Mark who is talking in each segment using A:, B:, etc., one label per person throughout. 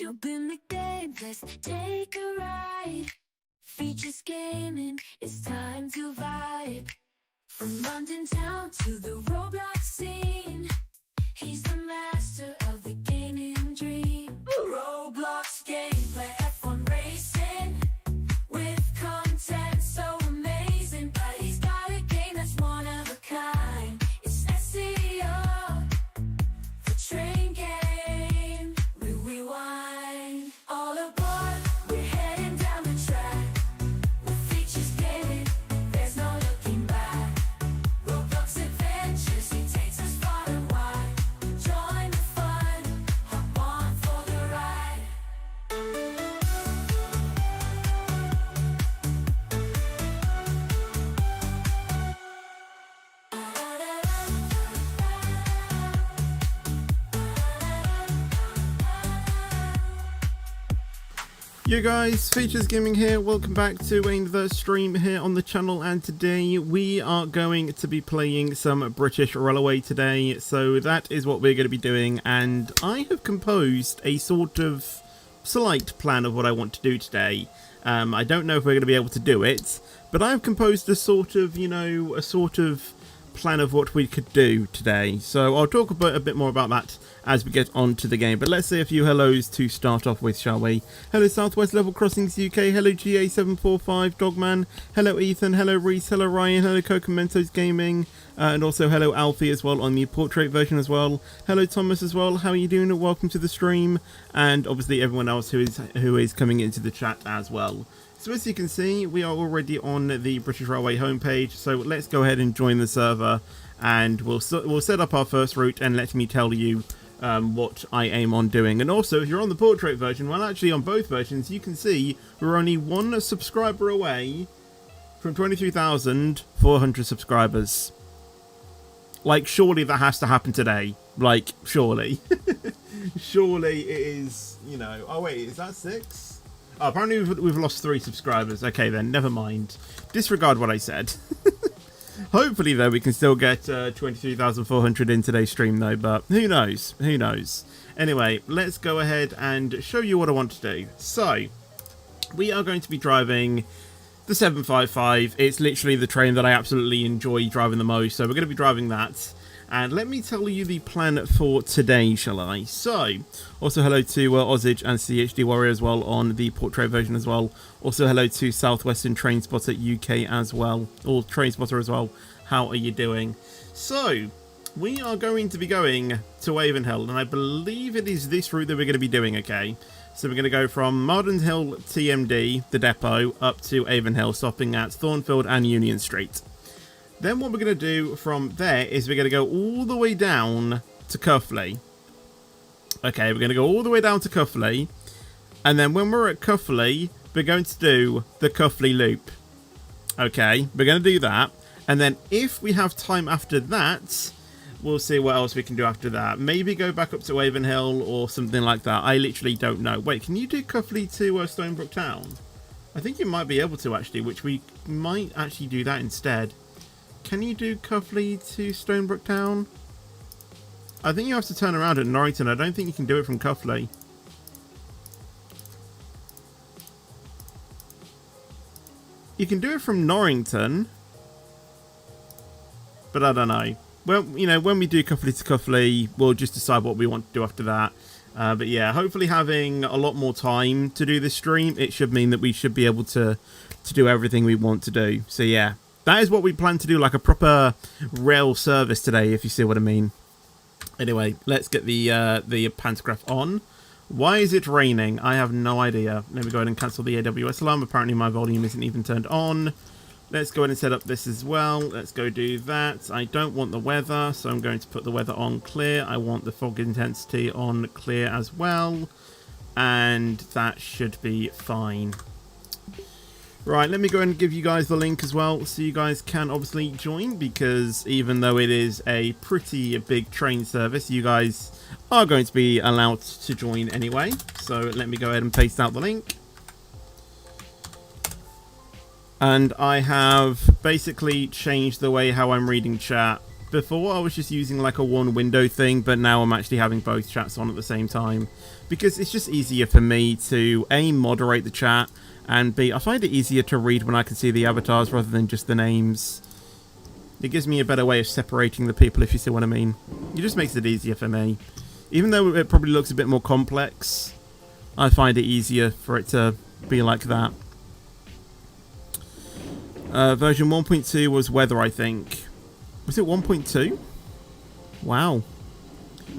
A: Jump in the game, let's take a ride. Features gaming, it's time to vibe. From London town to the Roblox scene, he's the master of the gaming dream. Roblox gameplay, F1 racing, with content so amazing. But he's got a game that's one of a kind. It's SEO, the train game. We rewind. All aboard, we're heading down the track. With features gaming, there's no looking back. Roblox adventures, he takes us far and wide. Join the fun, hop on for the ride.
B: You guys, Features Gaming here, welcome back to another stream here on the channel, and today we are going to be playing some British Railway today, so that is what we're going to be doing, and I have composed a sort of slight plan of what I want to do today. I don't know if we're going to be able to do it, but I've composed a sort of, plan of what we could do today, so I'll talk about a bit more about that as we get on to the game. But let's say a few hellos to start off with, shall we? Hello Southwest Level Crossings UK, hello GA745 Dogman, hello Ethan, hello Reese, hello Ryan, hello Cocomentos Gaming, and also hello Alfie as well on the portrait version as well. Hello Thomas as well, how are you doing? Welcome to the stream, and obviously everyone else who is coming into the chat as well. So as you can see, we are already on the British Railway homepage, so let's go ahead and join the server, and we'll set up our first route, and let me tell you what I aim on doing. And also, if you're on the portrait version, well actually on both versions, you can see we're only one subscriber away from 23,400 subscribers. Like, surely that has to happen today. Like, surely. Surely it is, you know... Oh wait, is that 6? Oh, apparently we've lost 3 subscribers. Okay then, never mind. Disregard what I said. Hopefully, though, we can still get 23,400 in today's stream, though, but who knows? Who knows? Anyway, let's go ahead and show you what I want to do. So, we are going to be driving the 755. It's literally the train that I absolutely enjoy driving the most, so we're going to be driving that. And let me tell you the plan for today, shall I? So, also hello to Ozage and CHD Warrior as well on the portrait version as well. Also hello to Southwestern Train Spotter UK as well, or Train Spotter as well. How are you doing? So, we are going to be going to Avonhill, and I believe it is this route that we're going to be doing, okay? So we're going to go from Marden Hill TMD, the depot, up to Avonhill, stopping at Thornfield and Union Street. Then what we're going to do from there is we're going to go all the way down to Cuffley. Okay, we're going to go all the way down to Cuffley. And then when we're at Cuffley, we're going to do the Cuffley loop. Okay, we're going to do that. And then if we have time after that, we'll see what else we can do after that. Maybe go back up to Avonhill or something like that. I literally don't know. Wait, can you do Cuffley to Stonebrook Town? I think you might be able to actually, which we might actually do that instead. Can you do Cuffley to Stonebrook Town? I think you have to turn around at Norrington. I don't think you can do it from Cuffley. You can do it from Norrington, but I don't know. Well, you know, when we do Cuffley to Cuffley, we'll just decide what we want to do after that. But yeah, hopefully having a lot more time to do this stream, it should mean that we should be able to do everything we want to do. So yeah. That is what we plan to do, like a proper rail service today, if you see what I mean. Anyway, let's get the pantograph on. Why is it raining? I have no idea. Let me go ahead and cancel the AWS alarm. Apparently my volume isn't even turned on. Let's go ahead and set up this as well. Let's go do that. I don't want the weather, so I'm going to put the weather on clear. I want the fog intensity on clear as well. And that should be fine. Right, let me go ahead and give you guys the link as well, so you guys can obviously join, because even though it is a pretty big train service, you guys are going to be allowed to join anyway. So let me go ahead and paste out the link. And I have basically changed the way how I'm reading chat before I was just using like a one window thing, but now I'm actually having both chats on at the same time because it's just easier for me to A, moderate the chat, and B, I find it easier to read when I can see the avatars rather than just the names. It gives me a better way of separating the people, if you see what I mean. It just makes it easier for me. Even though it probably looks a bit more complex, I find it easier for it to be like that. Version 1.2 was weather, I think. Was it 1.2? Wow.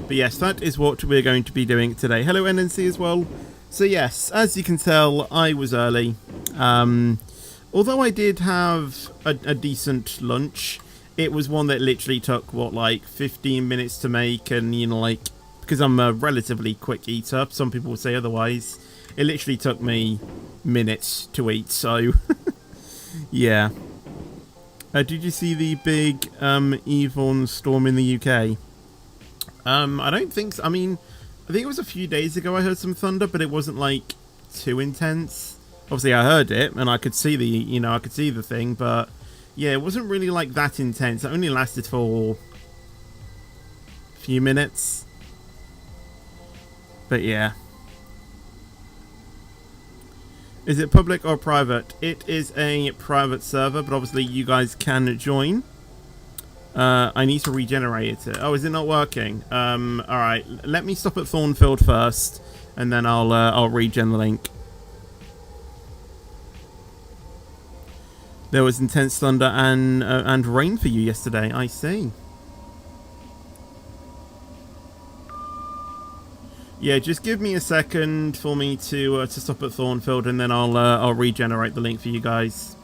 B: But yes, that is what we're going to be doing today. Hello, NNC as well. So yes, as you can tell, I was early. Although I did have a decent lunch, it was one that literally took, what, like 15 minutes to make, and, you know, like, because I'm a relatively quick eater, some people would say otherwise, it literally took me minutes to eat, so, yeah. Did you see the big Yvonne storm in the UK? I don't think so. I mean, I think it was a few days ago I heard some thunder, but it wasn't, like, too intense. Obviously, I heard it, and I could see the, you know, I could see the thing, but yeah, it wasn't really like that intense. It only lasted for a few minutes. But yeah. Is it public or private? It is a private server, but obviously you guys can join. I need to regenerate it. Oh, is it not working? Alright, let me stop at Thornfield first, and then I'll regen the link. There was intense thunder and rain for you yesterday. I see. Yeah, just give me a second for me to stop at Thornfield, and then I'll regenerate the link for you guys.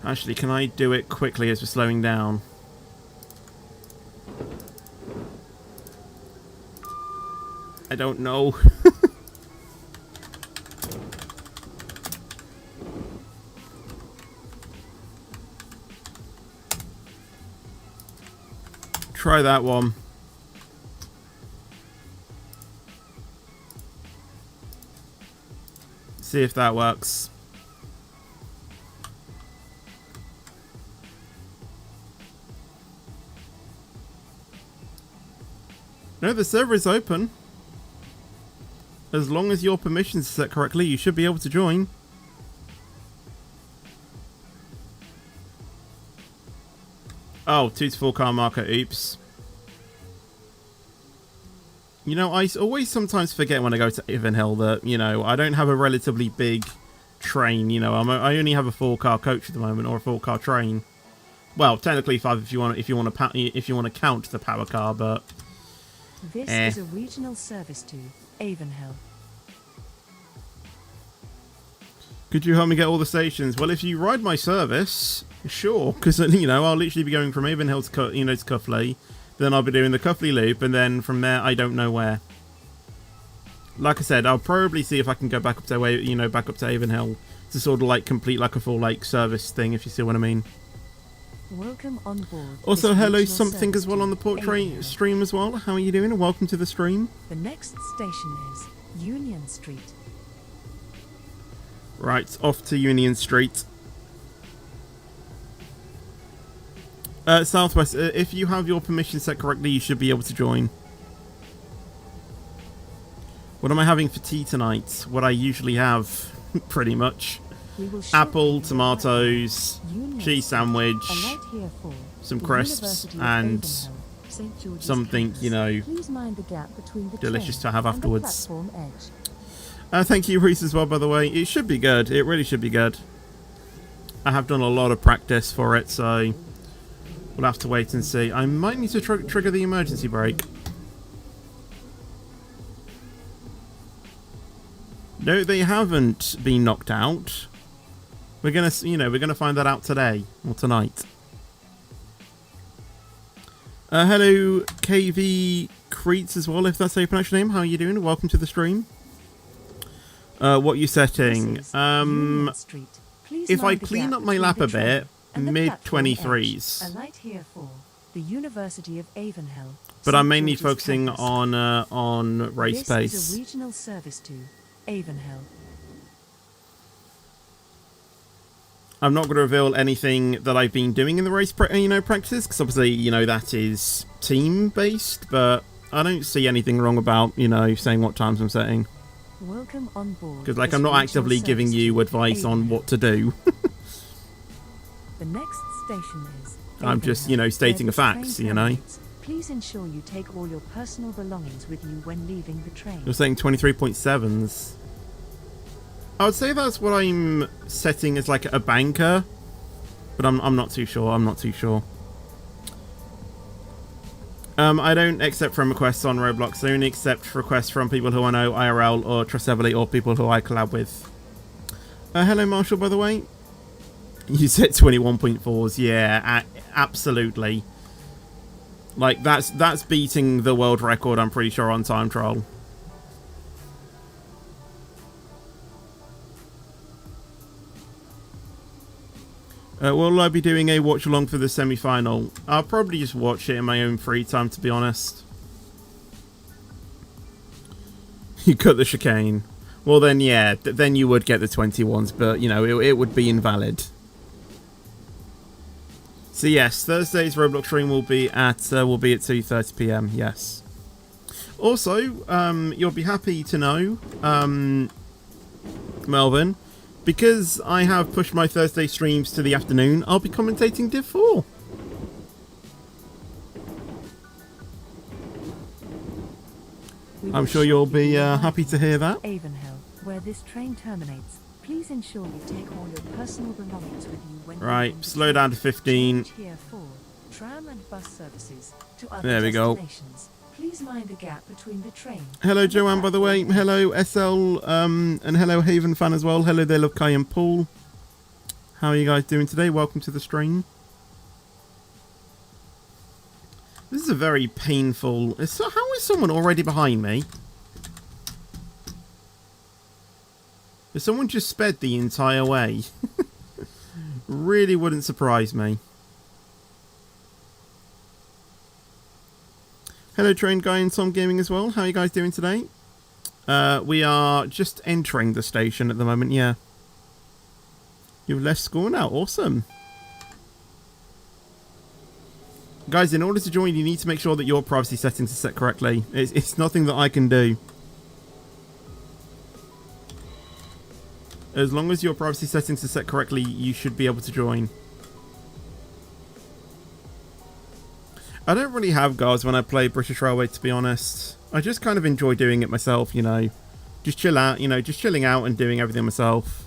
B: Actually, can I do it quickly as we're slowing down? I don't know. Try that one. See if that works. No, the server is open. As long as your permissions are set correctly, you should be able to join. Oh, 2 to 4 car marker, oops. You know, I always sometimes forget when I go to Avonhill that, you know, I don't have a relatively big train, you know. I only have a 4-car coach at the moment, or a 4-car train. Well, technically 5 if you want to count the power car, but
C: this is a regional service to Avonhill.
B: Could you help me get all the stations? Well, if you ride my service, sure, because, you know, I'll literally be going from Avonhill to, to Cuffley, then I'll be doing the Cuffley loop, and then from there, I don't know where. Like I said, I'll probably see if I can go back up to, you know, back up to Avonhill to sort of like complete like a full like service thing, if you see what I mean.
C: Welcome on board.
B: Also, hello something as well on the portrait stream as well. How are you doing? And welcome to the stream.
C: The next station is Union Street.
B: Right, off to Union Street. Southwest, if you have your permission set correctly, you should be able to join. What am I having for tea tonight? What I usually have, pretty much. Apple, tomatoes, cheese sandwich, some crisps, and something, you know, delicious to have afterwards. Thank you, Reese, as well, by the way. It should be good. It really should be good. I have done a lot of practice for it, so we'll have to wait and see. I might need to trigger the emergency brake. No, they haven't been knocked out. We're gonna, you know, we're gonna find that out today or tonight. Hello, KV Creets as well, if that's how you pronounce your name. How are you doing? Welcome to the stream. What are you setting? If I clean up my lap a bit, mid-23s. But I'm mainly focusing on race pace.
C: This is a regional service to Avonhill.
B: I'm not going to reveal anything that I've been doing in the race, practices, because obviously, that is team-based, but I don't see anything wrong about, saying what times I'm setting.
C: Welcome on board.
B: Because, I'm not actively giving you advice on what to do.
C: The next station is
B: I'm just, stating a fact,
C: Please ensure you take all your personal belongings with you when leaving the train.
B: You're saying 23.7s. I would say that's what I'm setting as like a banker, but I'm not too sure. I don't accept friend requests on Roblox. I only accept requests from people who I know IRL or trust heavily, or people who I collab with. Hello, Marshall, by the way. You said 21.4s. Yeah, absolutely. Like, that's beating the world record, I'm pretty sure, on time trial. Will I be doing a watch along for the semi-final? I'll probably just watch it in my own free time, to be honest. You cut the chicane. Well then, yeah, then you would get the 21s, but it would be invalid. So yes, Thursday's Roblox stream will be at 2:30 PM. Yes. Also, you'll be happy to know, Melvin, because I have pushed my Thursday streams to the afternoon, I'll be commentating Div 4. I'm sure you'll be happy to hear that.
C: Avonhill, where this train terminates. Please ensure you take all your personal belongings with you when
B: right, slow down to 15.
C: Here for tram and bus services to other
B: there we go.
C: Please mind the gap between the train.
B: Hello, Joanne, by the way. Hello, SL, and hello, Haven fan as well. Hello there, love Kai and Paul. How are you guys doing today? Welcome to the stream. This is a very painful... So how is someone already behind me? Has someone just sped the entire way? Really wouldn't surprise me. Hello, Train Guy and Tom Gaming as well. How are you guys doing today? We are just entering the station at the moment, yeah. You've left school now. Awesome. Guys, in order to join, you need to make sure that your privacy settings are set correctly. It's nothing that I can do. As long as your privacy settings are set correctly, you should be able to join. I don't really have guards when I play British Railway, to be honest. I just kind of enjoy doing it myself, Just chill out, just chilling out and doing everything myself.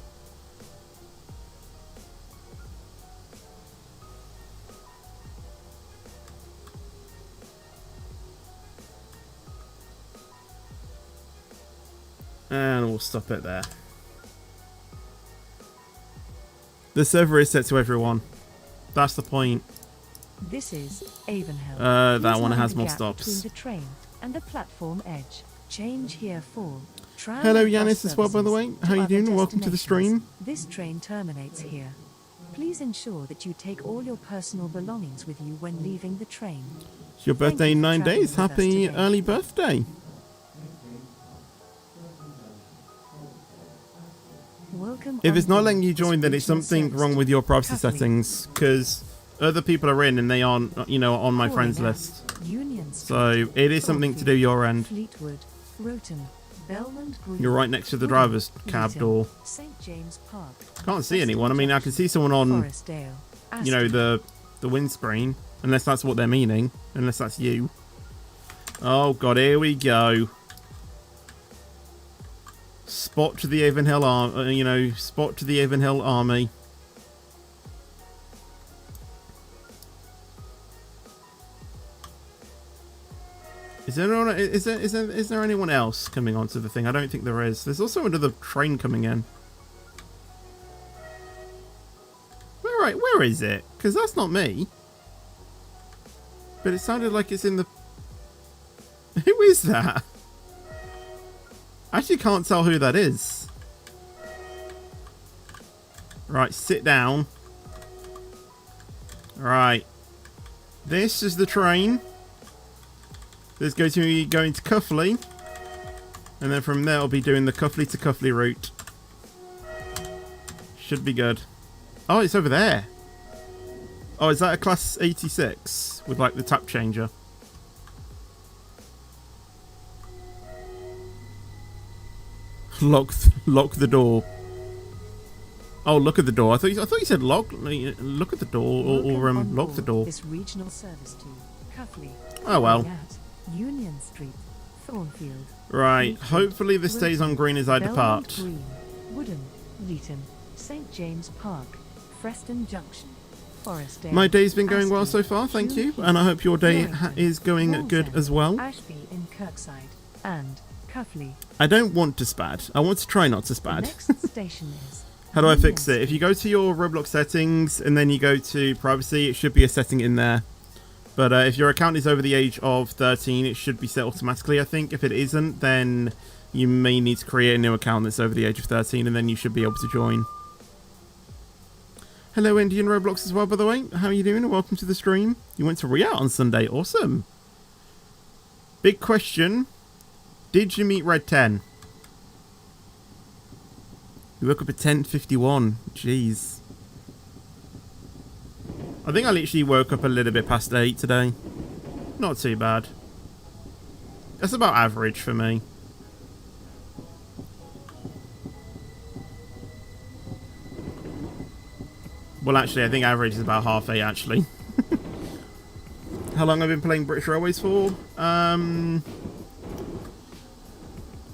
B: And we'll stop it there. The server is set to everyone. That's the point.
C: This is Avonhill.
B: That one has more stops.
C: Between the train and the platform edge. Change here for tram.
B: Hello, Yanis, as well, by the way. How you doing? Welcome to the stream.
C: This train terminates here. Please ensure that you take all your personal belongings with you when leaving the train.
B: It's your birthday in 9 days. Happy early birthday. If it's not letting you join, then it's something wrong with your privacy settings, because other people are in and they aren't, on my friends list. So it is something to do your end. You're right next to the driver's cab door. Can't see anyone. I mean, I can see someone on, the windscreen, unless that's what they're meaning, unless that's you. Oh God, here we go. Spot to the Avonhill spot to the Avonhill army. Is there anyone else coming onto the thing? I don't think there is. There's also another train coming in. Where is it? Because that's not me. But it sounded like it's in the... Who is that? I actually can't tell who that is. Right, sit down. Right. This is the train. There's going to be going to Cuffley. And then from there I'll be doing the Cuffley to Cuffley route. Should be good. Oh, it's over there. Oh, is that a class 86 with like the tap changer? Lock the door. Oh, look at the door. I thought you said lock at the door or lock the door.
C: This regional service to Cuffley.
B: Oh well.
C: At Union Street, Thornfield.
B: Right. Hopefully this stays on green as I depart.
C: Green, Woodham, Leeton, St James Park, Preston Junction, Forest
B: My day's been going well so far, thank you, and I hope your day is going good as well.
C: Ashby in Kirkside and Cuffley.
B: I don't want to spad. I want to try not to
C: The
B: spad.
C: next station is
B: How do I fix it? If you go to your Roblox settings and then you go to privacy, it should be a setting in there. But if your account is over the age of 13, it should be set automatically, I think. If it isn't, then you may need to create a new account that's over the age of 13, and then you should be able to join. Hello, Indian Roblox as well, by the way. How are you doing? And welcome to the stream. You went to Riyadh on Sunday. Awesome. Big question. Did you meet Red 10? You woke up at 10:51. Jeez. I think I literally woke up a little bit past 8 today. Not too bad. That's about average for me. Well, actually, I think average is about 8:30, actually. How long have I been playing British Railways for? I'm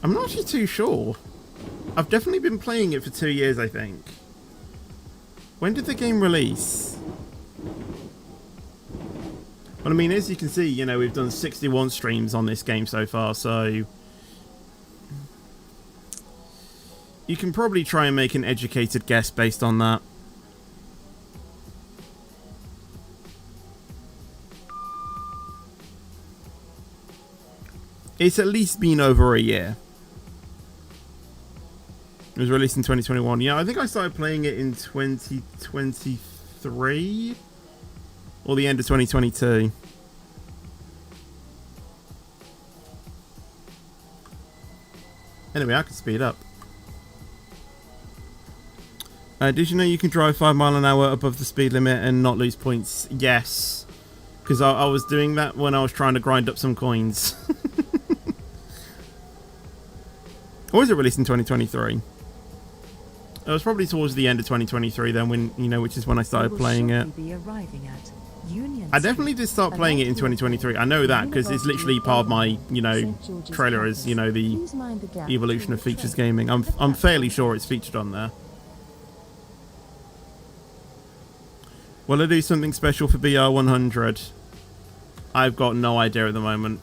B: not actually too sure. I've definitely been playing it for 2 years, I think. When did the game release? Well, I mean, as you can see, you know, we've done 61 streams on this game so far, so you can probably try and make an educated guess based on that. It's at least been over a year. It was released in 2021. Yeah, I think I started playing it in 2023 or the end of 2022. Anyway, I can speed up. Did you know you can drive 5 miles an hour above the speed limit and not lose points? Yes. Because I was doing that when I was trying to grind up some coins. Or was it released in 2023? It was probably towards the end of 2023 then, when, you know, which is when I started playing it. I definitely did start playing it in 2023. I know that because it's literally part of my, you know, trailer as, you know, the evolution of features gaming. I'm fairly sure it's featured on there. Will I do something special for BR 100? I've got no idea at the moment.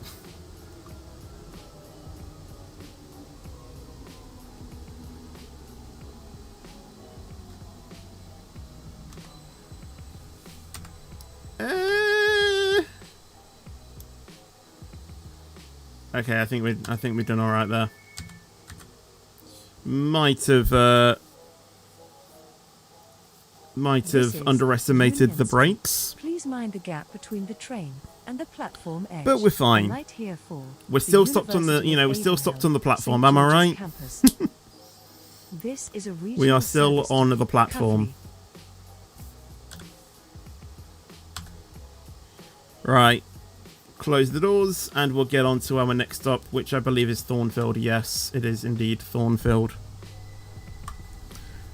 B: Okay, I think we've done all right there. Might have underestimated the brakes.
C: Please mind the gap between the train and the platform edge.
B: But we're fine.
C: Right here for
B: We're still stopped on the, you know, we're still stopped on the platform. Am I right?
C: This is a
B: We are still on the platform. Right. Close the doors and we'll get on to our next stop, which I believe is Thornfield. Yes, it is indeed Thornfield.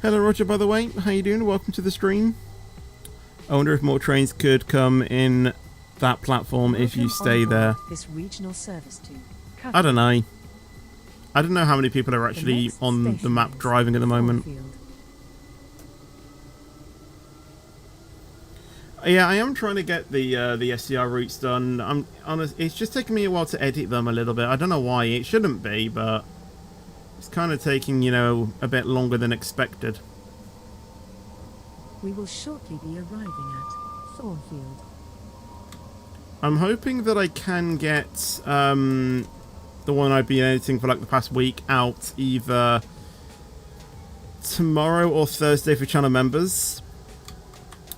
B: Hello Roger, by the way. How you doing? Welcome to the stream. I wonder if more trains could come in that platform if you stay there.
C: This regional service to
B: I don't know. I don't know how many people are actually on the map driving at the moment. Yeah, I am trying to get the SCR routes done. I'm honest, it's just taking me a while to edit them a little bit. I don't know why. It shouldn't be, but it's kind of taking, you know, a bit longer than expected.
C: We will shortly be arriving at Thornfield.
B: I'm hoping that I can get the one I've been editing for like the past week out either tomorrow or Thursday for channel members.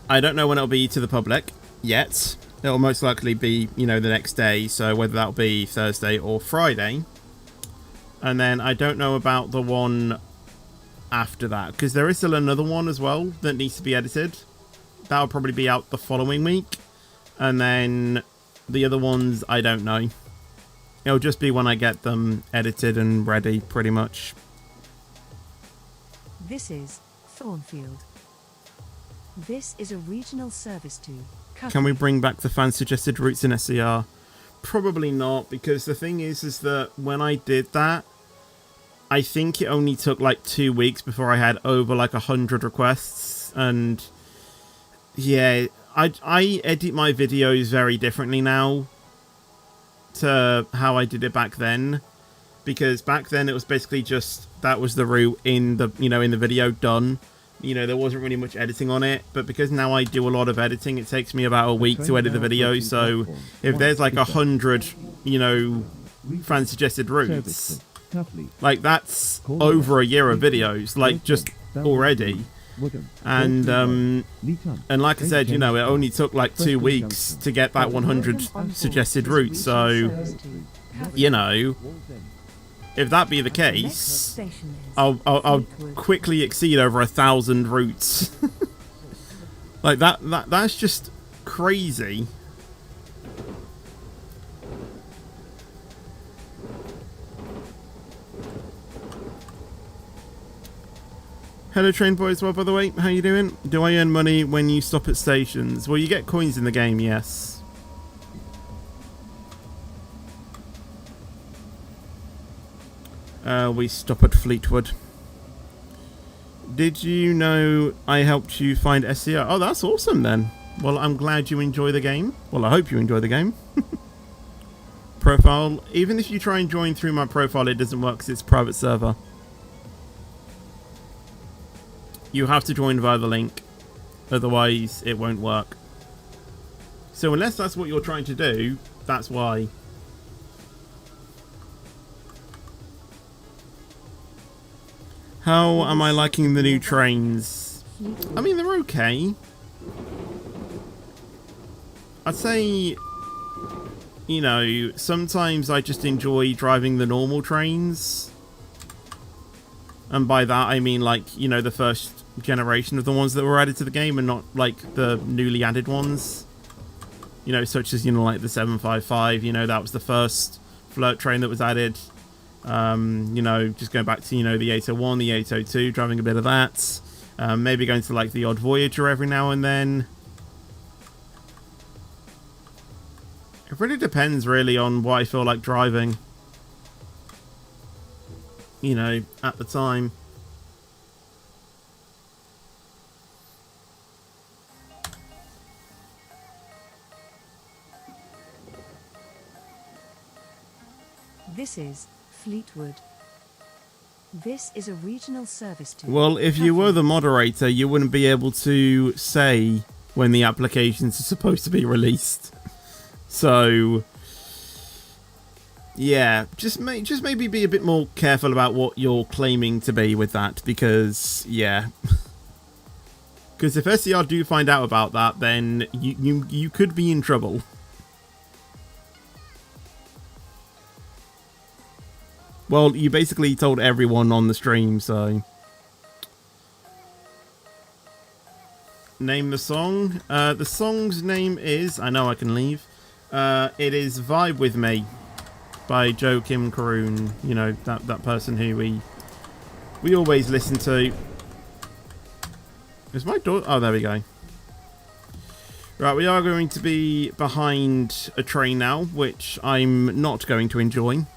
B: I don't know when it'll be to the public yet. It'll most likely be, you know, the next day, so whether that'll be Thursday or Friday. And then I don't know about the one after that, because there is still another one as well that needs to be edited. That'll probably be out the following week, and then the other ones I don't know. It'll just be when I get them edited and ready, pretty much.
C: This is Thornfield. This is a regional service to
B: Can we bring back the fan suggested routes in SCR? Probably not, because the thing is that when I did that, I think it only took like 2 weeks before I had over like 100 requests. And yeah, I edit my videos very differently now to how I did it back then, because back then it was basically just that was the route in the in the video done. There wasn't really much editing on it, but because now I do a lot of editing, it takes me about a week to edit the video. So if there's like 100 fan suggested routes, like that's over a year of videos, like just already. And like I said, it only took like 2 weeks to get that 100 suggested routes. So if that be the case, I'll quickly exceed over 1,000 routes. Like that's just crazy. Hello Train Boy as well, by the way. How you doing? Do I earn money when you stop at stations? Well, you get coins in the game, yes. We stop at Fleetwood. Did you know I helped you find SCR? Oh, that's awesome then. Well, I'm glad you enjoy the game. Well, I hope you enjoy the game. Profile. Even if you try and join through my profile, it doesn't work because it's a private server. You have to join via the link. Otherwise, it won't work. So unless that's what you're trying to do, that's why. How am I liking the new trains? I mean, they're okay. I'd say, sometimes I just enjoy driving the normal trains. And by that, I mean, like, the first generation of the ones that were added to the game and not, like, the newly added ones. Such as, like, the 755, that was the first flirt train that was added. Just going back to, the 801, the 802, driving a bit of that. Maybe going to, like, the odd Voyager every now and then. It really depends, really, on what I feel like driving. At the time.
C: This is Fleetwood. This is a regional service to...
B: Well, if you were the moderator, you wouldn't be able to say when the applications are supposed to be released. So... yeah, just maybe be a bit more careful about what you're claiming to be with that, because, yeah. Because if SCR do find out about that, then you could be in trouble. Well, you basically told everyone on the stream, so... Name the song. The song's name is... I know I can leave. It is Vibe With Me by Joe Kim Karoon. That person who we always listen to. Is my door... oh, there we go. Right, we are going to be behind a train now, which I'm not going to enjoy.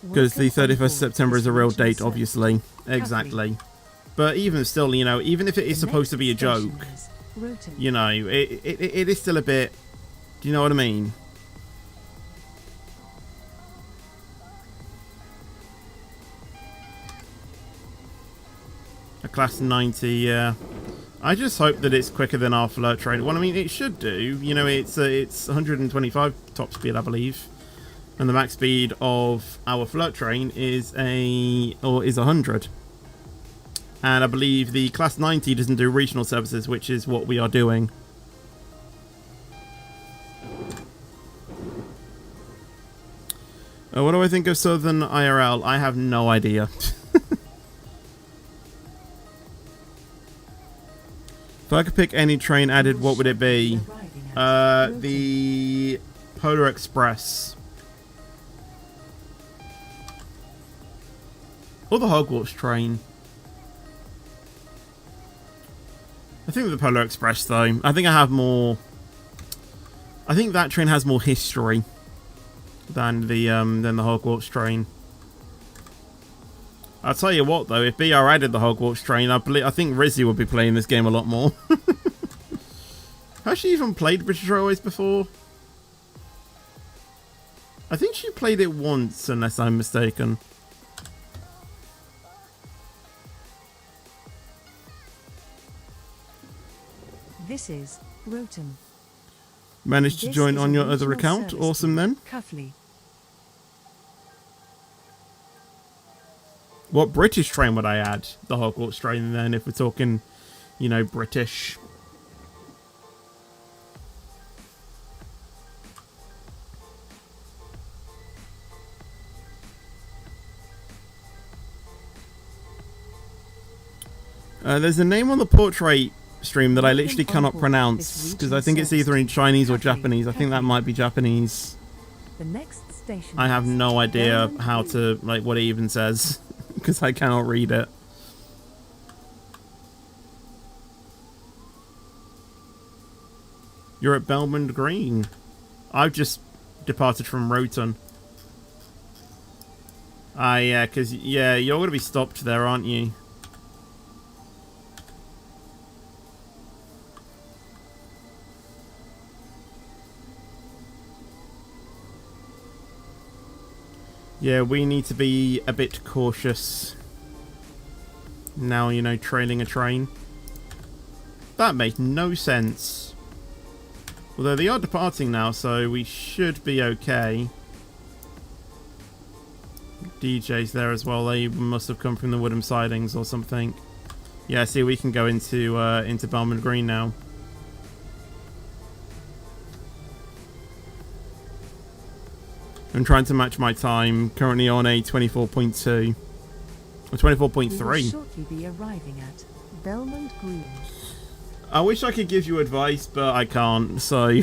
B: Because the 31st of September is a real date, obviously. Exactly. But even still, even if it is supposed to be a joke, it is still a bit... do you know what I mean? A class 90, yeah. I just hope that it's quicker than our flirt train. Well, I mean, it should do. It's 125 top speed, I believe. And the max speed of our flirt train is 100. And I believe the class 90 doesn't do regional services, which is what we are doing. What do I think of Southern IRL? I have no idea. If I could pick any train added, what would it be? The Polar Express. Or the Hogwarts train. I think the Polar Express, though. I think I have more... I think that train has more history than the Hogwarts train. I'll tell you what, though, if BR added the Hogwarts train, I think Rizzy would be playing this game a lot more. Has she even played British Railways before? I think she played it once, unless I'm mistaken.
C: This is Rotem.
B: Managed to
C: This
B: join
C: is
B: on
C: a
B: your other
C: regional
B: account?
C: service
B: Awesome,
C: to
B: then.
C: Cuffley.
B: What British train would I add? The Hogwarts train, then, if we're talking, you know, British. There's a name on the portrait stream that I literally cannot pronounce because I think it's either in Chinese or Japanese. I think that might be Japanese.
C: The next station.
B: I have
C: is
B: no idea
C: Belmont
B: how
C: Green.
B: to, like, what it even says because I cannot read it. You're at Belmont Green. I've just departed from Roton. Ah, yeah, because, yeah, you're going to be stopped there, aren't you? Yeah, we need to be a bit cautious. Now, you know, trailing a train. That makes no sense. Although they are departing now, so we should be okay. DJ's there as well. They must have come from the Woodham sidings or something. Yeah, see, we can go into Belmont Green now. I'm trying to match my time. Currently on a 24.2. Or 24.3.
C: We will shortly be arriving at Belmont Green.
B: I wish I could give you advice, but I can't, so...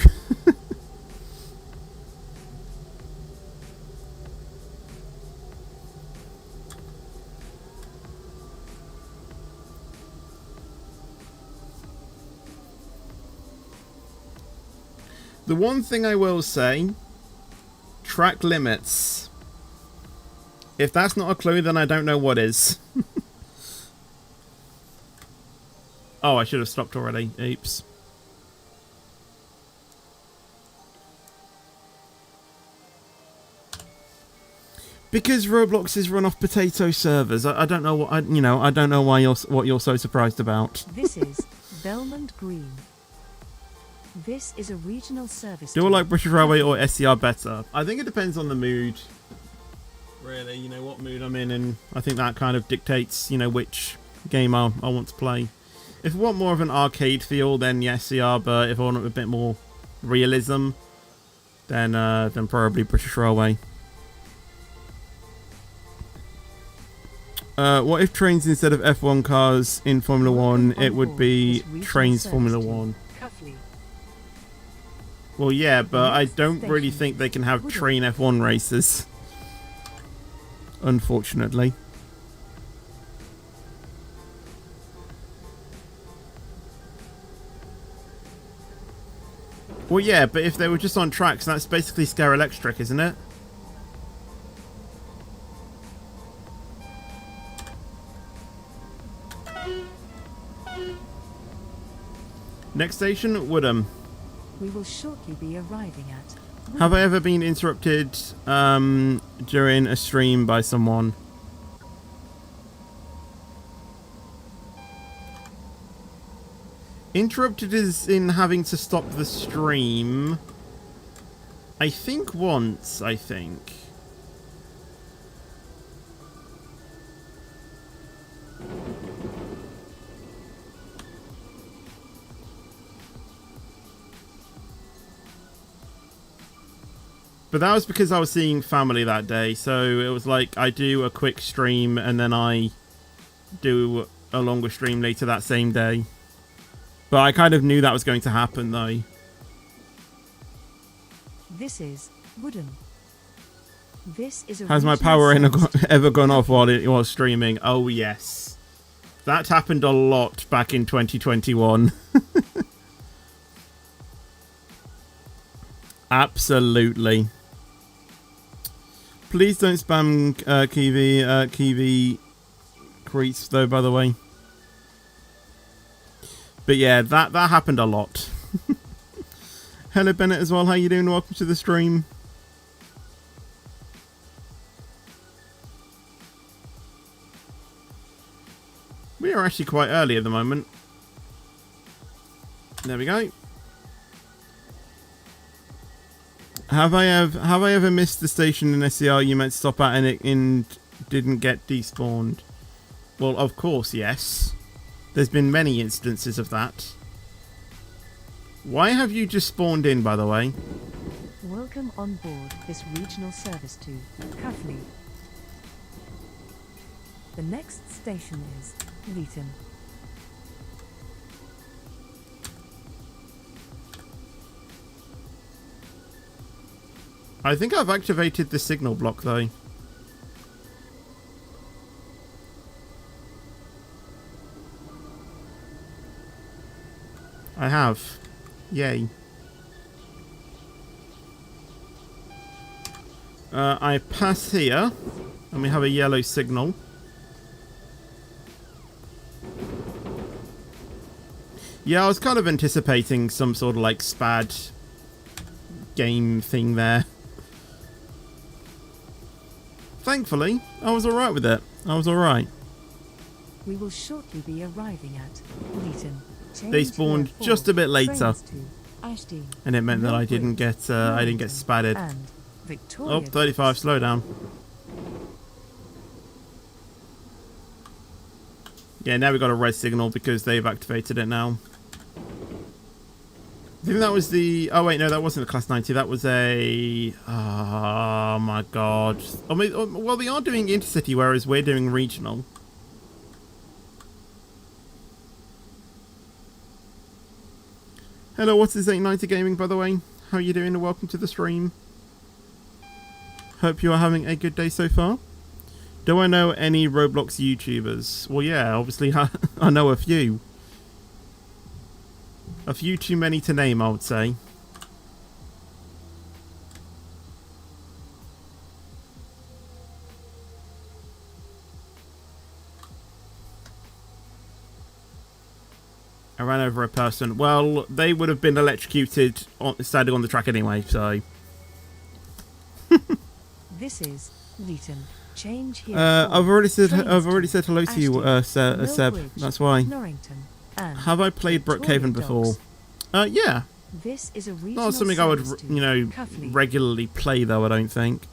B: The one thing I will say... Track limits. If that's not a clue, then I don't know what is. Oh, I should have stopped already. Oops. Because Roblox is run off potato servers. I don't know what I don't know why what you're so surprised about.
C: This is Belmont Green. This is a regional service.
B: Do I like British Railway or SCR better? I think it depends on the mood. Really, you know, what mood I'm in, and I think that kind of dictates, you know, which game I want to play. If I want more of an arcade feel, then yes, SCR, but if I want a bit more realism, then probably British Railway. What if trains instead of F1 cars in Formula 1, it would be trains Formula 1. Well, yeah, but I don't really think they can have train F1 races. Unfortunately. Well, yeah, but if they were just on tracks, that's basically Scare Electric, isn't it? Next station, Woodham.
C: We will shortly be arriving at Woodham.
B: Have I ever been interrupted during a stream by someone? Interrupted is in having to stop the stream. I think once, I think. But that was because I was seeing family that day, so it was like I do a quick stream and then I do a longer stream later that same day. But I kind of knew that was going to happen though.
C: This is wooden. This is a
B: Has my
C: regional
B: power
C: service
B: ever gone off while it was streaming? Oh yes. That happened a lot back in 2021. Absolutely. Please don't spam Kiwi creeps though, by the way. But yeah, that happened a lot. Hello Bennett as well, how you doing? Welcome to the stream. We are actually quite early at the moment. There we go. Have I ever missed the station in SCR you meant to stop at and it didn't get despawned? Well, of course, yes. There's been many instances of that. Why have you just spawned in, by the way?
C: Welcome on board this regional service to Cuffley. The next station is Leeton.
B: I think I've activated the signal block though. I have. Yay. I pass here and we have a yellow signal. Yeah, I was kind of anticipating some sort of like SPAD game thing there. Thankfully, I was alright with it. I was alright.
C: We will shortly be arriving at Leeton.
B: They spawned just a bit later.
C: Ashdean,
B: And it meant that I didn't get spadded. Oh, 35, slow down. Yeah, now we got a red signal because they've activated it now. I think that was the... Oh, wait, no, that wasn't a Class 90. That was a... Oh, my God. I mean, well, they are doing intercity, whereas we're doing regional. Hello, what is 890 Gaming, by the way? How are you doing? And welcome to the stream. Hope you are having a good day so far. Do I know any Roblox YouTubers? Well, yeah, obviously I know a few. A few too many to name, I would say. I ran over a person. Well, they would have been electrocuted standing on the track anyway, so...
C: This is Leeton. Change here.
B: I've already said hello to you, Seb. That's why.
C: Norrington,
B: have I played Brookhaven before? Yeah.
C: This is a
B: Not something I would, regularly play though. I don't think.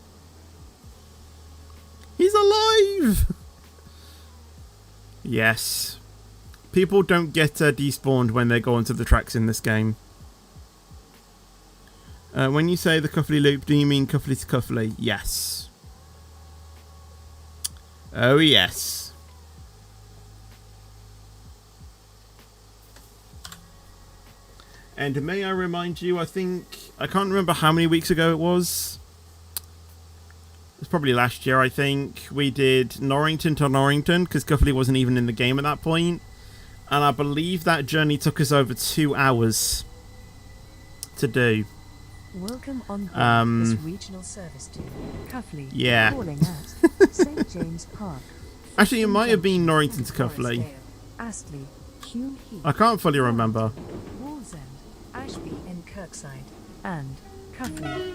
B: He's alive. Yes. People don't get despawned when they go onto the tracks in this game. When you say the Cuffley loop, do you mean Cuffley to Cuffley? Yes. Oh, yes. And may I remind you, I can't remember how many weeks ago it was. It was probably last year, I think. We did Norrington to Norrington, because Cuffley wasn't even in the game at that point. And I believe that journey took us over 2 hours to do.
C: Welcome on board this regional service to Cuffley.
B: Yeah.
C: Calling at St. James Park.
B: Actually, it might have been Norrington to Cuffley.
C: Astley, Hume Heath,
B: I can't fully remember.
C: Wallsend, Ashby and Kirkside, and Cuffley.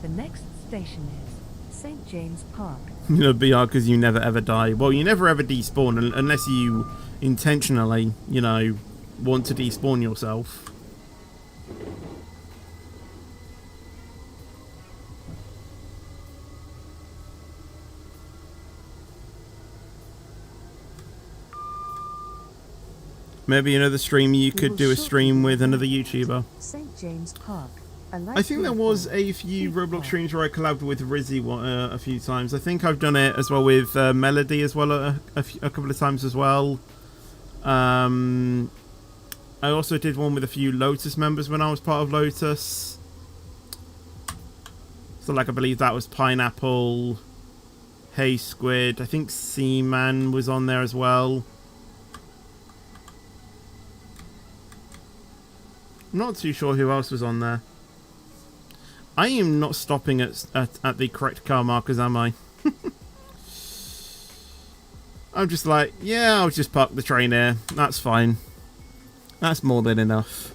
C: The next station is St. James Park.
B: You know, BR, because you never ever die. Well, you never ever despawn unless you intentionally, want to despawn yourself. Maybe another stream you could do a stream with another YouTuber.
C: St. James Park.
B: I think there was a few Roblox streams where I collabed with Rizzy a few times. I think I've done it as well with Melody as well a couple of times as well. I also did one with a few Lotus members when I was part of Lotus. So like I believe that was Pineapple, Hey Squid, I think Seaman was on there as well. I'm not too sure who else was on there. I am not stopping at the correct car markers, am I? I'm just like, yeah, I'll just park the train here. That's fine. That's more than enough.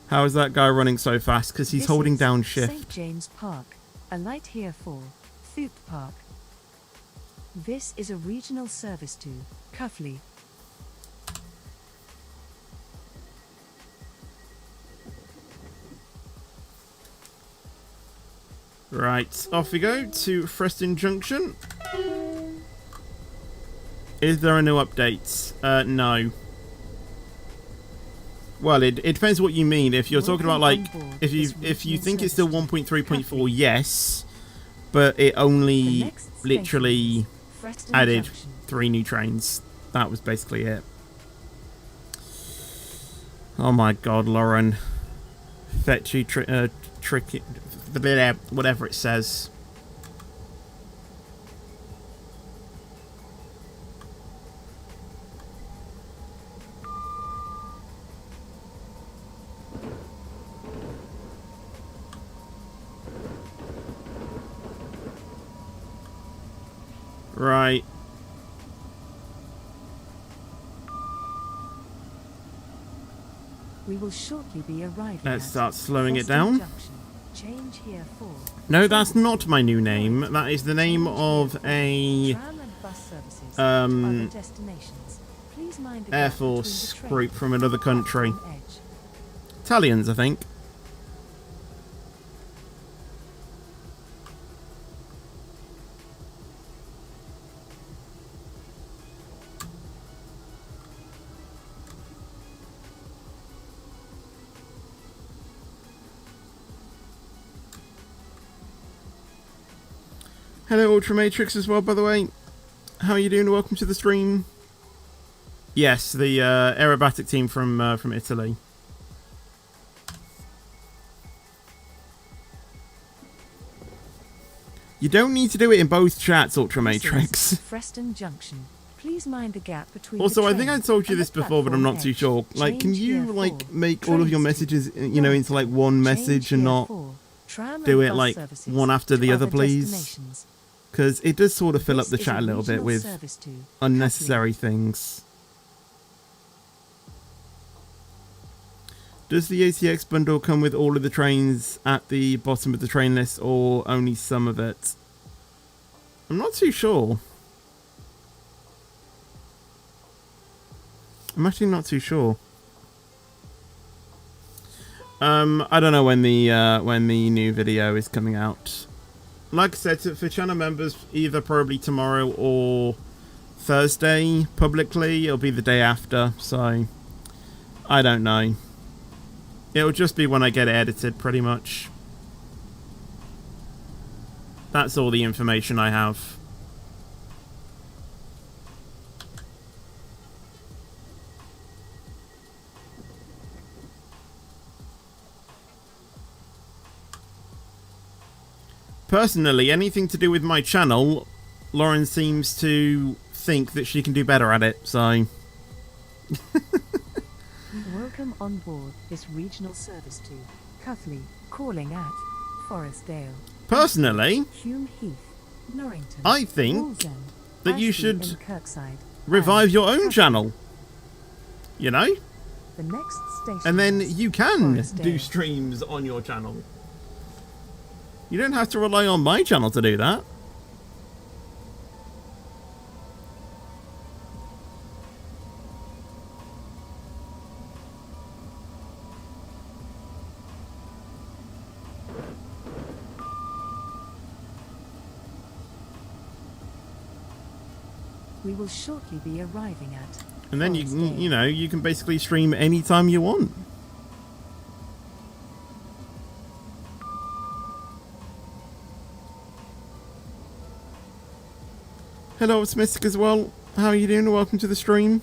B: How is that guy running so fast? Because he's holding down shift.
C: St. James Park. A light here for Thorpe Park. This is a regional service to Cuffley.
B: Right, off we go to Preston Junction. Is there a new update? No. Well, it depends what you mean. If you're talking about like, if you think it's still 1.3.4, yes, but it only literally added 3 new trains. That was basically it. Oh my God, Lauren, fetchy, tricky, whatever it says. Right.
C: We will shortly be arriving.
B: Let's start slowing it down.
C: Change here for
B: No, that's not my new name. That is the name of a
C: tram and bus services to other destinations. Please mind the
B: Air
C: gap between
B: Force
C: the train
B: group from another country.
C: and edge.
B: Italians, I think. Hello, Ultramatrix as well, by the way. How are you doing? Welcome to the stream. Yes, the aerobatic team from Italy. You don't need to do it in both chats, Ultramatrix.
C: Preston Junction. Please mind the gap between
B: Also,
C: the
B: I think I
C: train
B: told you
C: and
B: this
C: the
B: before, but I'm not
C: platform
B: too
C: edge.
B: sure. Like, can
C: Change
B: you
C: here
B: like
C: for
B: make all of your
C: train
B: messages,
C: to
B: you know, into like one message and
C: here
B: not
C: for tram
B: do
C: and
B: it
C: bus
B: like
C: services
B: one after the
C: to
B: other, please?
C: destinations.
B: Because it does sort of fill up
C: This
B: the
C: is
B: chat a little bit
C: regional
B: with
C: service to
B: unnecessary things. Does the ATX bundle come with all of the trains at the bottom of the train list or only some of it? I'm not too sure. I'm actually not too sure. I don't know when the new video is coming out. Like I said, for channel members, either probably tomorrow or Thursday publicly. It'll be the day after, so I don't know. It'll just be when I get it edited, pretty much. That's all the information I have. Personally, anything to do with my channel, Lauren seems to think that she can do better at it, so...
C: Welcome on board this regional service to Cuffley, calling at Forestdale.
B: Personally,
C: Hume Heath, Norrington,
B: I think
C: Wallsend,
B: that you
C: Ashby
B: should
C: and Kirkside,
B: revive
C: and
B: your own
C: Cuffley.
B: channel. You know?
C: The next station
B: And then
C: is
B: you can
C: Forestdale.
B: do streams on your channel. You don't have to rely on my channel to do that.
C: We will shortly be arriving at
B: And then
C: Forestdale.
B: you know, you can basically stream anytime you want. Hello, it's Mystic as well. How are you doing? Welcome to the stream.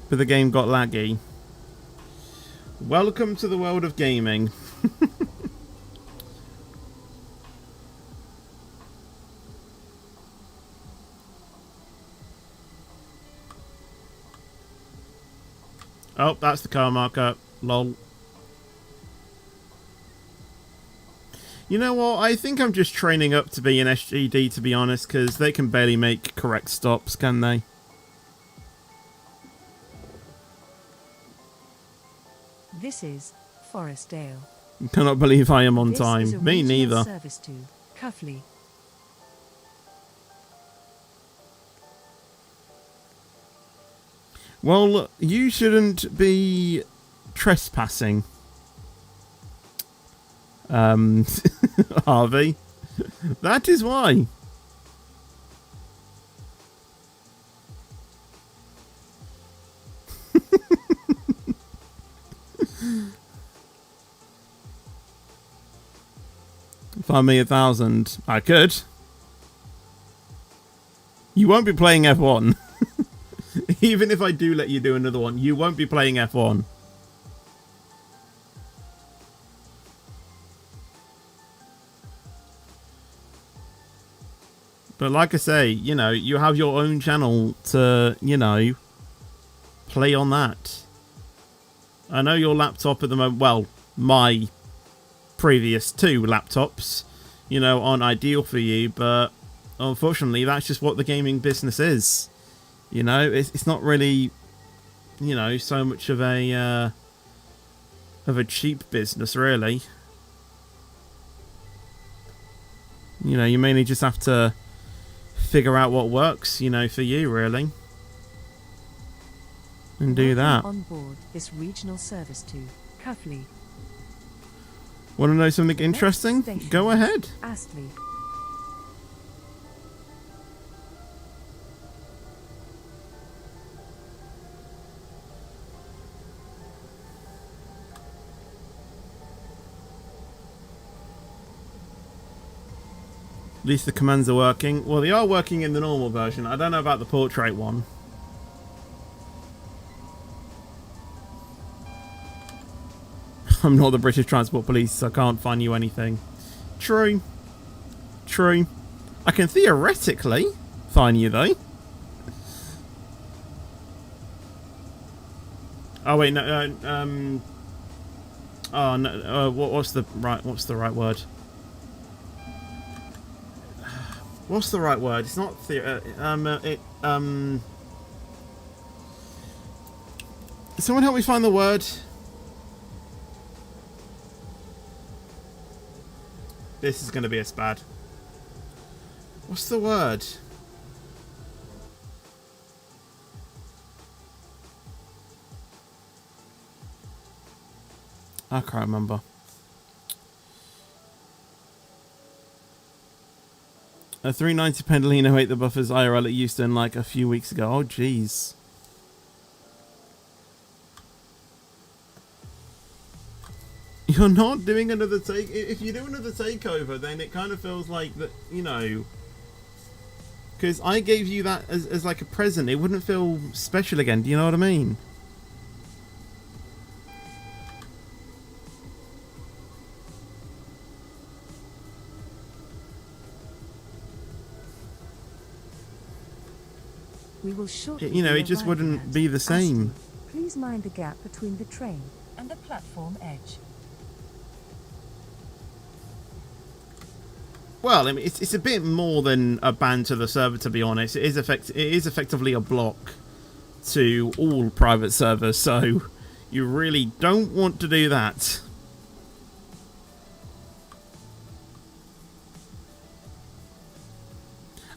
B: But the game got laggy. Welcome to the world of gaming. Oh, that's the car marker. Lol. You know what? I think I'm just training up to be an SGD, to be honest, because they can barely make correct stops, can they?
C: This is Forestdale.
B: Cannot believe I am on
C: This is a
B: time. Me
C: regional
B: neither.
C: Service to Cuffley.
B: Well, you shouldn't be trespassing. Harvey. That is why. Find me 1,000. I could. You won't be playing F1. Even if I do let you do another one, you won't be playing F1. But like I say, you know, you have your own channel to, you know, play on that. I know your laptop at the moment, well, my previous 2 laptops, you know, aren't ideal for you, but unfortunately that's just what the gaming business is. You know, it's not really, you know, so much of a cheap business, really. You know, you mainly just have to figure out what works, you know, for you, really. And do that.
C: On board this regional service to Cuffley.
B: Want to know something interesting?
C: Station.
B: Go ahead.
C: Astley.
B: At least the commands are working. Well, they are working in the normal version. I don't know about the portrait one. I'm not the British Transport Police, so I can't find you anything. True. True. I can theoretically find you, though. Oh, wait, no, oh, no, what's the right word? What's the right word? It's not someone help me find the word. This is going to be a spad. What's the word? I can't remember. A 390 Pendolino ate the buffers IRL at Euston like a few weeks ago. Oh, jeez. You're not doing another take. If you do another takeover, then it kind of feels like that, you know. Because I gave you that as like a present. It wouldn't feel special again. Do you know what I mean?
C: We will shortly
B: You know, it just wouldn't be the same.
C: Astley. Please mind the gap between the train and the platform edge.
B: Well, I mean, it's a bit more than a ban to the server, to be honest. It is effectively a block to all private servers, so you really don't want to do that.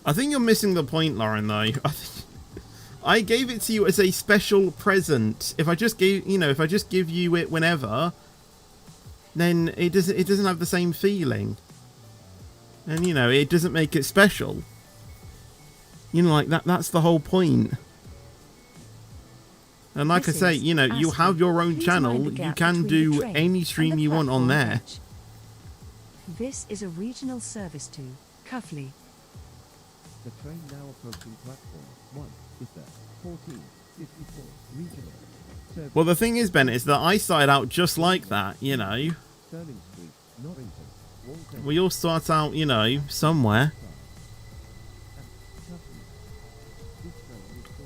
B: I think you're missing the point, Lauren, though. I gave it to you as a special present. If I just give you it whenever, then it doesn't have the same feeling. And, you know, it doesn't make it special. You know, like, that's the whole point. And like I say, you know, you have your own channel. You can do any stream you want on there.
C: This is a regional service to Cuffley.
D: The train now approaching platform 1 is the 1454 regional. Service
B: Well, the thing is, Ben, is that I started out just like that, you know.
D: Sterling Street, Norrington, Walton,
B: We all start out, you know, somewhere.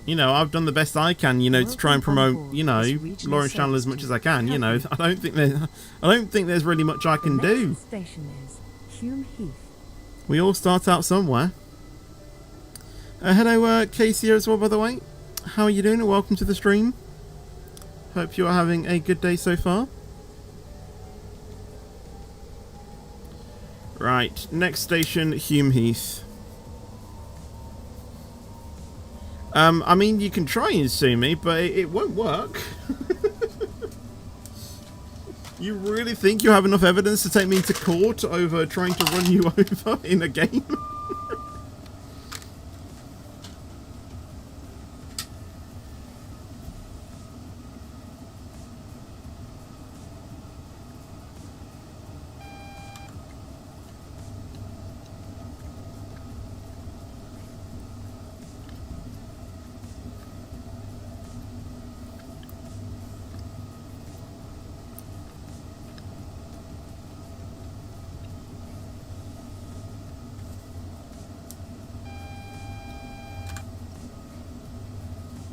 B: You know, I've done the best I can, you know, to try and promote, you know, Lawrence Chandler as much as I can. You know, I don't think there's really much I can do.
C: Next station is Hume Heath.
B: We all start out somewhere. Hello, Casey here as well, by the way. How are you doing? And welcome to the stream. Hope you are having a good day so far. Right, next station, Hume Heath. I mean, you can try and sue me, but it won't work. You really think you have enough evidence to take me to court over trying to run you over in a game?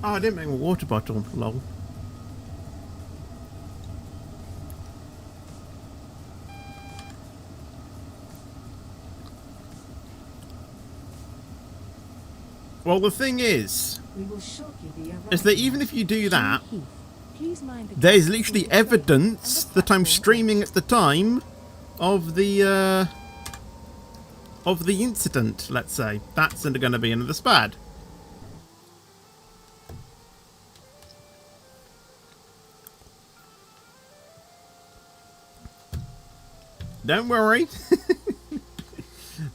B: Oh, I didn't make a water bottle, lol. Well, the thing is
C: We will shortly be arriving
B: that even if you do that,
C: Hume Heath. Please mind the
B: there is
C: gap
B: literally
C: between the train
B: evidence
C: and the
B: that I'm
C: platform
B: streaming
C: edge.
B: at the time of the incident, let's say. That's going to be another spad. Don't worry.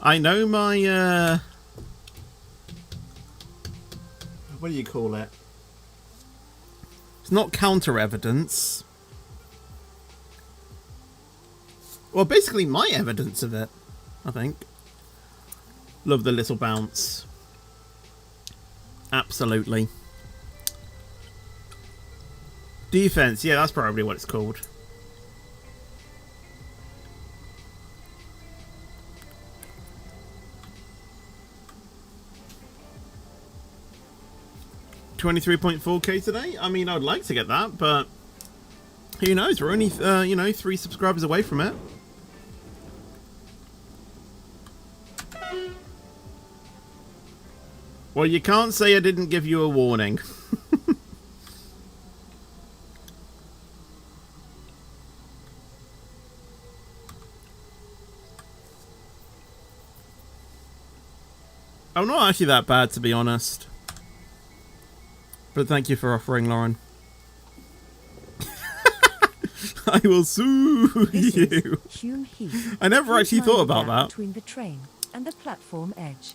B: I know my, what do you call it? It's not counter evidence. Well, basically my evidence of it, I think. Love the little bounce. Absolutely. Defense, yeah, that's probably what it's called. $23.4k today. I mean, I'd like to get that, but who knows? We're only, you know, 3 subscribers away from it. Well, you can't say I didn't give you a warning. I'm not actually that bad, to be honest. But thank you for offering, Lauren. I will sue
C: This
B: you.
C: is Hume Heath.
B: I never
C: Please
B: actually
C: mind
B: thought
C: the
B: about
C: gap
B: that.
C: between the train and the platform edge.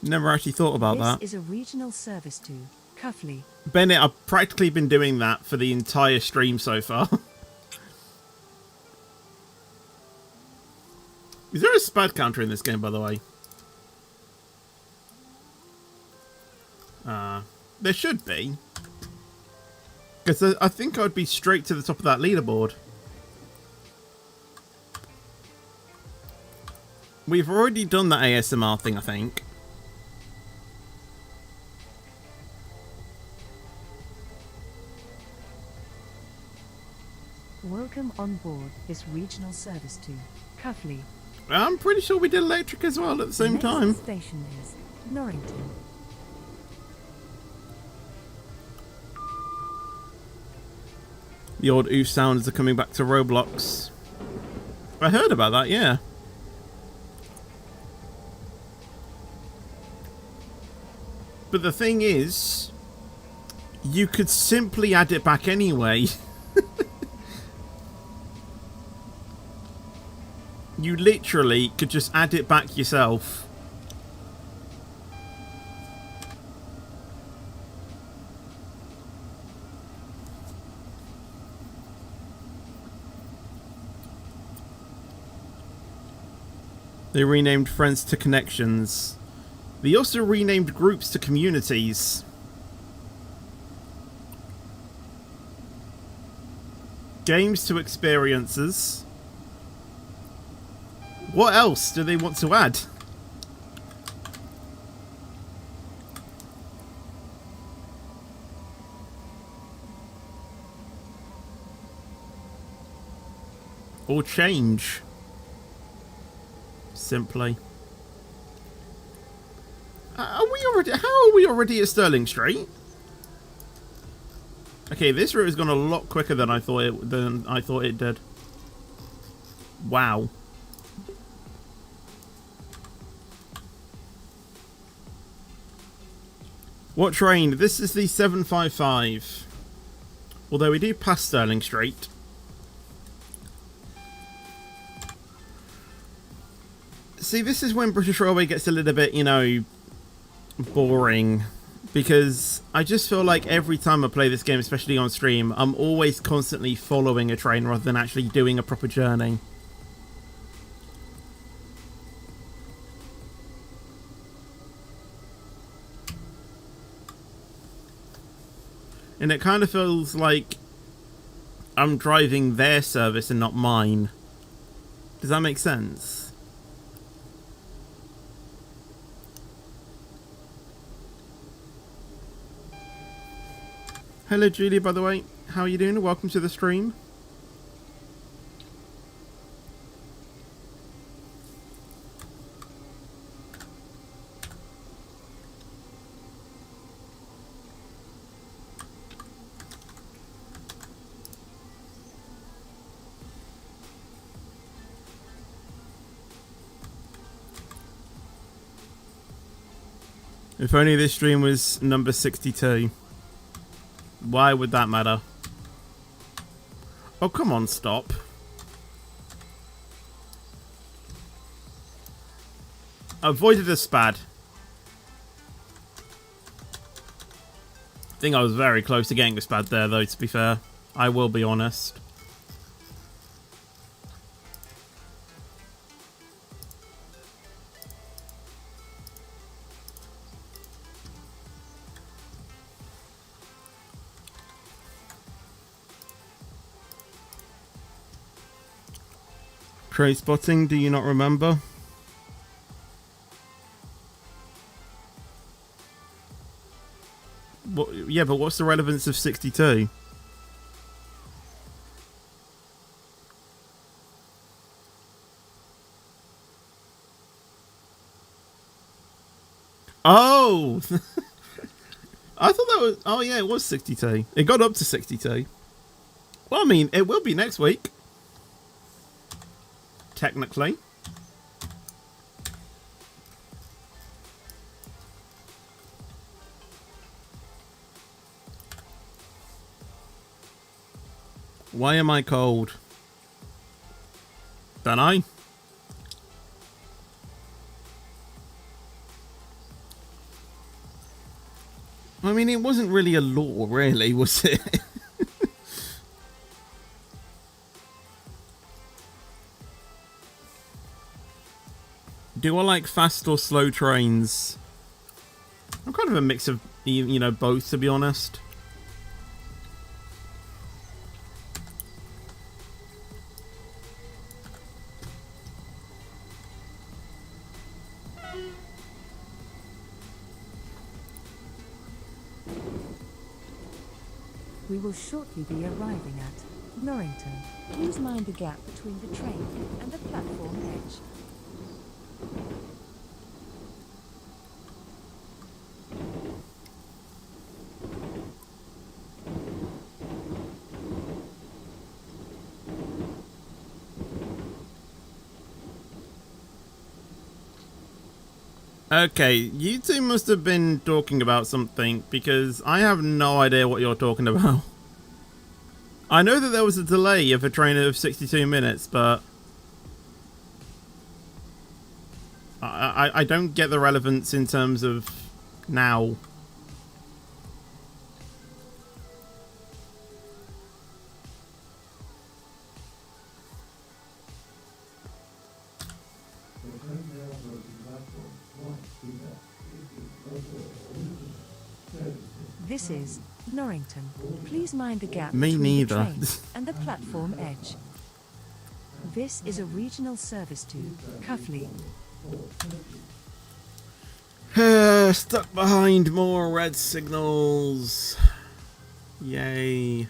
B: Never actually thought about that.
C: This is a regional service to Cuffley.
B: Bennett, I've practically been doing that for the entire stream so far. Is there a spad counter in this game, by the way? There should be. Because I think I'd be straight to the top of that leaderboard. We've already done that ASMR thing, I think.
C: Welcome on board this regional service to Cuffley.
B: I'm pretty sure we did electric as well at the same
C: Next
B: time.
C: station is Norrington.
B: The old oof sounds are coming back to Roblox. I heard about that, yeah. But the thing is, you could simply add it back anyway. You literally could just add it back yourself. They renamed friends to connections. They also renamed groups to communities. Games to experiences. What else do they want to add? Or change. Simply. Are we already? How are we already at Sterling Street? Okay, this route has gone a lot quicker than I thought it did. Wow. What train? This is the 755. Although we do pass Sterling Street. See, this is when British Railway gets a little bit, you know, boring. Because I just feel like every time I play this game, especially on stream, I'm always constantly following a train rather than actually doing a proper journey. And it kind of feels like I'm driving their service and not mine. Does that make sense? Hello Julie, by the way. How are you doing? Welcome to the stream. If only this stream was number 62. Why would that matter? Oh, come on, stop. Avoided a spad. I think I was very close to getting a spad there, though, to be fair. I will be honest. Train spotting, do you not remember? What, yeah, but what's the relevance of 62? Oh! I thought that was... Oh, yeah, it was 62. It got up to 62. Well, I mean, it will be next week. Technically. Why am I cold? Don't I? I mean, it wasn't really a law, really, was it? Do I like fast or slow trains? I'm kind of a mix of, you know, both, to be honest.
C: We will shortly be arriving at Norrington. Please mind the gap between the train and the platform edge.
B: Okay, you two must have been talking about something, because I have no idea what you're talking about. I know that there was a delay of a train of 62 minutes, but I don't get the relevance in terms of now.
D: The train
C: This is Norrington. Please mind the gap
B: Me
C: between
B: neither.
C: the train and the platform edge. This is a regional service to Cuffley.
B: Stuck behind more red signals. Yay.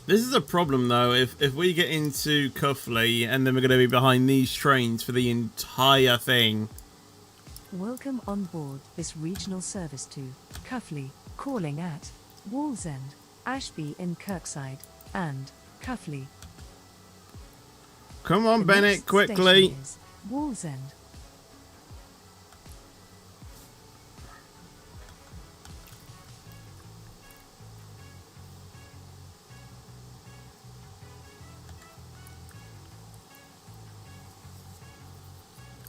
B: This is a problem though, if we get into Cuffley and then we're going to be behind these trains for the entire thing.
C: Welcome on board this regional service to Cuffley, calling at Wallsend, Ashby in Kirkside, and Cuffley.
B: Come on,
C: The
B: Bennett,
C: next
B: quickly.
C: station is Wallsend.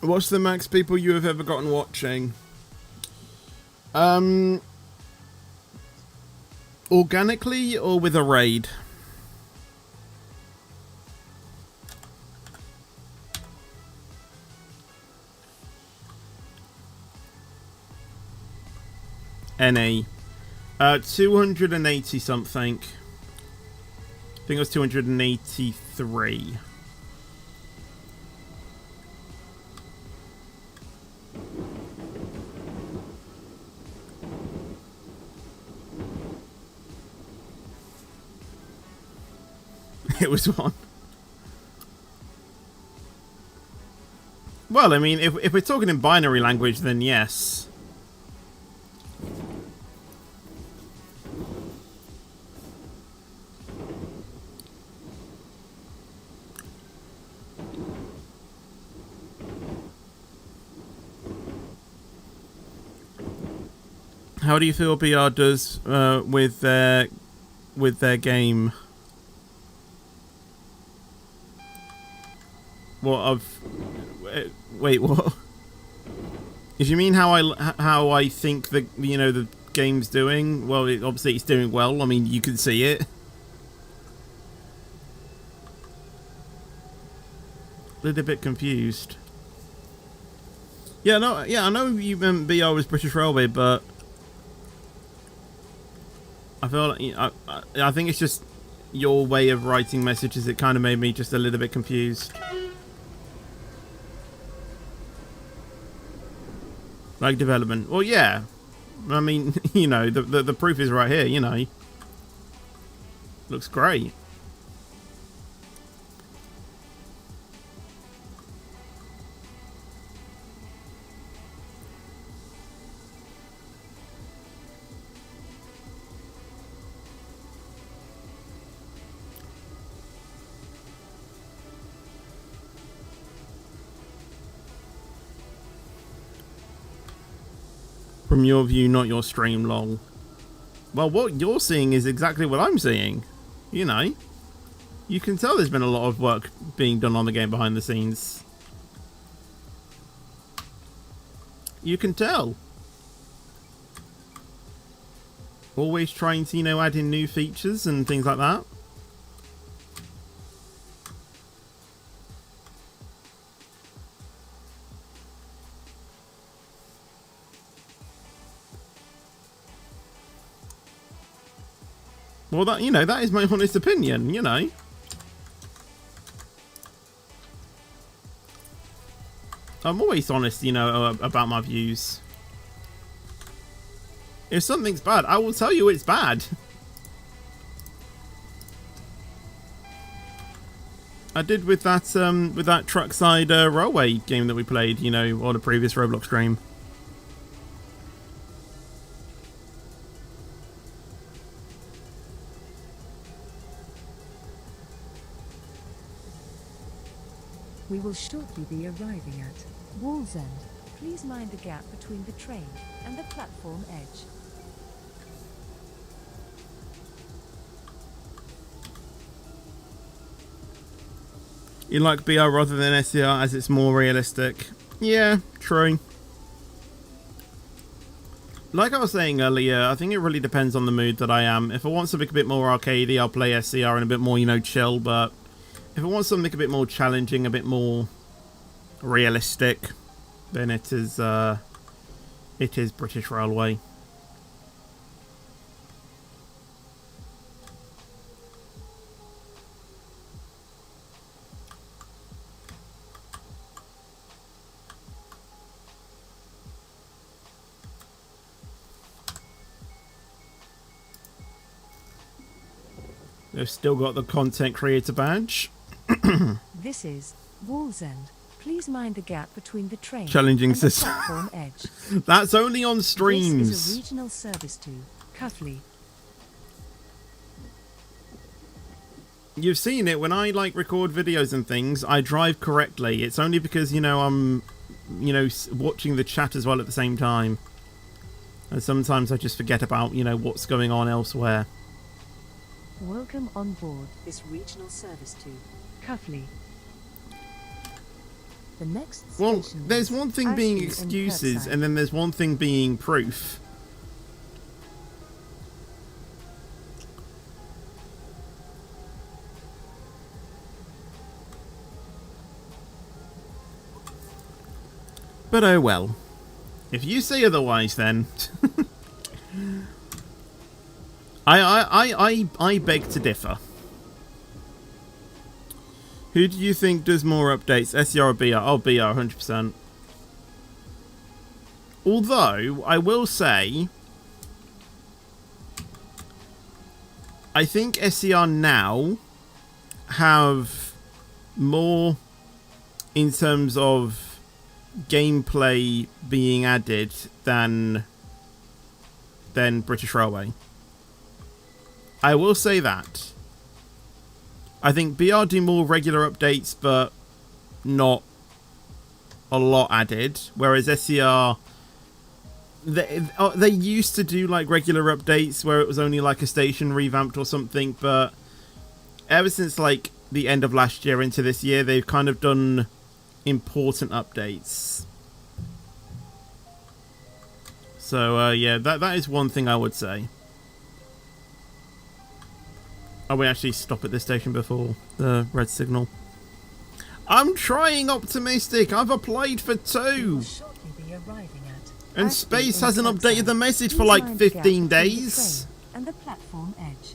B: What's the max people you have ever gotten watching? Organically or with a raid? NA. 280 something. I think it was 283. It was one. Well, I mean, if we're talking in binary language, then yes. How do you feel BR does with their game? What wait, what? If you mean how I think the game's doing, well, obviously it's doing well. I mean, you can see it. A little bit confused. Yeah, no, yeah, I know you meant BR was British Railway, but I feel like, I think it's just your way of writing messages. It kind of made me just a little bit confused. Like development. Well, yeah. I mean, you know, the proof is right here, you know. Looks great. From your view, not your stream, lol. Well, what you're seeing is exactly what I'm seeing. You know. You can tell there's been a lot of work being done on the game behind the scenes. You can tell. Always trying to, you know, add in new features and things like that. Well, that, you know, that is my honest opinion, you know. I'm always honest, you know, about my views. If something's bad, I will tell you it's bad. I did with that Truckside Railway game that we played, you know, on a previous Roblox stream.
C: We will shortly be arriving at Wallsend. Please mind the gap between the train and the platform edge.
B: You like BR rather than SCR as it's more realistic. Yeah, true. Like I was saying earlier, I think it really depends on the mood that I am. If I want something a bit more arcadey, I'll play SCR and a bit more, you know, chill, but if I want something a bit more challenging, a bit more realistic, then it is it is British Railway. They've still got the content creator badge.
C: This is Wallsend. Please mind the gap between the train
B: Challenging
C: and the
B: system.
C: platform edge.
B: That's only on
C: This
B: streams.
C: is a regional service to Cuffley.
B: You've seen it when I like record videos and things. I drive correctly. It's only because, you know, I'm, you know, watching the chat as well at the same time. And sometimes I just forget about, you know, what's going on elsewhere.
C: Welcome on board this regional service to Cuffley. The next
B: Well,
C: station
B: there's
C: is
B: one thing being
C: Ashby in
B: excuses,
C: Kirkside.
B: and then there's one thing being proof. But oh well. If you say otherwise, then I beg to differ. Who do you think does more updates, SER or BR? Oh, BR, 100%. Although, I will say, I think SER now have more in terms of gameplay being added than British Railway. I will say that. I think BR do more regular updates, but not a lot added. Whereas SER, they used to do like regular updates where it was only like a station revamped or something. But ever since like the end of last year into this year, they've kind of done important updates. So yeah, that is one thing I would say. Oh, we actually stop at this station before the red signal. I'm trying optimistic. I've applied for 2.
C: Will shortly be arriving at
B: And
C: Ashby
B: Space
C: in
B: hasn't
C: Kirkside.
B: updated the message for
C: Please
B: like
C: mind the gap
B: 15
C: between the
B: days.
C: train and the platform edge.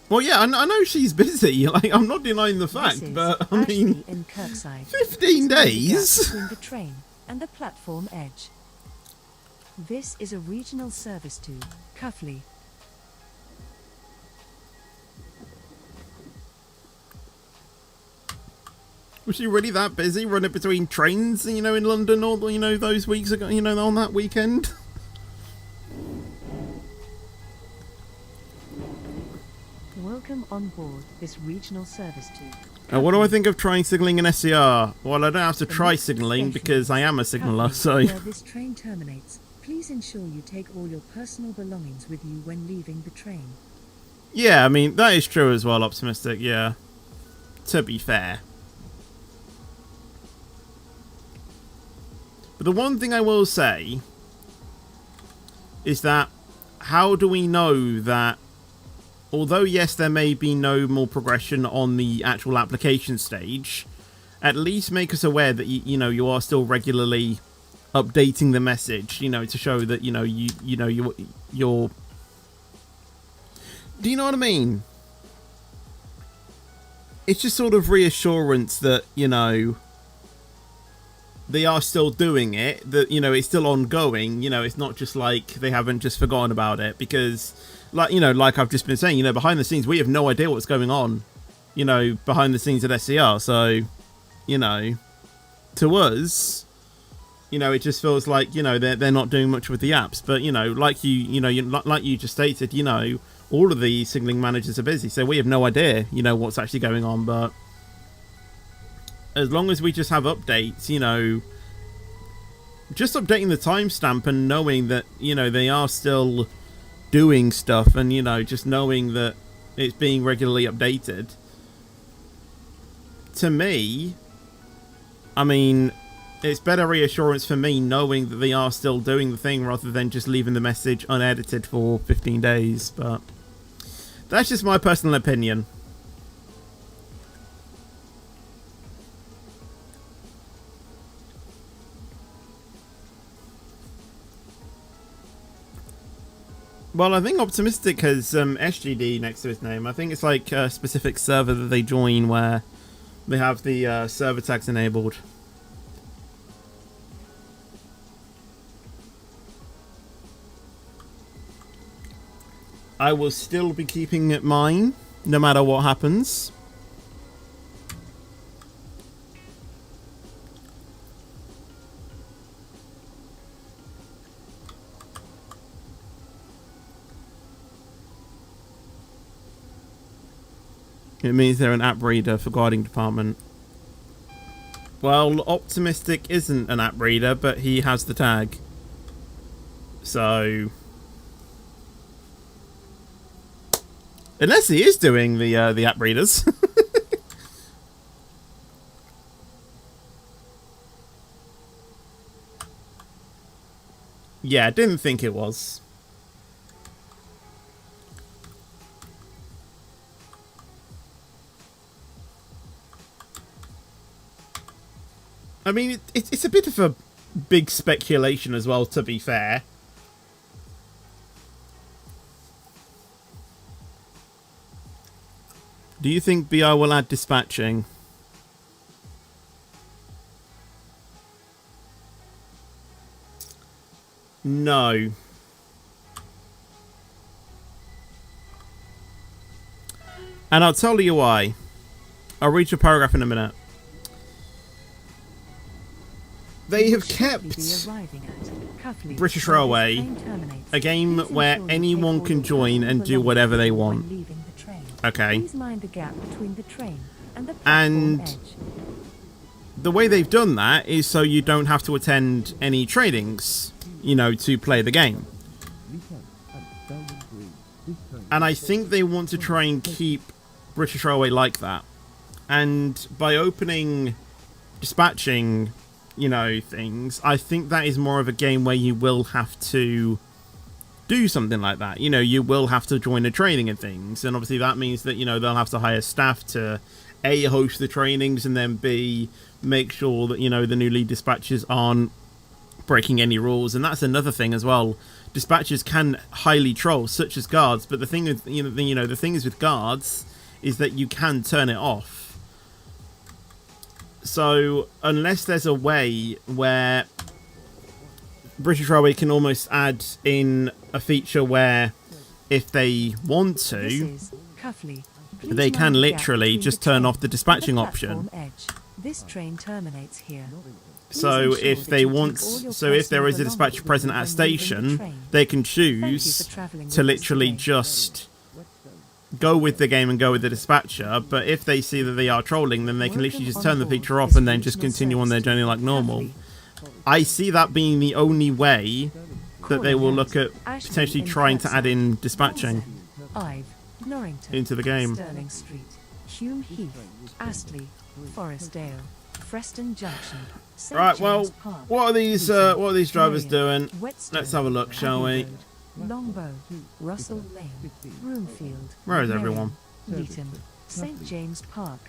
B: Well, yeah, I know she's busy. Like, I'm not denying the
C: This
B: fact,
C: is
B: but I
C: Ashby
B: mean,
C: in Kirkside.
B: 15
C: Please mind the gap
B: days.
C: between the train and the platform edge. This is a regional service to Cuffley.
B: Was she really that busy running between trains, you know, in London or, you know, those weeks ago, you know, on that weekend?
C: Welcome on board this regional service to
B: What do I think of trying signalling in SCR? Well, I don't have to
C: The
B: try
C: next
B: signalling
C: station
B: because I am a
C: is
B: signaller,
C: Cuffley,
B: so...
C: where this train terminates. Please ensure you take all your personal belongings with you when leaving the train.
B: Yeah, I mean, that is true as well, optimistic, yeah. To be fair. But the one thing I will say is that how do we know that although yes there may be no more progression on the actual application stage, at least make us aware that you know you are still regularly updating the message, you know, to show that you know you're do you know what I mean? It's just sort of reassurance that, you know, they are still doing it, that, you know, it's still ongoing, you know, it's not just like they haven't just forgotten about it, because, like, you know, like I've just been saying, you know, behind the scenes, we have no idea what's going on, you know, behind the scenes at SCR, so, you know, to us, you know, it just feels like, you know, they're not doing much with the apps, but, you know, like like you just stated, you know, all of the signaling managers are busy, so we have no idea, you know, what's actually going on, but as long as we just have updates, you know, just updating the timestamp and knowing that, you know, they are still doing stuff, and, you know, just knowing that it's being regularly updated, to me, I mean, it's better reassurance for me knowing that they are still doing the thing rather than just leaving the message unedited for 15 days. But that's just my personal opinion. Well, I think Optimistic has SGD next to his name. I think it's like a specific server that they join where they have the server tags enabled. I will still be keeping it mine, no matter what happens. It means they're an app reader for guarding department. Well, Optimistic isn't an app reader, but he has the tag. So, unless he is doing the app readers. Yeah, didn't think it was. I mean, it's a bit of a big speculation as well, to be fair. Do you think BI will add dispatching? No. And I'll tell you why. I'll read your paragraph in a minute. They have kept British Railway a game where anyone can join and do whatever they want. Okay. And the way they've done that is so you don't have to attend any tradings, you know, to play the game. And I think they want to try and keep British Railway like that. And by opening dispatching, you know, things, I think that is more of a game where you will have to do something like that. You know, you will have to join a training and things, and obviously that means that, you know, they'll have to hire staff to A, host the trainings, and then B, make sure that, you know, the new lead dispatchers aren't breaking any rules. And that's another thing as well. Dispatchers can highly troll, such as guards, but the thing is, the thing is with guards is that you can turn it off. So, unless there's a way where British Railway can almost add in a feature where, if they want to, they can literally just turn off the dispatching option.
C: This train terminates here.
B: So if they want, so if there is a dispatcher present at a station, they can choose to literally just go with the game and go with the dispatcher. But if they see that they are trolling, then they can literally just turn the feature off and then just continue on their journey like normal. I see that being the only way that they will look at potentially trying to add in dispatching into the game.
C: Stirling Street, Hume Heath, Astley, Forestdale, Freston Junction. St.
B: Right, well,
C: James Park,
B: what are these drivers doing? Let's have a look, shall we?
C: Longbow, Russell Lane, Broomfield.
B: Where is everyone?
C: Leeton, St. James Park,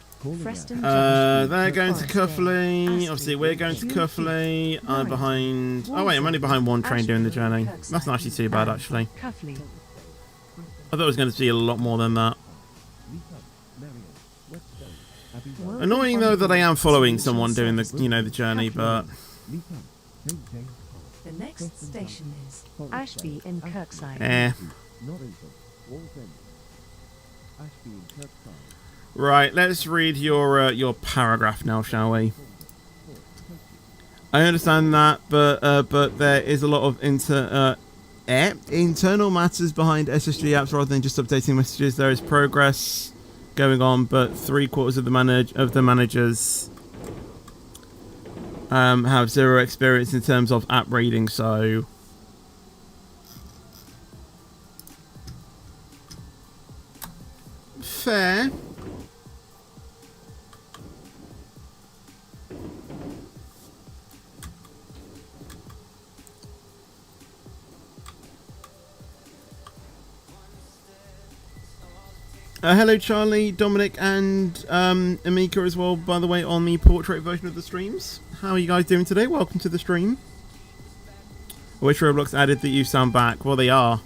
C: Freston Junction.
B: They're going to Cuffley. Obviously, we're going to Cuffley. I'm behind. Oh wait, I'm only behind one train doing the journey. That's not actually too bad, actually. I thought it was going to be a lot more than that. Annoying though that I am following someone doing the, you know, the journey, but.
C: The next station is Ashby in Kirkside.
B: Right, let's read your paragraph now, shall we? I understand that, but there is a lot of internal matters behind SSG apps rather than just updating messages. There is progress going on, but 3/4 of the managers have zero experience in terms of app reading, so fair. Hello Charlie, Dominic and Amika as well, by the way, on the portrait version of the streams. How are you guys doing today? Welcome to the stream. I wish Roblox added that you sound back. Well, they are.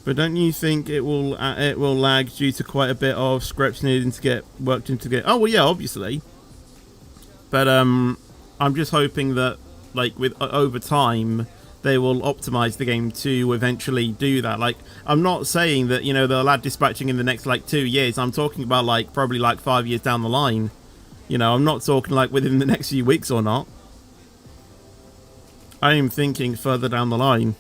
B: But don't you think it will lag due to quite a bit of scripts needing to get worked into get? Oh well, yeah, obviously. But I'm just hoping that like with over time they will optimize the game to eventually do that. Like, I'm not saying that, you know, they'll add dispatching in the next like 2 years. I'm talking about like probably like 5 years down the line. You know, I'm not talking like within the next few weeks or not. I am thinking further down the line.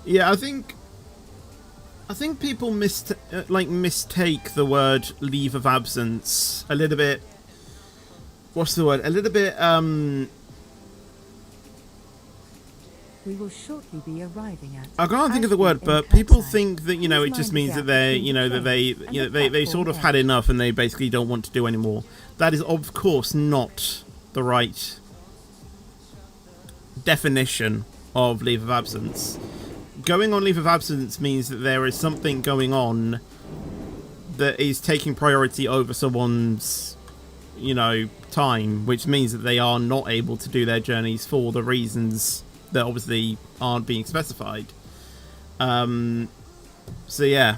B: Yeah, I think people mistake the word leave of absence a little bit. What's the word? A little bit.
C: We will shortly be arriving at.
B: I can't think of the word, but people think that, you know, it just means that they're, you know, that they sort of had enough and they basically don't want to do anymore. That is, of course, not the right definition of leave of absence. Going on leave of absence means that there is something going on that is taking priority over someone's, you know, time, which means that they are not able to do their journeys for the reasons that obviously aren't being specified. So yeah.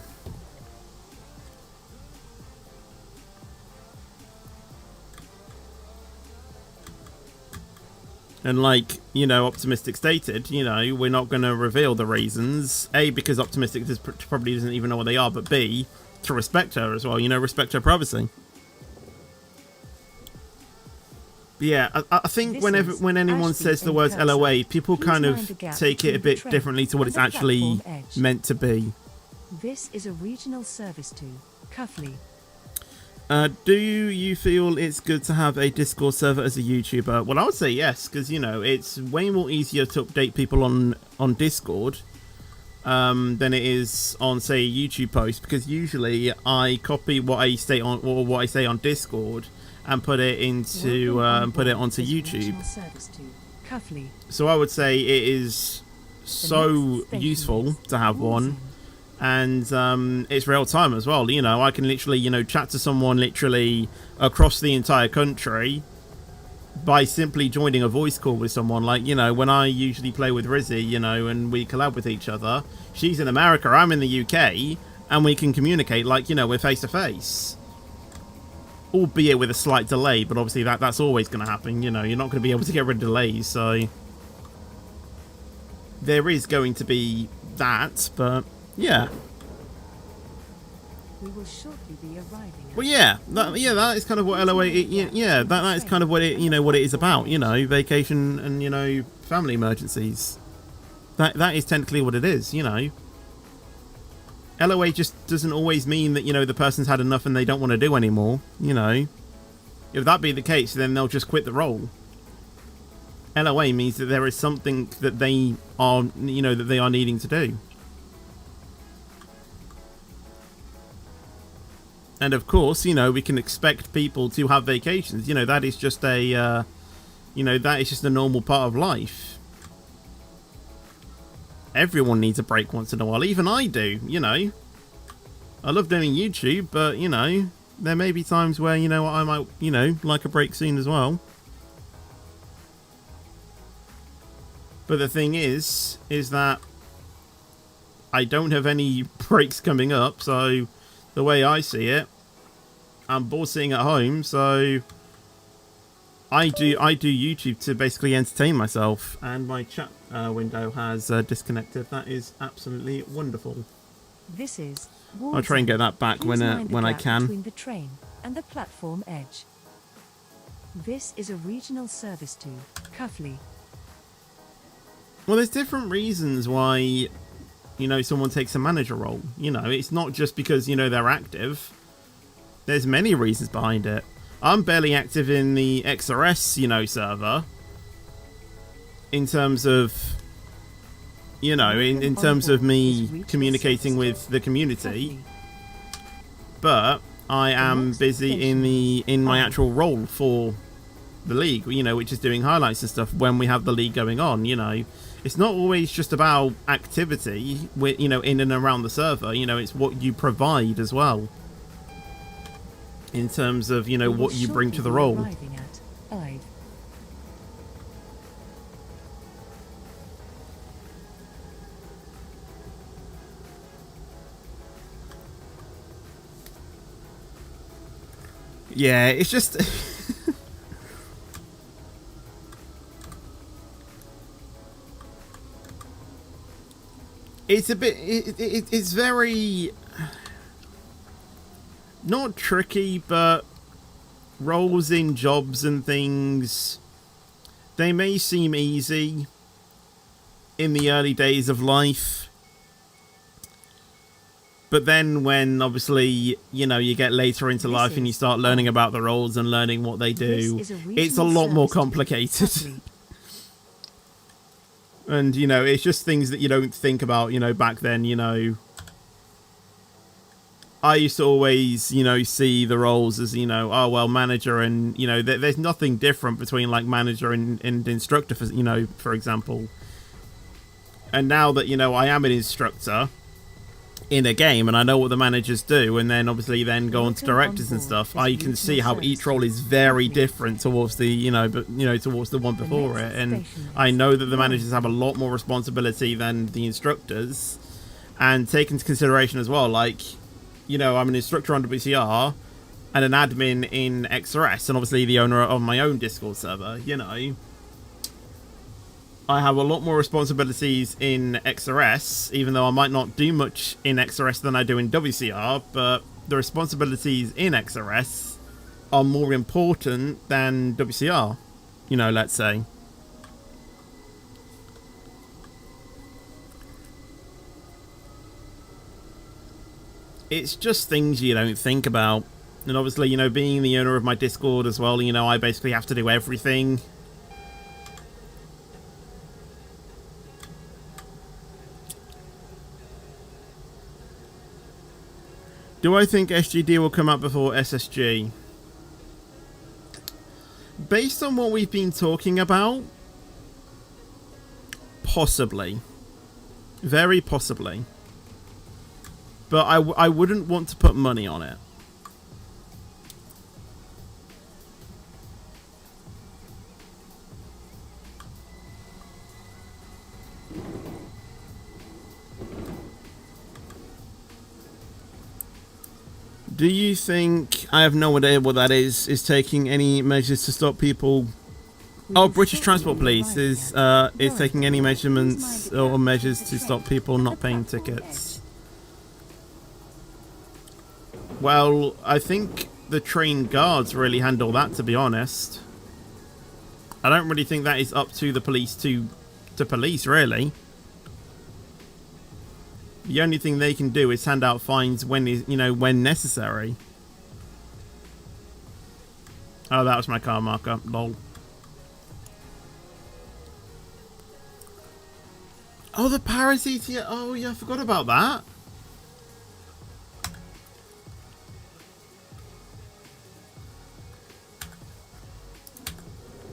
B: And like, you know, Optimistic stated, you know, we're not going to reveal the reasons. A, because Optimistic probably doesn't even know what they are, but B, to respect her as well, you know, respect her privacy. But yeah, I think when anyone says the words LOA, people kind of take it a bit differently to what it's actually meant to be.
C: This is a regional service to Cuffley.
B: Do you feel it's good to have a Discord server as a YouTuber? Well, I would say yes, because, you know, it's way more easier to update people on Discord than it is on, say, a YouTube post, because usually I copy what I say on Discord and put it into onto YouTube. So I would say it is so useful to have one. And it's real time as well. You know, I can literally, you know, chat to someone literally across the entire country by simply joining a voice call with someone. Like, you know, when I usually play with Rizzy, you know, and we collab with each other, she's in America, I'm in the UK, and we can communicate like, you know, we're face to face. Albeit with a slight delay, but obviously that's always going to happen. You know, you're not going to be able to get rid of delays, so there is going to be that, but yeah.
C: We will shortly be arriving.
B: Well, yeah, that is kind of what LOA. That is kind of what it, you know, what it is about. You know, vacation and, you know, family emergencies. That is technically what it is. You know, LOA just doesn't always mean that, you know, the person's had enough and they don't want to do anymore. You know, if that be the case, then they'll just quit the role. LOA means that there is something that they are, you know, that they are needing to do. And of course, you know, we can expect people to have vacations. You know, that is just a, you know, that is just a normal part of life. Everyone needs a break once in a while. Even I do, you know. I love doing YouTube, but, you know, there may be times where, you know, I might, you know, like a break soon as well. But the thing is that I don't have any breaks coming up, so the way I see it, I'm bored sitting at home, so I do YouTube to basically entertain myself, and my chat window has disconnected. That is absolutely wonderful.
C: This is
B: I'll try and get that back
C: Please mind the
B: when I
C: gap
B: can.
C: between the train and the platform edge. This is a regional service to Cuffley.
B: Well, there's different reasons why, you know, someone takes a manager role. You know, it's not just because, you know, they're active. There's many reasons behind it. I'm barely active in the XRS, you know, server. In terms of, you know, in terms of me communicating with the community. But I am busy in my actual role for the league, you know, which is doing highlights and stuff when we have the league going on, you know. It's not always just about activity, with, you know, in and around the server. You know, it's what you provide as well. In terms of, you know, what you bring to the role.
C: Arriving at 5.
B: Yeah, it's just... it's a bit... It's very... not tricky, but roles in jobs and things, they may seem easy in the early days of life. But then when, obviously, you know, you get later into life and you start learning about the roles and learning what they do, it's a lot more complicated. And, you know, it's just things that you don't think about, you know, back then, you know. I used to always, you know, see the roles as, you know, oh, well, manager and, you know, there's nothing different between, like, manager and instructor, for, you know, for example. And now that, you know, I am an instructor in a game and I know what the managers do, and then obviously then go on to directors and stuff, I can see how each role is very different towards the, you know, but, you know, towards the one before it. And I know that the managers have a lot more responsibility than the instructors. And take into consideration as well, like, you know, I'm an instructor on WCR and an admin in XRS, and obviously the owner of my own Discord server, you know. I have a lot more responsibilities in XRS, even though I might not do much in XRS than I do in WCR, but the responsibilities in XRS are more important than WCR, you know, let's say. It's just things you don't think about. And obviously, you know, being the owner of my Discord as well, you know, I basically have to do everything. Do I think SGD will come up before SSG? Based on what we've been talking about, possibly. Very possibly. But I wouldn't want to put money on it. Do you think, I have no idea what that is taking any measures to stop people... Oh, British Transport Police is taking any measurements or measures to stop people not paying tickets. Well, I think the train guards really handle that, to be honest. I don't really think that is up to the police to police, really. The only thing they can do is hand out fines when, you know, when necessary. Oh, that was my car marker. Lol. Oh, the parasite. Oh, yeah, I forgot about that.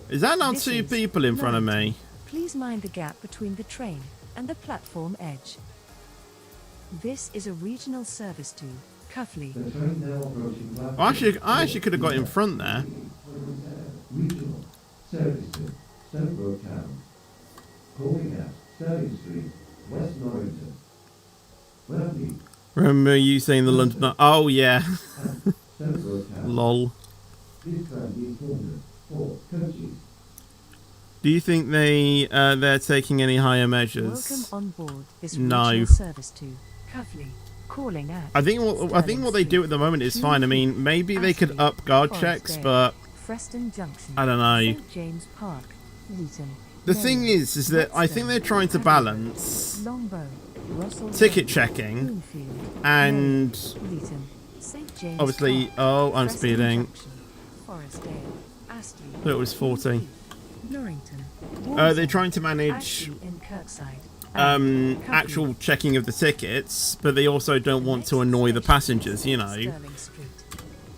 B: Is that now two people in front of me?
C: Please mind the gap between the train and the platform edge. This is a regional service to Cuffley.
B: Oh, I actually could have got in front there.
D: Regional service to Stonebrook Town. Calling at Sterling Street, West Norrington. Wembley
B: Remember you saying the London? Oh yeah,
D: and Stonewood Town.
B: lol.
D: This train is formed for coaches.
B: Do you think they're taking any higher
C: Welcome
B: measures?
C: on board this
B: No.
C: regional service to Cuffley, calling at
B: I think what they do at the moment is fine. I mean, maybe they could up guard checks, but
C: Preston Junction,
B: I don't know.
C: St James Park, Wheaton.
B: The thing is that I think they're trying to balance
C: Longbow, Russell
B: ticket
C: Road,
B: checking
C: Bloomfield,
B: and
C: Wheaton, St James
B: obviously.
C: Park,
B: Oh, I'm
C: Preston
B: speeding.
C: Junction, Forestdale, Astley,
B: Thought it was 40.
C: Norrington.
B: They're trying to manage
C: Ashley in Kirkside, and Cuffley.
B: actual checking of the tickets, but they also don't want to annoy the passengers, you know.
C: Sterling Street.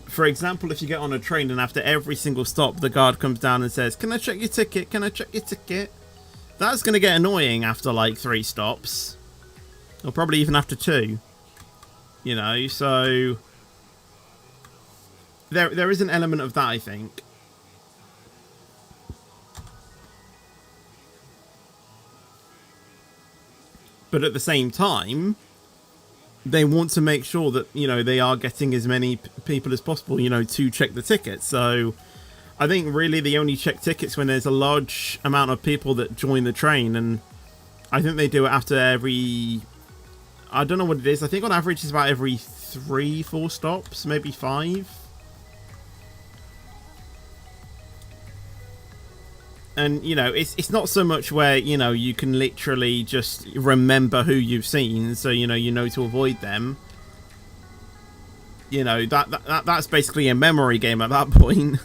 B: For example, if you get on a train and after every single stop the guard comes down and says, "Can I check your ticket? Can I check your ticket?" That's going to get annoying after like 3 stops. Or probably even after 2. You know, so there is an element of that, I think. But at the same time, they want to make sure that, you know, they are getting as many people as possible, you know, to check the tickets. So I think really they only check tickets when there's a large amount of people that join the train. And I think they do it after every... I don't know what it is. I think on average it's about every 3-4 stops, maybe 5. And, you know, it's not so much where, you know, you can literally just remember who you've seen, so, you know to avoid them. You know, that's basically a memory game at that point.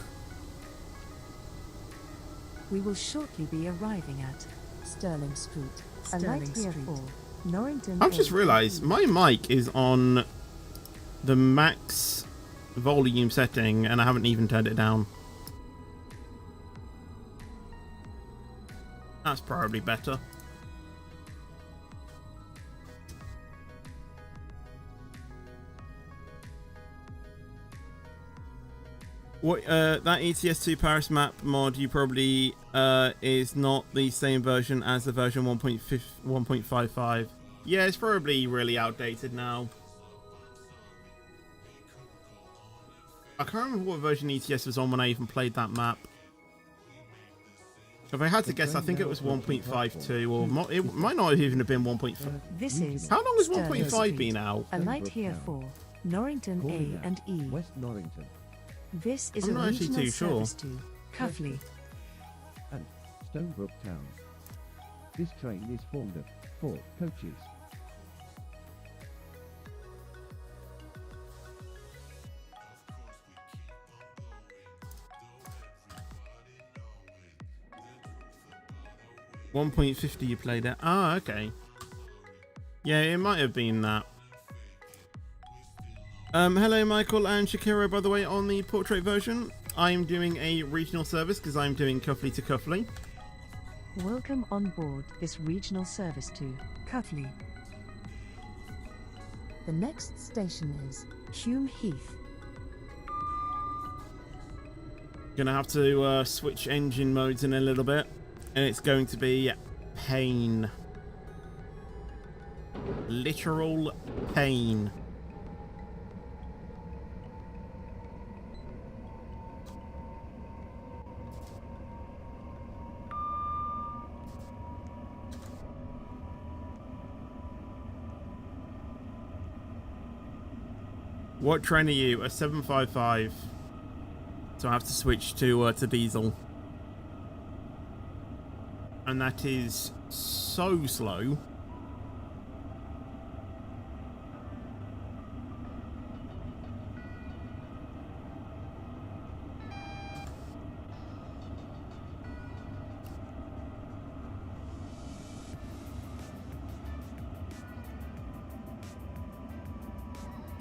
C: We will shortly be arriving at Sterling Street.
E: A light here for Norrington.
B: I've just realised my mic is on the max volume setting, and I haven't even turned it down. That's probably better. What that ETS2 Paris map mod you probably is not the same version as the version 1.55. Yeah, it's probably really outdated now. I can't remember what version ETS was on when I even played that map. If I had to guess, I think it was 1.52, or it might not have even have been 1.5.
C: This is
B: How long has
C: Sterling
B: 1.5
C: Street.
B: been out?
C: A light here for Norrington A and E.
D: West Norrington
C: This is
B: I'm
C: a
B: not actually
C: regional
B: too sure.
C: service to Cuffley.
D: and Stonebrook Town. This train is formed of 4 coaches.
B: .50 you played it. Ah, okay. Yeah, it might have been that. Hello Michael and Shakira, by the way, on the portrait version. I'm doing a regional service because I'm doing Cuffley to Cuffley.
C: Welcome on board this regional service to Cuffley.
E: The next station is Hume Heath.
B: Gonna have to switch engine modes in a little bit, and it's going to be pain. Literal pain. What train are you? A 755. So I have to switch to diesel. And that is so slow.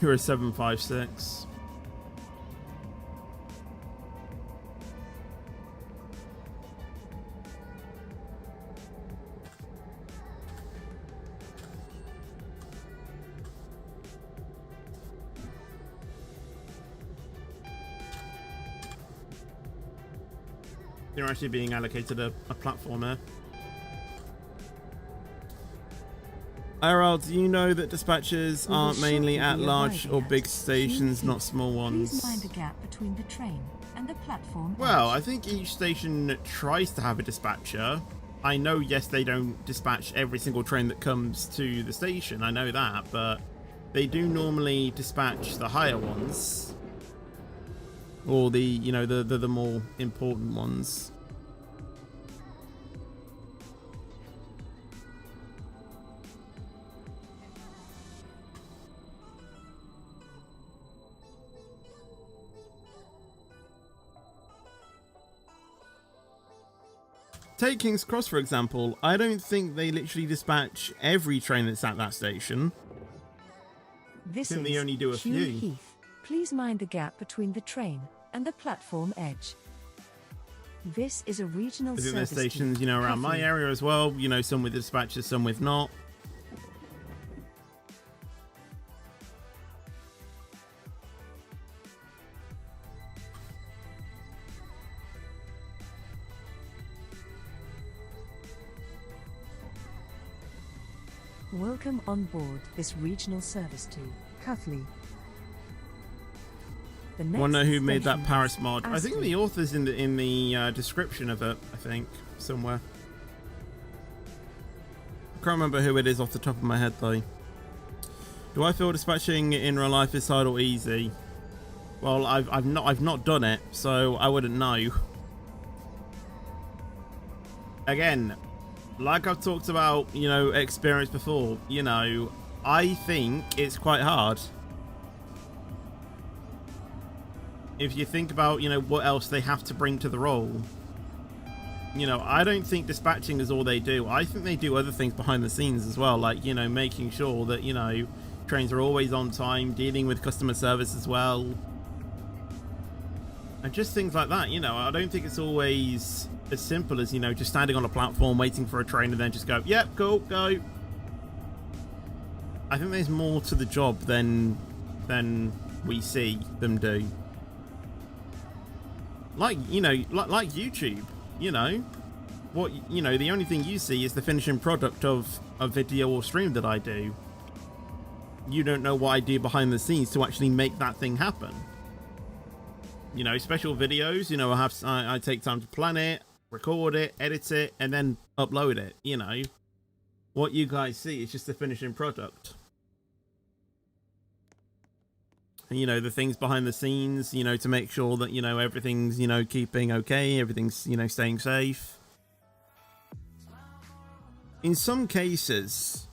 B: You're a 756. You're actually being allocated a platform here. IRL, do you know that dispatchers
C: We will
B: aren't mainly
C: shortly
B: at
C: be
B: large
C: arriving
B: or
C: at
B: big
C: Hume
B: stations,
C: Heath.
B: not small ones?
C: Please mind the gap between the train and the platform
B: Well,
C: edge.
B: I think each station tries to have a dispatcher. I know, yes, they don't dispatch every single train that comes to the station. I know that, but they do normally dispatch the higher ones. Or the, you know, the more important ones. Take King's Cross, for example. I don't think they literally dispatch every train that's at that station.
C: This
B: think
C: is
B: they only do a
C: Hume
B: few.
C: Heath. Please mind the gap between the train and the platform edge. This is a regional
B: I think there's
C: service
B: stations,
C: to
B: you know, around my
C: Cuffley.
B: area as well. You know, some with dispatchers, some with not.
C: Welcome on board this regional service to Cuffley. The next
B: Wonder who made that
C: station
B: Paris
C: is
B: mod. I think
C: Astley.
B: the author's in the description of it. I think somewhere. I can't remember who it is off the top of my head though. Do I feel dispatching in real life is hard or easy? Well, I've not done it, so I wouldn't know. Again, like I've talked about, you know, experience before, you know, I think it's quite hard. If you think about, you know, what else they have to bring to the role. You know, I don't think dispatching is all they do. I think they do other things behind the scenes as well, like, you know, making sure that, you know, trains are always on time, dealing with customer service as well. And just things like that, you know, I don't think it's always as simple as, you know, just standing on a platform waiting for a train and then just go, yep, cool, go. I think there's more to the job than we see them do. Like, you know, like YouTube, you know, what, you know, the only thing you see is the finishing product of a video or stream that I do. You don't know what I do behind the scenes to actually make that thing happen. You know, special videos, you know, I take time to plan it, record it, edit it, and then upload it. You know, what you guys see is just the finishing product. And, you know, the things behind the scenes, you know, to make sure that, you know, everything's, you know, keeping okay, everything's, you know, staying safe. In some cases,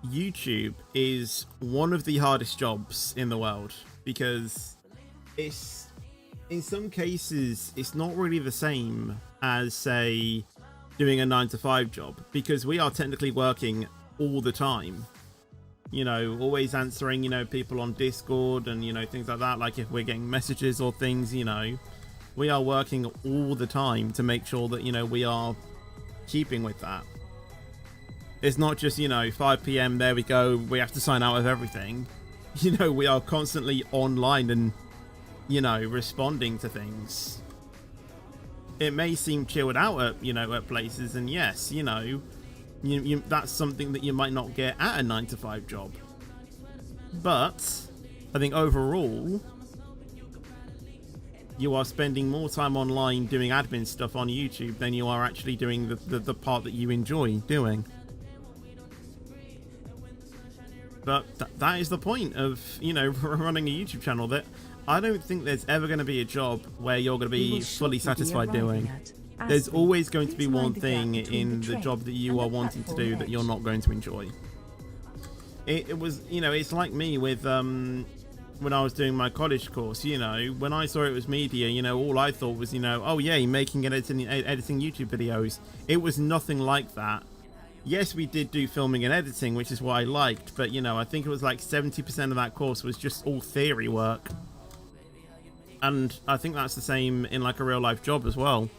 B: YouTube is one of the hardest jobs in the world because it's, in some cases, it's not really the same as, say, doing a 9-to-5 job, because we are technically working all the time. You know, always answering, you know, people on Discord and, you know, things like that. Like if we're getting messages or things, you know, we are working all the time to make sure that, you know, we are keeping with that. It's not just, you know, 5 PM, there we go, we have to sign out of everything. You know, we are constantly online and, you know, responding to things. It may seem chilled out at, you know, at places, and yes, you know, that's something that you might not get at a 9-to-5 job. But I think overall, you are spending more time online doing admin stuff on YouTube than you are actually doing the part that you enjoy doing. But that is the point of, you know, running a YouTube channel, that I don't think there's ever going to be a job where you're going to be fully satisfied doing. There's always going to be one thing in the job that you are wanting to do that you're not going to enjoy. It was, you know, it's like me with when I was doing my college course, you know, when I saw it was media, you know, all I thought was, you know, oh yeah, making and editing YouTube videos. It was nothing like that. Yes, we did do filming and editing, which is what I liked, but, you know, I think it was like 70% of that course was just all theory work. And I think that's the same in like a real life job as well.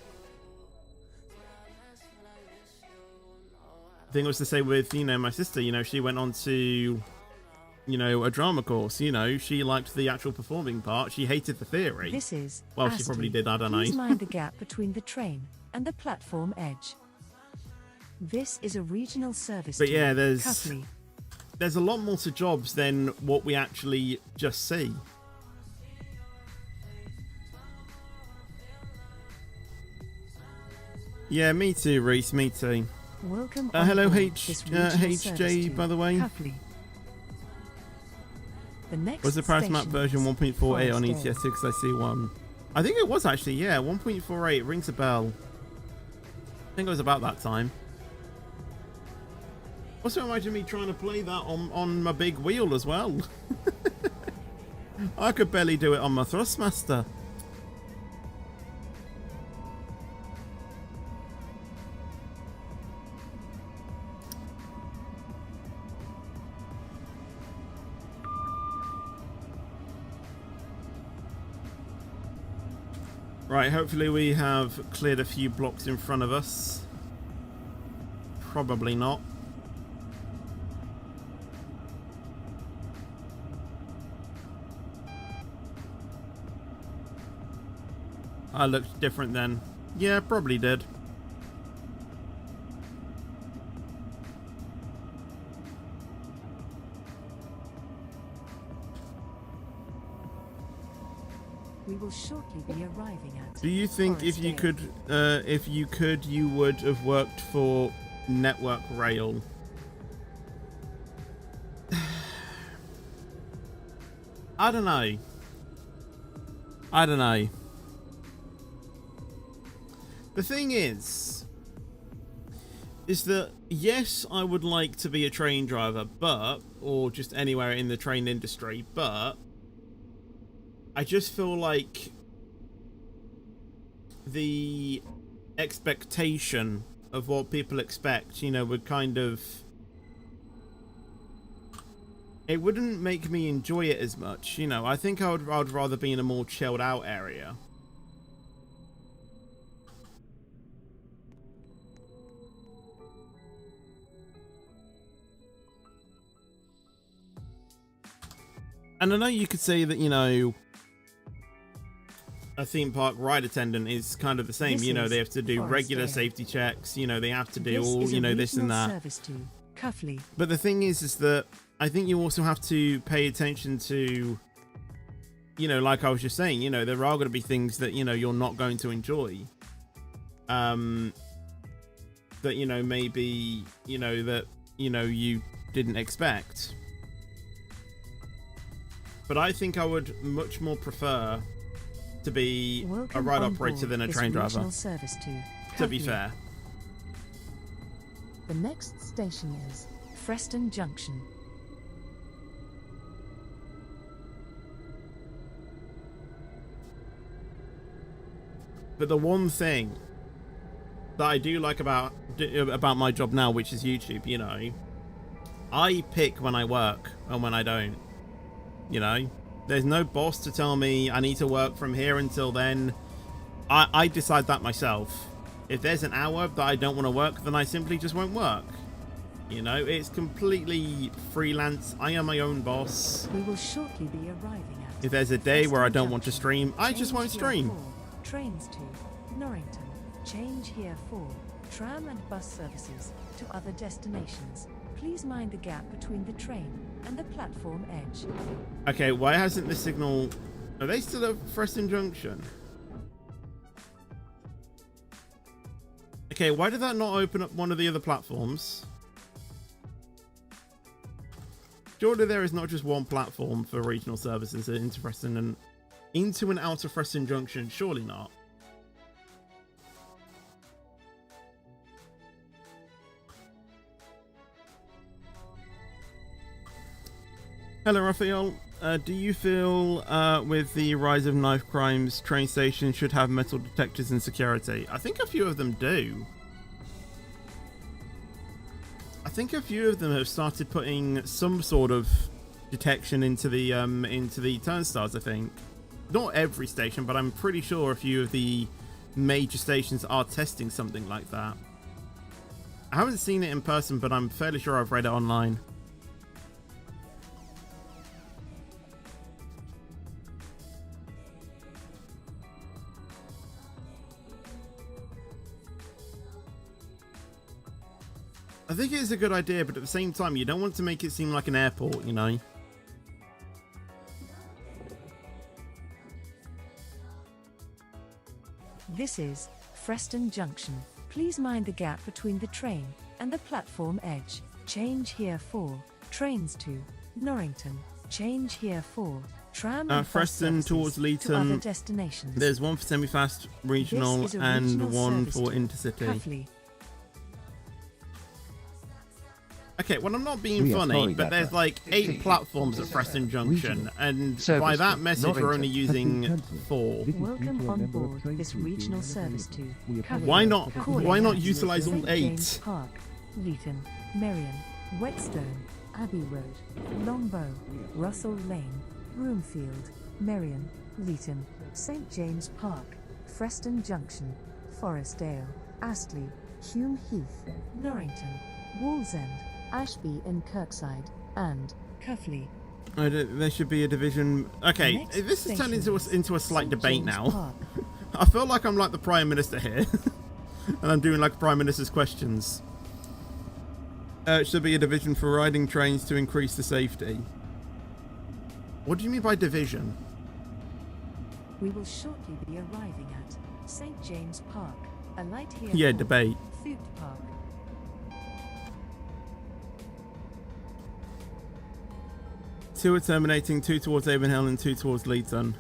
B: I think it was the same with, you know, my sister. You know, she went on to, you know, a drama course. You know, she liked the actual performing part. She hated the theory.
C: This is
B: well, she probably did, I don't know.
C: Please mind the gap between the train and the platform edge. This is a regional service
B: But
C: to
B: yeah,
C: Cuffley.
B: there's a lot more to jobs than what we actually just see. Yeah, me too, Reese, me too.
C: Welcome on
B: Hello,
C: board
B: H,
C: this regional service
B: HJ,
C: to
B: by the way.
C: Cuffley. The next
B: Was the price map
C: station
B: version
C: is
B: 1.48 on
C: Forest Dale.
B: ETS 6? I see one. I think it was actually, yeah, 1.48. Rings a bell. I think it was about that time. Also, imagine me trying to play that on my big wheel as well. I could barely do it on my Thrustmaster. Right, hopefully we have cleared a few blocks in front of us. Probably not. I looked different then. Yeah, probably did.
C: We will shortly be arriving at.
B: Do you think
C: Forest
B: if you
C: Dale.
B: could, you would have worked for Network Rail? I don't know. I don't know. The thing is that yes, I would like to be a train driver, or just anywhere in the train industry, but I just feel like the expectation of what people expect, you know, would kind of... It wouldn't make me enjoy it as much, you know. I think I'd rather be in a more chilled out area. And I know you could say that, you know, a theme park ride attendant is kind of the same.
C: This
B: you know,
C: is
B: they have to do
C: Forest
B: regular
C: Dale.
B: safety checks. You know, they have to do
C: This
B: all,
C: is a
B: you know, this and
C: regional
B: that.
C: service to Cuffley.
B: But the thing is that I think you also have to pay attention to, you know, like I was just saying, you know, there are going to be things that, you know, you're not going to enjoy. That, you know, maybe, you know, that, you know, you didn't expect. But I think I would much more prefer to be
C: Welcome
B: a ride
C: on
B: operator
C: board
B: than a
C: this
B: train driver,
C: regional service
B: to be
C: Cuffley.
B: fair.
C: The next station is Preston Junction.
B: But the one thing that I do like about my job now, which is YouTube, you know, I pick when I work and when I don't. You know, there's no boss to tell me I need to work from here until then. I decide that myself. If there's an hour that I don't want to work, then I simply just won't work. You know, it's completely freelance. I am my own boss.
C: We will shortly be arriving at.
B: If there's a day where I
C: Preston
B: don't want to
C: Junction.
B: stream, I just
C: Change
B: won't
C: here
B: stream.
C: for Trains to Norrington. Change here for tram and bus services to other destinations. Please mind the gap between the train and the platform edge.
B: Okay, why hasn't the signal... Are they still at Preston Junction? Okay, why did that not open up one of the other platforms? Surely there is not just one platform for regional services into Preston and into and out of Preston Junction. Surely not. Hello, Raphael. Do you feel with the rise of knife crimes, train stations should have metal detectors and security? I think a few of them do. I think a few of them have started putting some sort of detection into the turnstiles, I think. Not every station, but I'm pretty sure a few of the major stations are testing something like that. I haven't seen it in person, but I'm fairly sure I've read it online. I think it is a good idea, but at the same time, you don't want to make it seem like an airport, you know?
C: This is Preston Junction. Please mind the gap between the train and the platform edge. Change here for trains to Norrington. Change here for tram and bus
B: Preston
C: services
B: towards
C: to other
B: Leeton.
C: destinations.
B: There's one for semi-fast regional
C: This is a
B: and
C: regional
B: one
C: service
B: for
C: to
B: intercity.
C: Cuffley.
B: Okay, well, I'm not being
D: We are
B: funny,
D: sorry,
B: but there's
D: Banter.
B: like 8 platforms at Preston Junction, and
D: Service
B: by that
D: to
B: message, we're only
D: Norrington
B: using
D: has been cancelled.
B: 4.
D: This is due
C: Welcome
D: to a
C: on
D: member of
C: board
D: train
C: this
D: crew being
C: regional service to
D: unavailable. We
C: Cuffley.
B: Why not?
C: Calling
B: Why not
C: at
B: utilize all
C: St. James
B: 8?
C: Park, Leeton, Merion, Whetstone, Abbey Road, Longbow, Russell Lane, Broomfield, Merion, Leeton, St. James Park, Preston Junction, Forestdale, Astley, Hume Heath, Norrington, Wallsend, Ashby and Kirkside, and Cuffley.
B: There should be a division. Okay,
C: Next
B: this has turned
C: station
B: into a slight
C: St.
B: debate
C: James
B: now.
C: Park.
B: I feel like I'm like the Prime Minister here. And I'm doing like Prime Minister's questions. It should be a division for riding trains to increase the safety. What do you mean by division?
C: We will shortly be arriving at St. James Park. Alight here
B: Yeah,
C: for
B: debate.
C: Food Park.
B: 2 are terminating, 2 towards Avonhill and 2 towards Leeton.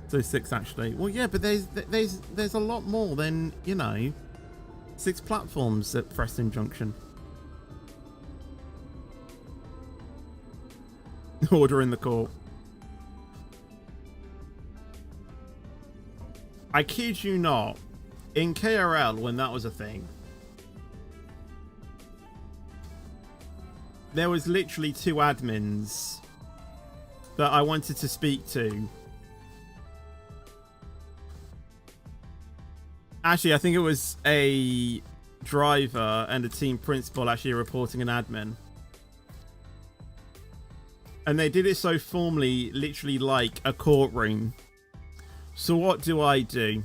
B: So 6 actually. Well, yeah, but there's a lot more than, you know, 6 platforms at Preston Junction. Order in the court. I kid you not, in KRL when that was a thing, there was literally 2 admins that I wanted to speak to. Actually, I think it was a driver and a team principal actually reporting an admin. And they did it so formally, literally like a courtroom. So what do?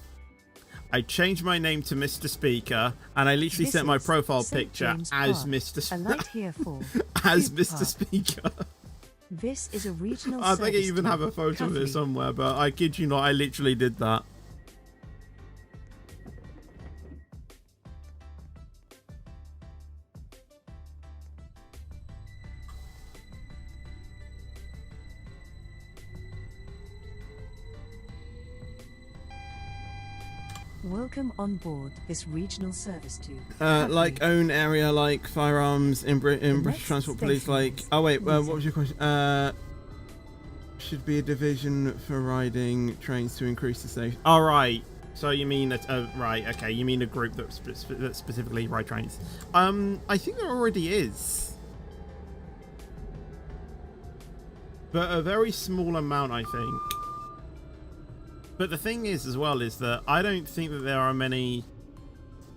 B: I changed my name to Mr. Speaker, and I literally
C: This
B: set my
C: is
B: profile
C: St.
B: picture
C: James
B: as
C: Park.
B: Mr.
C: Alight here for
B: as
C: Food
B: Mr.
C: Park.
B: Speaker.
C: This is a regional
B: I think I
C: service
B: even
C: to
B: have a photo of it
C: Cuffley.
B: somewhere, but I kid you not, I literally did that.
C: Welcome on board this regional service to
B: Like own area, like firearms in British
C: next
B: Transport Police,
C: station
B: like.
C: is
B: Oh wait, what
C: Leeton.
B: was your question? Should be a division for riding trains to increase the safety. All right. So you mean that? Right. Okay. You mean a group that specifically ride trains? I think there already is, but a very small amount, I think. But the thing is, as well, is that I don't think that there are many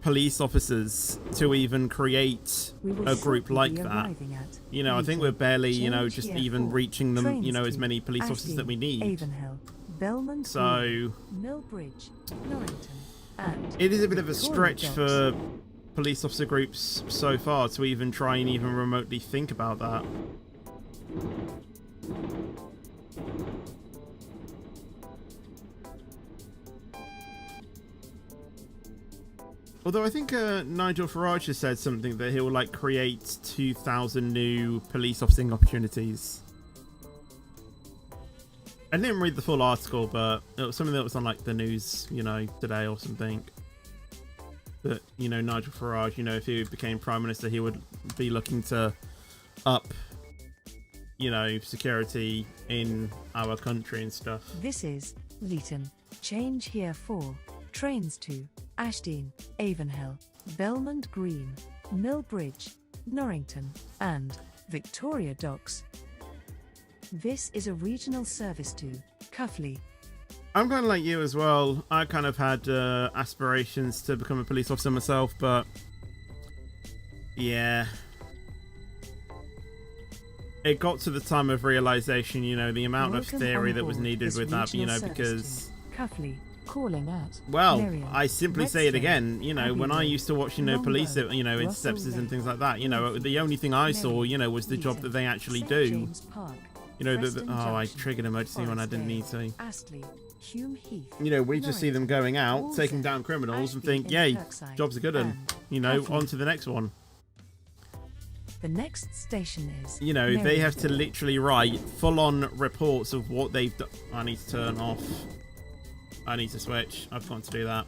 B: police officers to even create
C: We will
B: a group
C: shortly
B: like
C: be
B: that.
C: arriving at
B: You know, I think
C: Leeton.
B: we're barely, you know,
C: Change
B: just
C: here
B: even
C: for
B: reaching them, you
C: trains
B: know, as
C: to
B: many police officers that we
C: Ashby,
B: need.
C: Avonhill, Belmont
B: So
C: Green, Millbridge, Norrington, and
B: it is a bit of a
C: Victoria
B: stretch
C: Docks.
B: for police officer groups so far to even try and even remotely think about that. Although I think Nigel Farage has said something that he'll like create 2,000 new police officing opportunities. I didn't read the full article, but it was something that was on like the news, you know, today or something. That, you know, Nigel Farage, you know, if he became Prime Minister, he would be looking to up, you know, security in our country and stuff.
C: This is Leeton. Change here for trains to Ashdean, Avonhill, Belmont Green, Millbridge, Norrington, and Victoria Docks. This is a regional service to Cuffley.
B: I'm kind of like you as well. I kind of had aspirations to become a police officer myself, but yeah. It got to the time of realization, you know, the amount of
C: Welcome
B: theory
C: on
B: that was
C: board
B: needed
C: this
B: with that, you
C: regional
B: know,
C: service
B: because
C: to Cuffley. calling at
B: Well,
C: Miriam.
B: I simply
C: Next
B: say it
C: day,
B: again, you know, when I
C: Abingdon,
B: used to watch, you know,
C: Longbow,
B: police, you know,
C: Russell
B: interceptors and
C: Lake,
B: things like that, you know, the only thing I saw, you know, was the job that they actually
C: St.
B: do.
C: James Park,
B: You know,
C: Preston
B: oh, I
C: Junction,
B: triggered emergency when I
C: Forest
B: didn't
C: Bay,
B: need to.
C: Astley, Hume Heath,
B: You know, we just see them going out,
C: Walsall,
B: taking down criminals and
C: Ashby
B: think,
C: in
B: yay,
C: Kirkside,
B: job's a good one.
C: and
B: You know,
C: Hackney.
B: on to the next one.
C: The next station is
B: You know, they
C: Miriam.
B: have to literally write full-on reports of what they've done. I need to turn off. I need to switch. I've got to do that.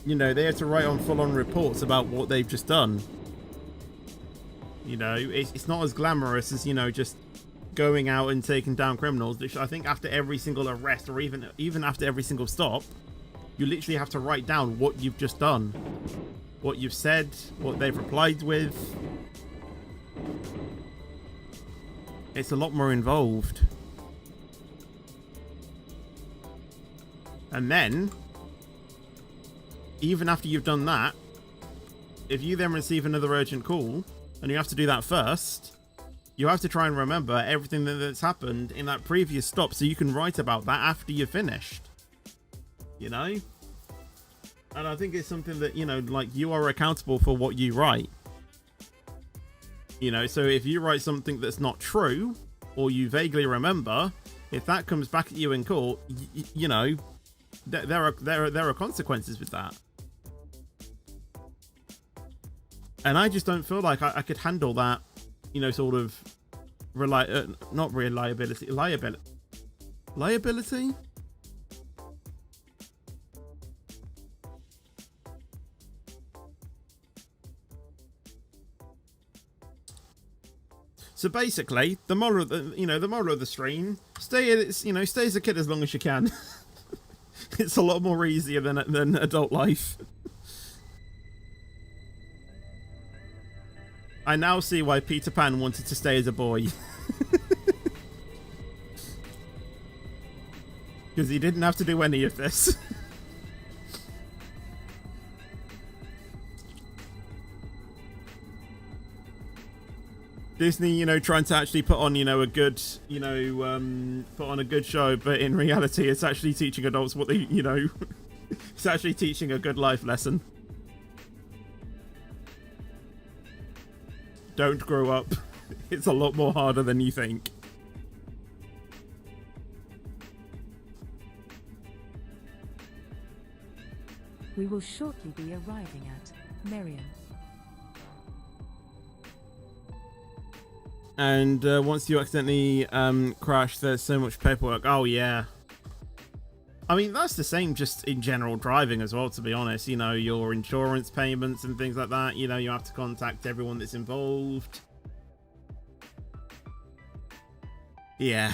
B: You know, they have to write on full-on reports about what they've just done. You know, it's not as glamorous as, you know, just going out and taking down criminals. Which I think after every single arrest, or even after every single stop, you literally have to write down what you've just done, what you've said, what they've replied with. It's a lot more involved. And then, even after you've done that, if you then receive another urgent call, and you have to do that first, you have to try and remember everything that's happened in that previous stop so you can write about that after you're finished. You know? And I think it's something that, you know, like, you are accountable for what you write. You know, so if you write something that's not true, or you vaguely remember, if that comes back at you in court, you know, there are consequences with that. And I just don't feel like I could handle that, you know, sort of not reliability, liability. So basically, the moral of the stream: stay as a kid as long as you can. It's a lot more easier than adult life. I now see why Peter Pan wanted to stay as a boy. Because he didn't have to do any of this. Disney, you know, trying to actually put on, you know, a good, you know, put on a good show, but in reality, it's actually teaching adults what they, you know, it's actually teaching a good life lesson. Don't grow up. It's a lot more harder than you think.
C: We will shortly be arriving at Miriam.
B: And once you accidentally crash, there's so much paperwork. Oh, yeah. I mean, that's the same just in general driving as well, to be honest. You know, your insurance payments and things like that. You know, you have to contact everyone that's involved. Yeah.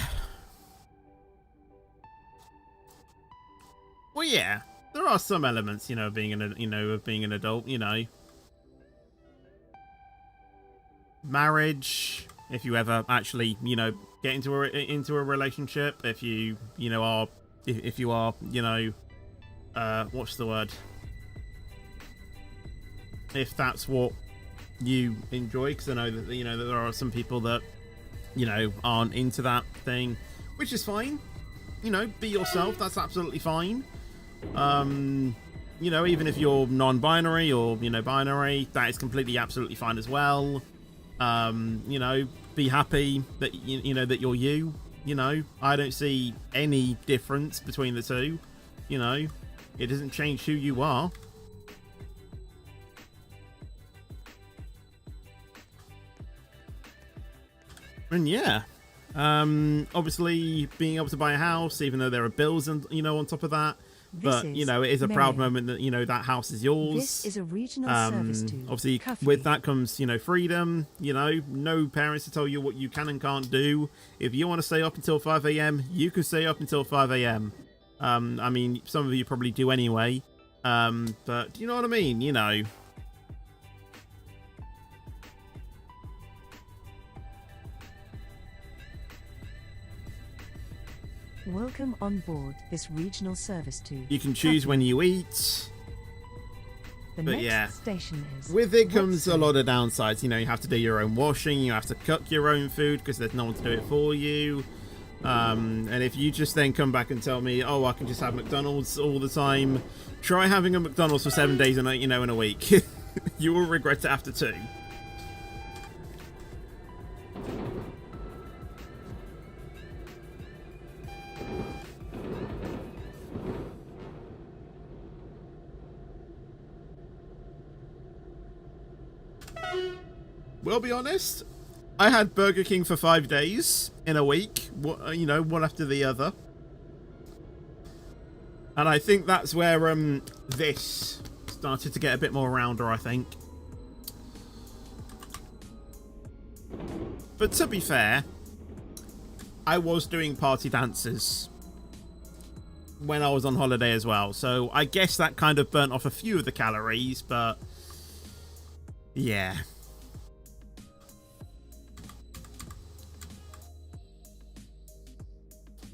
B: Well, yeah. There are some elements, you know, of being an adult, you know. Marriage, if you ever actually, you know, get into a relationship, if you are, you know, what's the word? If that's what you enjoy, because I know that, you know, that there are some people that, you know, aren't into that thing, which is fine. You know, be yourself. That's absolutely fine. You know, even if you're non-binary or, you know, binary, that is completely absolutely fine as well. You know, be happy that you know that you're you. You know, I don't see any difference between the two. You know, it doesn't change who you are. And yeah, obviously being able to buy a house, even though there are bills and, you know, on top of that. But, you know, it is a proud moment that, you know, that house is yours.
C: This is a regional service to
B: obviously,
C: Cuffley.
B: with that comes, you know, freedom. You know, no parents to tell you what you can and can't do. If you want to stay up until 5 a.m., you can stay up until 5 a.m. I mean, some of you probably do anyway. But you know what I mean? You know.
C: Welcome on board this regional service to
B: You can choose when you eat.
C: The
B: But
C: next
B: yeah,
C: station is
B: with it comes a
C: Watson.
B: lot of downsides. You know, you have to do your own washing, you have to cook your own food because there's no one to do it for you. And if you just then come back and tell me, oh, I can just have McDonald's all the time, try having a McDonald's for 7 days in a week. You will regret it after 2. We'll be honest, I had Burger King for 5 days in a week, one after the other. And I think that's where this started to get a bit more rounder, I think. But to be fair, I was doing party dances when I was on holiday as well. So I guess that kind of burnt off a few of the calories, but yeah.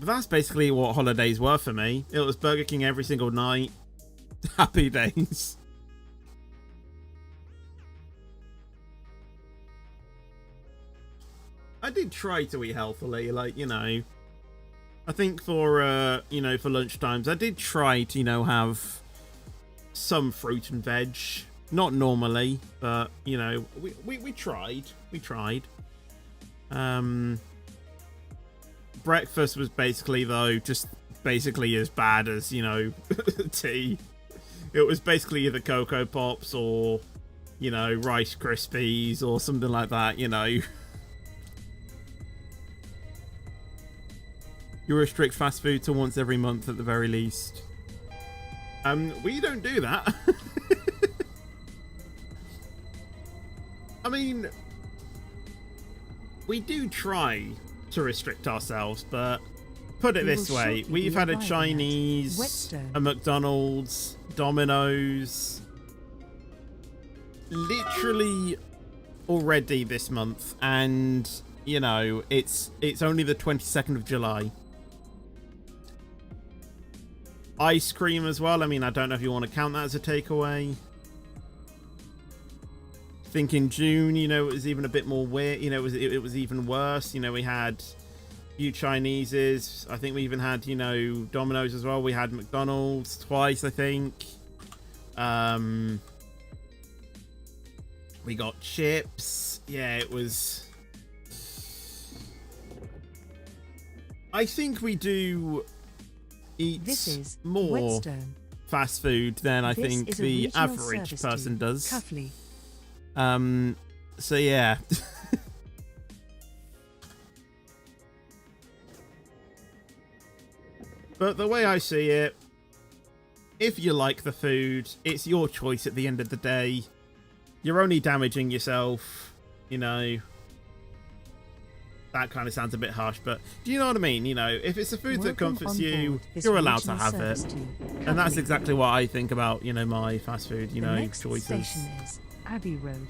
B: But that's basically what holidays were for me. It was Burger King every single night. Happy days. I did try to eat healthily, like, I think for, for lunchtimes, I did try to, have some fruit and veg. Not normally, but, we tried. We tried. Breakfast was basically, though, just basically as bad as, tea. It was basically either Cocoa Pops or, Rice Krispies or something like that, You restrict fast food to once every month at the very least. We don't do that. I mean, we do try to restrict ourselves, but put it this way, we've had a Chinese, a McDonald's, Domino's, literally already this month, and it's only the 22nd of July. Ice cream as well. I mean, I don't know if you want to count that as a takeaway. I think in June, it was even a bit more weird. It was even worse. We had a few Chineses. I think we even had, Domino's as well. We had McDonald's twice, I think. We got chips. Yeah, it was. I think we do eat more fast food than I think the average person does.
C: Cuffley.
B: So yeah. But the way I see it, if you like the food, it's your choice at the end of the day. You're only damaging yourself, That kind of sounds a bit harsh, but do you know what I mean? If it's a food that comforts you, you're allowed to have it. And that's exactly what I think about, my fast food,
C: The next
B: choices.
C: station is Abbey Road.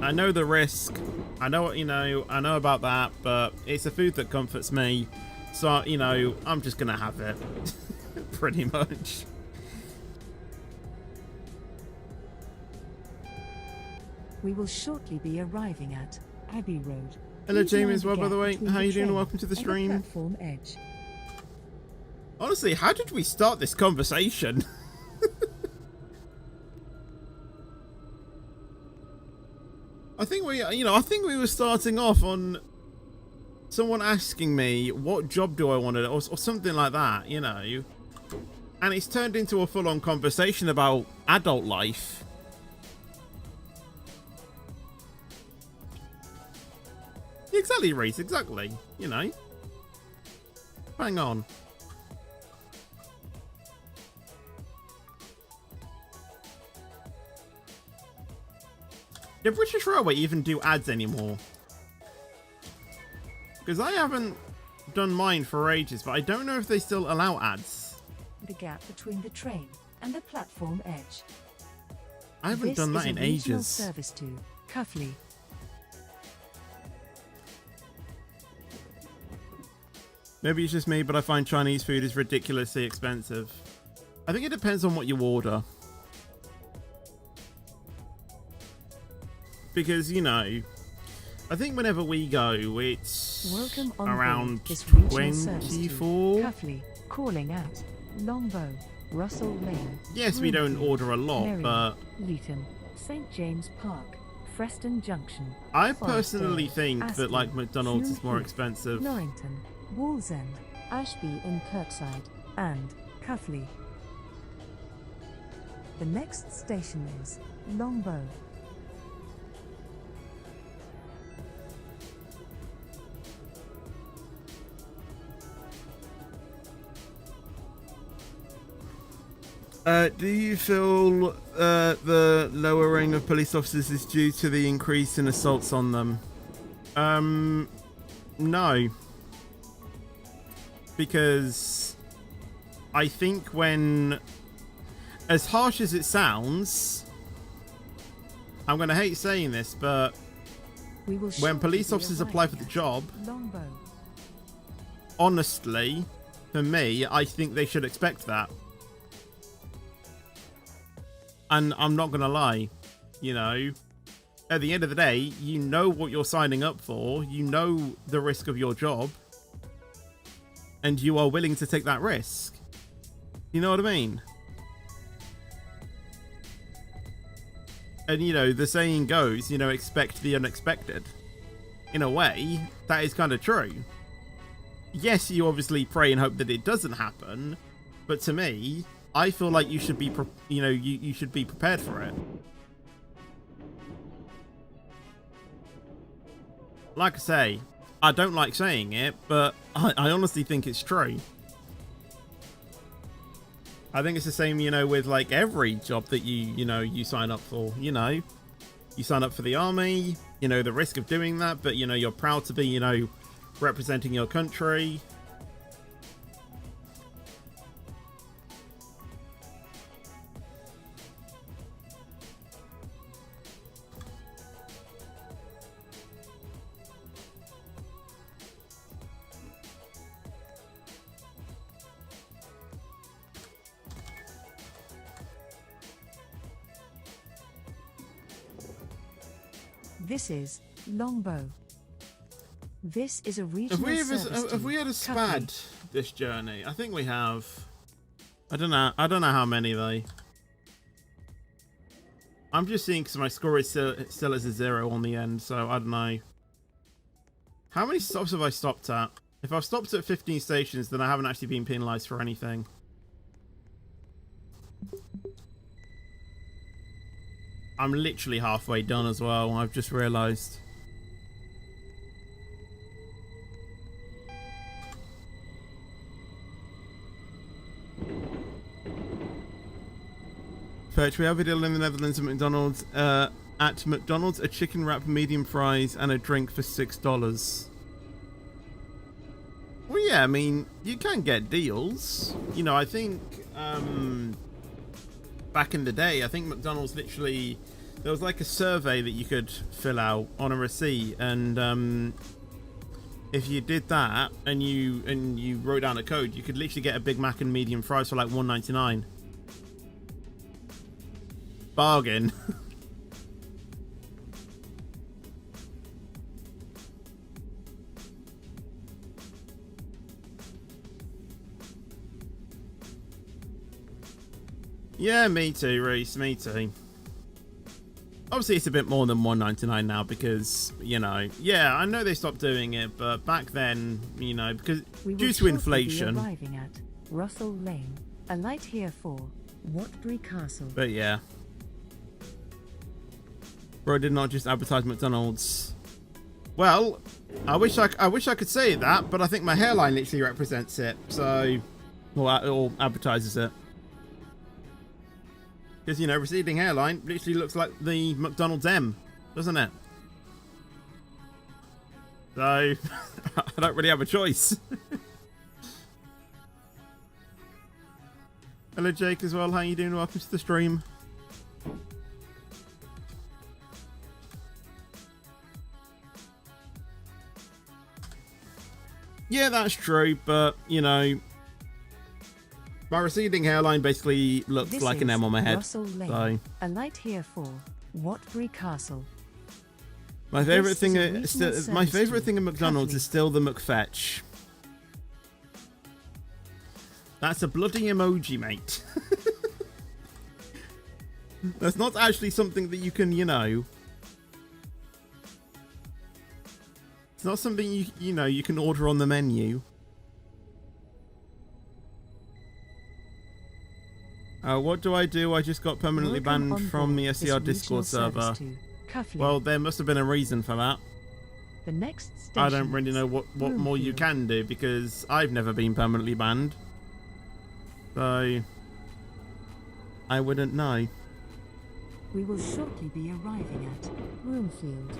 B: I know the risk. I know what, I know about that, but it's a food that comforts me. So, I'm just going to have it. Pretty much.
C: We will shortly be arriving at Abbey Road.
B: Hello,
C: Please
B: Jamie,
C: mind
B: as well,
C: the
B: by the
C: gap
B: way.
C: between
B: How
C: the
B: you doing?
C: train
B: Welcome to the
C: and
B: stream.
C: Platform edge.
B: Honestly, how did we start this conversation? I think we were starting off on someone asking me what job do I want to, or something like that, And it's turned into a full-on conversation about adult life. Exactly, Reese, exactly. Hang on. Did British Railway even do ads anymore? Because I haven't done mine for ages, but I don't know if they still allow ads.
C: The gap between the train and the platform edge.
B: I haven't done that in ages.
C: Service to Cuffley.
B: Maybe it's just me, but I find Chinese food is ridiculously expensive. I think it depends on what you order. because, you know, I think whenever we go, it's
C: Welcome on
B: around
C: board this regional service to
B: 24.
C: Cuffley, calling out Longbow, Russell Lane.
B: Yes, we don't
C: Bloomfield,
B: order a lot,
C: Merrion,
B: but
C: Leeton, St James Park, Preston Junction.
B: I
C: Forest
B: personally
C: Dale,
B: think that,
C: Aston,
B: like, McDonald's
C: Hume
B: is more
C: Heath,
B: expensive.
C: Norrington, Wallsend, Ashby in Kirkside, and Cuffley. The next station is Longbow.
B: Do you feel the lowering of police officers is due to the increase in assaults on them? No. Because I think when, as harsh as it sounds, I'm going to hate saying this, but
C: We will
B: when
C: shortly
B: police
C: be
B: officers apply for
C: arriving
B: the
C: at
B: job,
C: Longbow.
B: honestly, for me, I think they should expect that. And I'm not going to lie, you know, at the end of the day, you know what you're signing up for, you know the risk of your job, and you are willing to take that risk. You know what I mean? And, you know, the saying goes, you know, expect the unexpected. In a way, that is kind of true. Yes, you obviously pray and hope that it doesn't happen, but to me, I feel like you should be, you should be prepared for it. Like I say, I don't like saying it, but I honestly think it's true. I think it's the same, you know, with like every job that you sign up for. You know, you sign up for the army, you know, the risk of doing that, but, you know, you're proud to be, you know, representing your country.
C: This is Longbow. This is a regional service
B: Have we had a
C: Cuffley.
B: SPAD this journey? I think we have. I don't know how many though. I'm just seeing because my score is still as a 0 on the end, so I don't know. How many stops have I stopped at? If I've stopped at 15 stations, then I haven't actually been penalised for anything. I'm literally halfway done as well, I've just realised. Perch, we have a deal in the Netherlands at McDonald's. At McDonald's, a chicken wrap, medium fries, and a drink for $6. Well, yeah, I mean, you can get deals. You know, I think back in the day, I think McDonald's literally, there was like a survey that you could fill out on a receipt, and if you did that and you wrote down a code, you could literally get a Big Mac and medium fries for like $1.99. Bargain. Yeah, me too, Reese, me too. Obviously, it's a bit more than $1.99 now because, you know, yeah, I know they stopped doing it, but back then, you know, because
C: We will
B: due to
C: shortly be
B: inflation.
C: arriving at Russell Lane. A light here for Watbury Castle.
B: But yeah. Bro did not just advertise McDonald's. Well, I wish I could say that, but I think my hairline literally represents it. So, or advertises it. Because, you know, receding hairline literally looks like the McDonald's M, doesn't it? So, I don't really have a choice. Hello, Jake, as well. How you doing? Welcome to the stream. Yeah, that's true, but, you know, my receding hairline basically looks
C: This
B: like an
C: is
B: M on my head.
C: Russell Lane.
B: So,
C: A light here for Watbury Castle.
B: My favourite
C: This is
B: thing,
C: a regional
B: my
C: service
B: favourite
C: to
B: thing at McDonald's
C: Cuffley.
B: is still the McFetch. That's a bloody emoji, mate. That's not actually something that you can, you know. It's not something you know you can order on the menu. What do? I just got permanently
C: Welcome
B: banned
C: on
B: from the
C: board this
B: SCR
C: regional
B: Discord
C: service
B: server.
C: to Cuffley.
B: Well, there must have been a reason for that.
C: The next station
B: I don't really know what more you
C: Broomfield.
B: can do because I've never been permanently banned. So I wouldn't know.
C: We will shortly be arriving at Broomfield.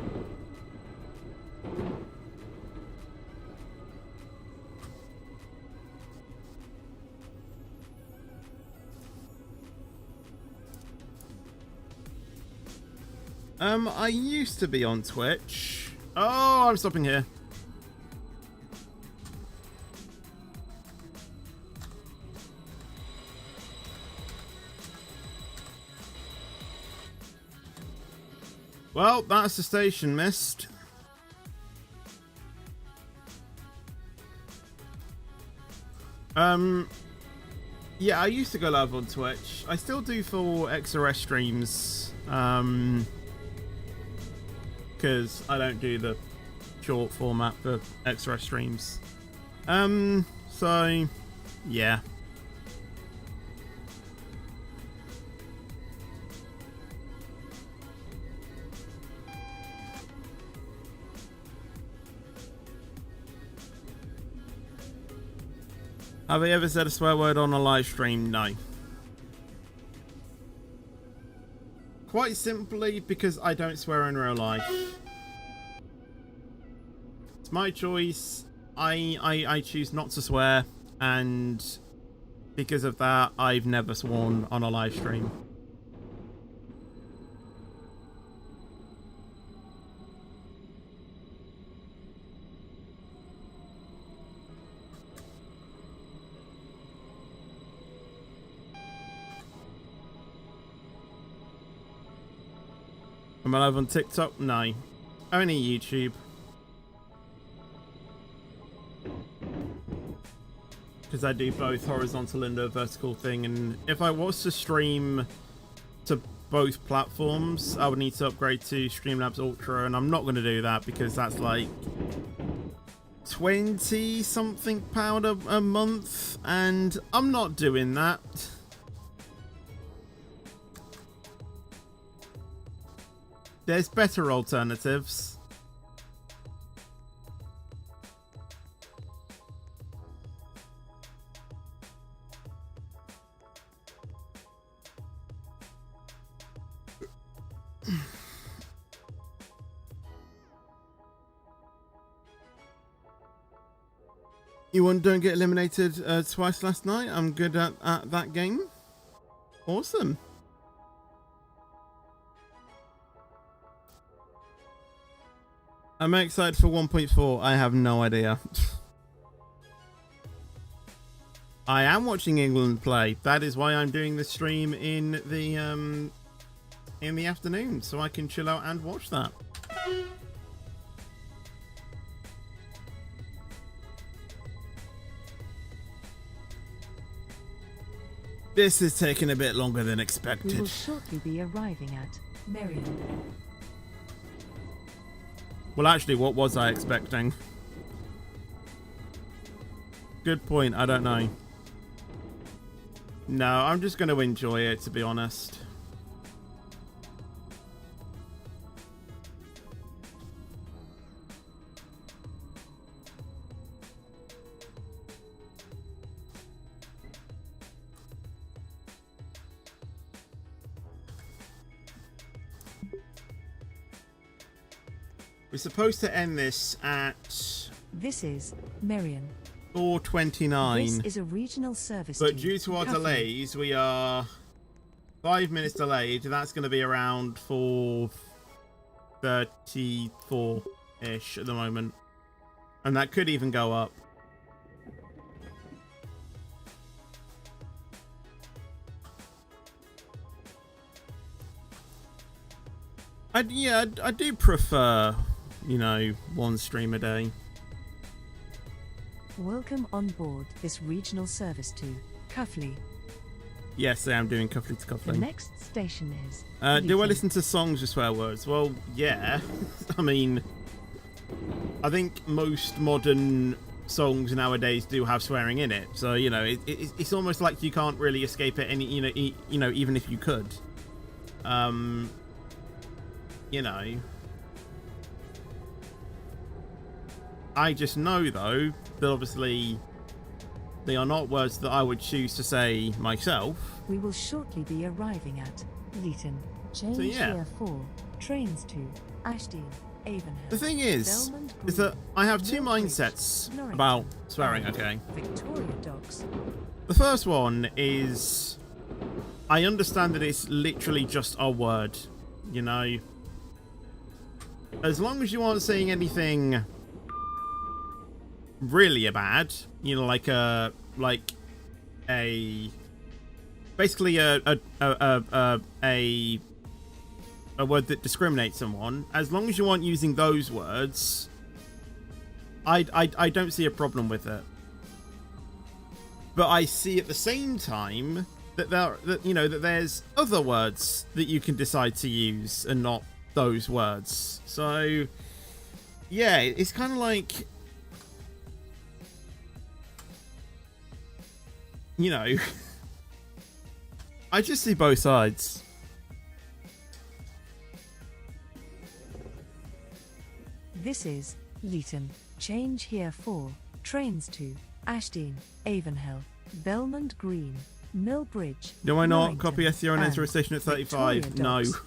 B: I used to be on Twitch. Oh, I'm stopping here. Well, that's the station missed. Yeah, I used to go live on Twitch. I still do for XRS streams. Because I don't do the short format for XRS streams. So yeah. Have I ever said a swear word on a live stream? No. Quite simply because I don't swear in real life. It's my choice. I choose not to swear, and because of that, I've never sworn on a live stream. Am I live on TikTok? No. Only YouTube. Because I do both horizontal and a vertical thing, and if I was to stream to both platforms, I would need to upgrade to Streamlabs Ultra, and I'm not going to do that because that's like 20 something pound a month, and I'm not doing that. There's better alternatives. You want Don't Get Eliminated twice last night? I'm good at that game. Awesome. I'm excited for 1.4. I have no idea. I am watching England play. That is why I'm doing the stream in the afternoon, so I can chill out and watch that. This is taking a bit longer than
C: We
B: expected.
C: will shortly be arriving at Merion.
B: Well, actually, what was I expecting? Good point. I don't know. No, I'm just going to enjoy it, to be honest. We're supposed to end this at
C: This is Merion.
B: 4:29.
C: This is a regional service.
B: But
C: to
B: due to our
C: Cuffley.
B: delays, we are 5 minutes delayed. That's going to be around 4:34-ish at the moment. And that could even go up. I do prefer, you know, one stream a day.
C: Welcome on board this regional service to Cuffley.
B: Yes, I am doing cuffly to
C: The
B: cuffling.
C: next station is.
B: Do I
C: Leeton.
B: listen to songs with swear words? Well, yeah. I mean, I think most modern songs nowadays do have swearing in it, so you know, it's almost like you can't really escape it. Any, you know, even if you could, you know. I just know though that obviously they are not words that I would choose to say myself.
C: We will shortly be arriving at Leeton. Change
B: yeah.
C: here 4. Trains to Ashdean, Avonhill.
B: The thing is that I have two mindsets about swearing, okay?
C: Victoria Docks.
B: The first one is I understand that it's literally just a word, you know? As long as you aren't saying anything really bad, you know, basically a word that discriminates someone, as long as you aren't using those words, I don't see a problem with it. But I see at the same time that that there's other words that you can decide to use and not those words. So yeah, it's kind of like, you know, I just see both sides.
C: This is Leeton. Change here 4. Trains to Ashdean, Avonhill, Belmont Green, Millbridge.
B: Do I not
C: Norrington,
B: copy SEO and enter a
C: and
B: station at 35?
C: Victoria
B: No.
C: Docks.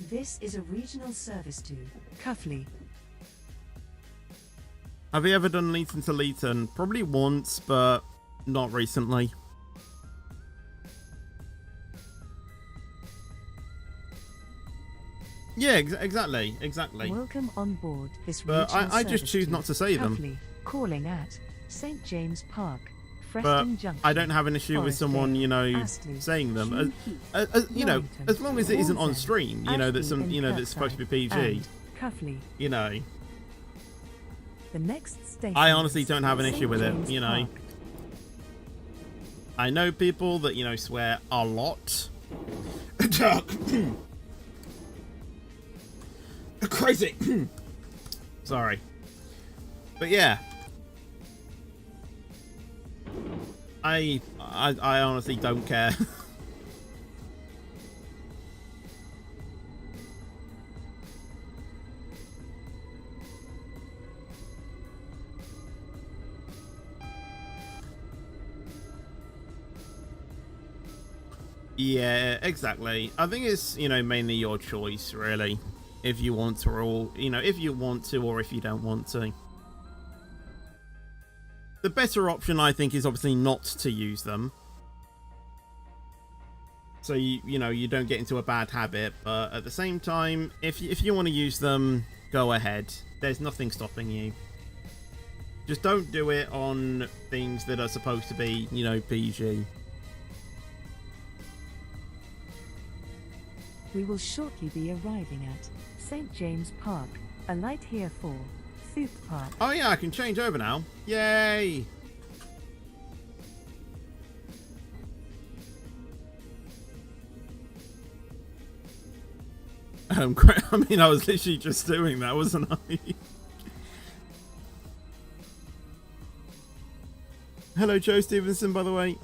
C: This is a regional service to Cuffley.
B: Have you ever done Leeton to Leeton? Probably once, but not recently. Yeah, exactly.
C: Welcome on board this
B: But
C: regional
B: I just
C: service
B: choose
C: to
B: not to say them.
C: Cuffley, calling at St James Park,
B: But
C: Preston Junction.
B: I don't have an issue with
C: Forest
B: someone,
C: Gate,
B: you know,
C: Astley,
B: saying them.
C: Hume Heath,
B: You know,
C: Norrington,
B: as long as it isn't on
C: Wallsend,
B: stream, you know, that's
C: Ashby
B: you know,
C: and
B: that's supposed to be PG.
C: and Cuffley.
B: You know,
C: The next station
B: I honestly
C: is
B: don't have an
C: St.
B: issue with it.
C: James
B: You know,
C: Park.
B: I know people that, you know, swear a lot. Crazy. Sorry, but yeah, I honestly don't care. Yeah, exactly. I think it's, you know, mainly your choice, really. If you want to, or, you know, if you want to, or if you don't want to. The better option, I think, is obviously not to use them. So, you know, you don't get into a bad habit. But at the same time, if you want to use them, go ahead. There's nothing stopping you. Just don't do it on things that are supposed to be, you know, PG.
C: We will shortly be arriving at St. James Park. Alight here for Thorpe Park.
B: Oh yeah, I can change over now. Yay! I mean, I was literally just doing that, wasn't I? Hello, Joe Stevenson, by the way.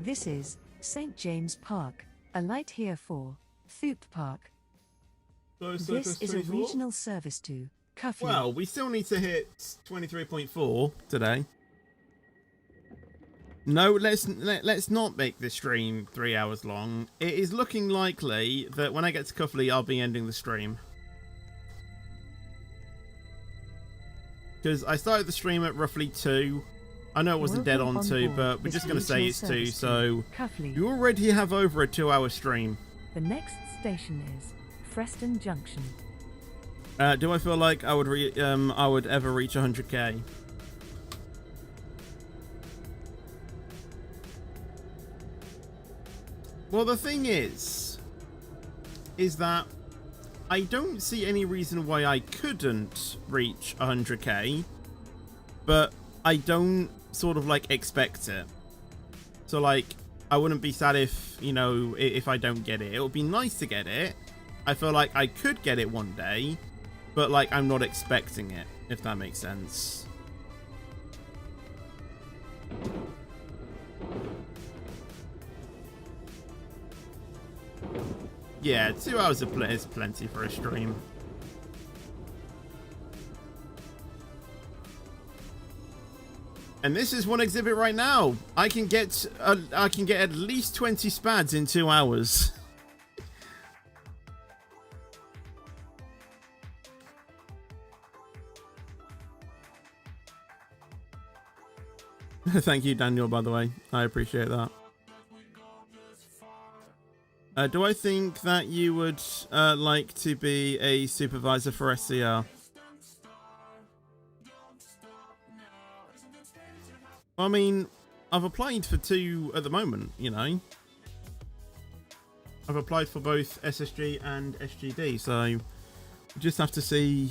C: This is St. James Park. Alight here for Thorpe Park. This is a regional service to Cuffley.
B: Well, we still need to hit 23.4 today. No, let's not make this stream 3 hours long. It is looking likely that when I get to Cuffley, I'll be ending the stream. Because I started the stream at roughly 2. I know it wasn't dead
C: Welcome
B: on 2,
C: board
B: but we're
C: this
B: just going to say
C: regional
B: it's 2,
C: service
B: so
C: to Cuffley.
B: you already have over a 2-hour stream.
C: The next station is Preston Junction.
B: Do I feel like I would ever reach 100k? Well, the thing is that I don't see any reason why I couldn't reach 100k, but I don't sort of like expect it. So like, I wouldn't be sad if, you know, if I don't get it. It would be nice to get it. I feel like I could get it one day, but like I'm not expecting it, if that makes sense. Yeah, 2 hours of play is plenty for a stream. And this is one exhibit right now. I can get at least 20 spads in 2 hours. Thank you, Daniel, by the way. I appreciate that. Do I think that you would like to be a supervisor for SCR? I mean, I've applied for 2 at the moment, you know. I've applied for both SSG and SGD, so we just have to see,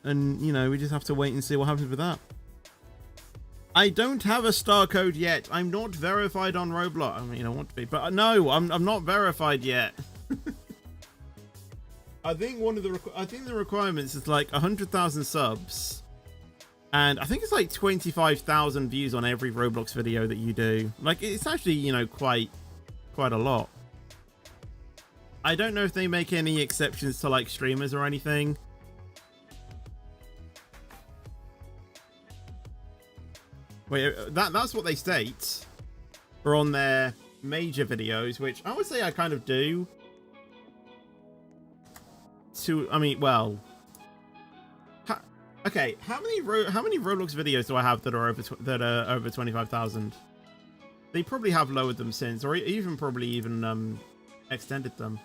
B: and, you know, we just have to wait and see what happens with that. I don't have a star code yet. I'm not verified on Roblox. I mean, I want to be, but no, I'm not verified yet. I think the requirements is like 100,000 subs, and I think it's like 25,000 views on every Roblox video that you do. Like, it's actually, you know, quite a lot. I don't know if they make any exceptions to like streamers or anything. Wait, that's what they state for on their major videos, which I would say I kind of do. I mean, well, okay. How many Roblox videos do I have that are over 25,000? They probably have lowered them since, or even probably extended them.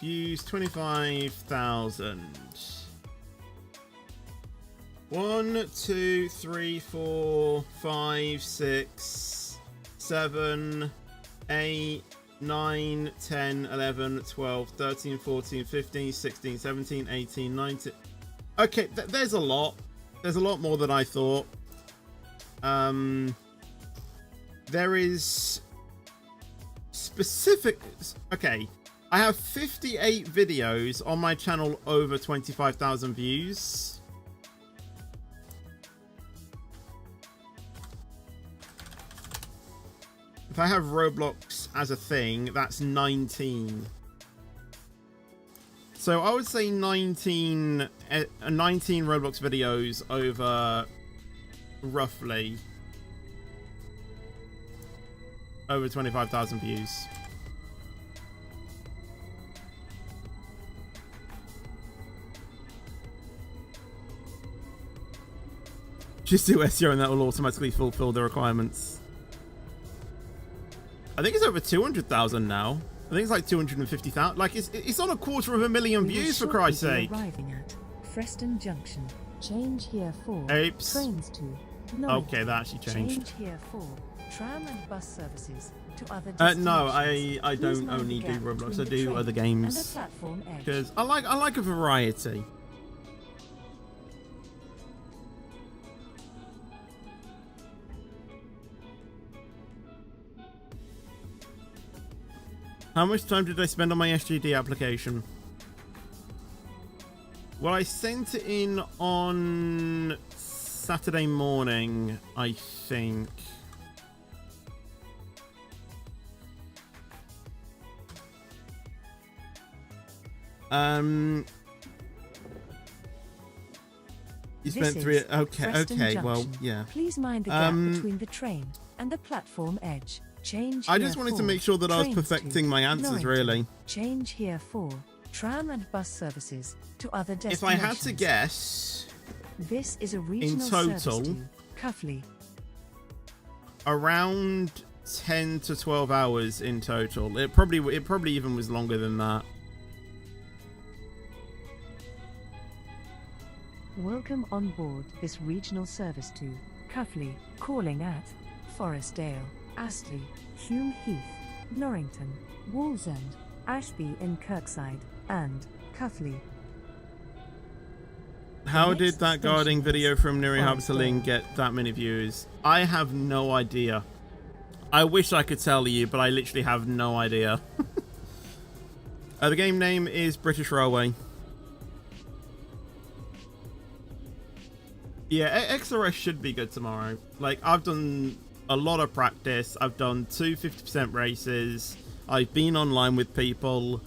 B: Views 25,000. 1, 2, 3, 4, 5, 6, 7, 8, 9, 10, 11, 12, 13, 14, 15, 16, 17, 18, 19. Okay, there's a lot. There's a lot more than I thought. There is specific. Okay, I have 58 videos on my channel over 25,000 views. If I have Roblox as a thing, that's 19. So I would say 19 Roblox videos over roughly over 25,000 views. Just do SEO and that will automatically fulfill the requirements. I think it's over 200,000 now. I think it's like 250,000. Like, it's on a 250,000 views, for Christ's sake.
C: Arriving at Preston Junction.
E: Change here for
B: Apes.
E: trains to
B: Okay, that actually changed.
C: Change here for tram and bus services to other
B: No,
C: destinations.
B: I
C: Please
B: don't
C: mind
B: only
C: the
B: do
C: gap
B: Roblox. I
C: between the
B: do
C: train
B: other
C: and the
B: games
C: platform edge.
B: because I like a variety. How much time did I spend on my SGD application? Well, I sent it in on Saturday morning, I think. You spent
C: This
B: 3.
C: is
B: Okay,
C: Preston
B: okay. Well,
C: Junction.
B: yeah.
C: Please mind the gap between the train and the platform edge. Change
B: I
C: here
B: just wanted to
C: for
B: make sure that I was
C: trains to
B: perfecting my answers,
C: Norrington.
B: really.
C: Change here for tram and bus services to other
B: If
C: destinations.
B: I had to guess,
C: This is a regional
B: total,
C: service to Cuffley.
B: around 10 to 12 hours in total. It probably even was longer than that.
C: Welcome on board this regional service to Cuffley, calling at Forestdale, Astley, Hume Heath, Norrington, Wallsend, Ashby in Kirkside, and Cuffley.
B: How
C: next
B: did that guarding
C: station
B: video
C: is
B: from Nuri Habsaling
C: Forestdale.
B: get that many views? I have no idea. I wish I could tell you, but I literally have no idea. The game name is British Railway. Yeah, XRS should be good tomorrow. Like, I've done a lot of practice. I've done 2 50% races. I've been online with people.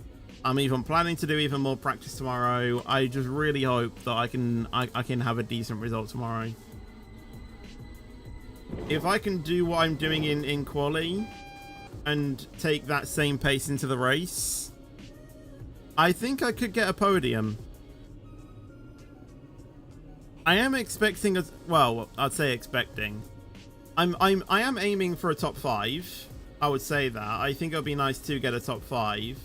B: I'm even planning to do even more practice tomorrow. I just really hope that I can have a decent result tomorrow. If I can do what I'm doing in quali and take that same pace into the race, I think I could get a podium. I am expecting a, well, I'd say expecting. I am aiming for a top 5. I would say that. I think it would be nice to get a top 5.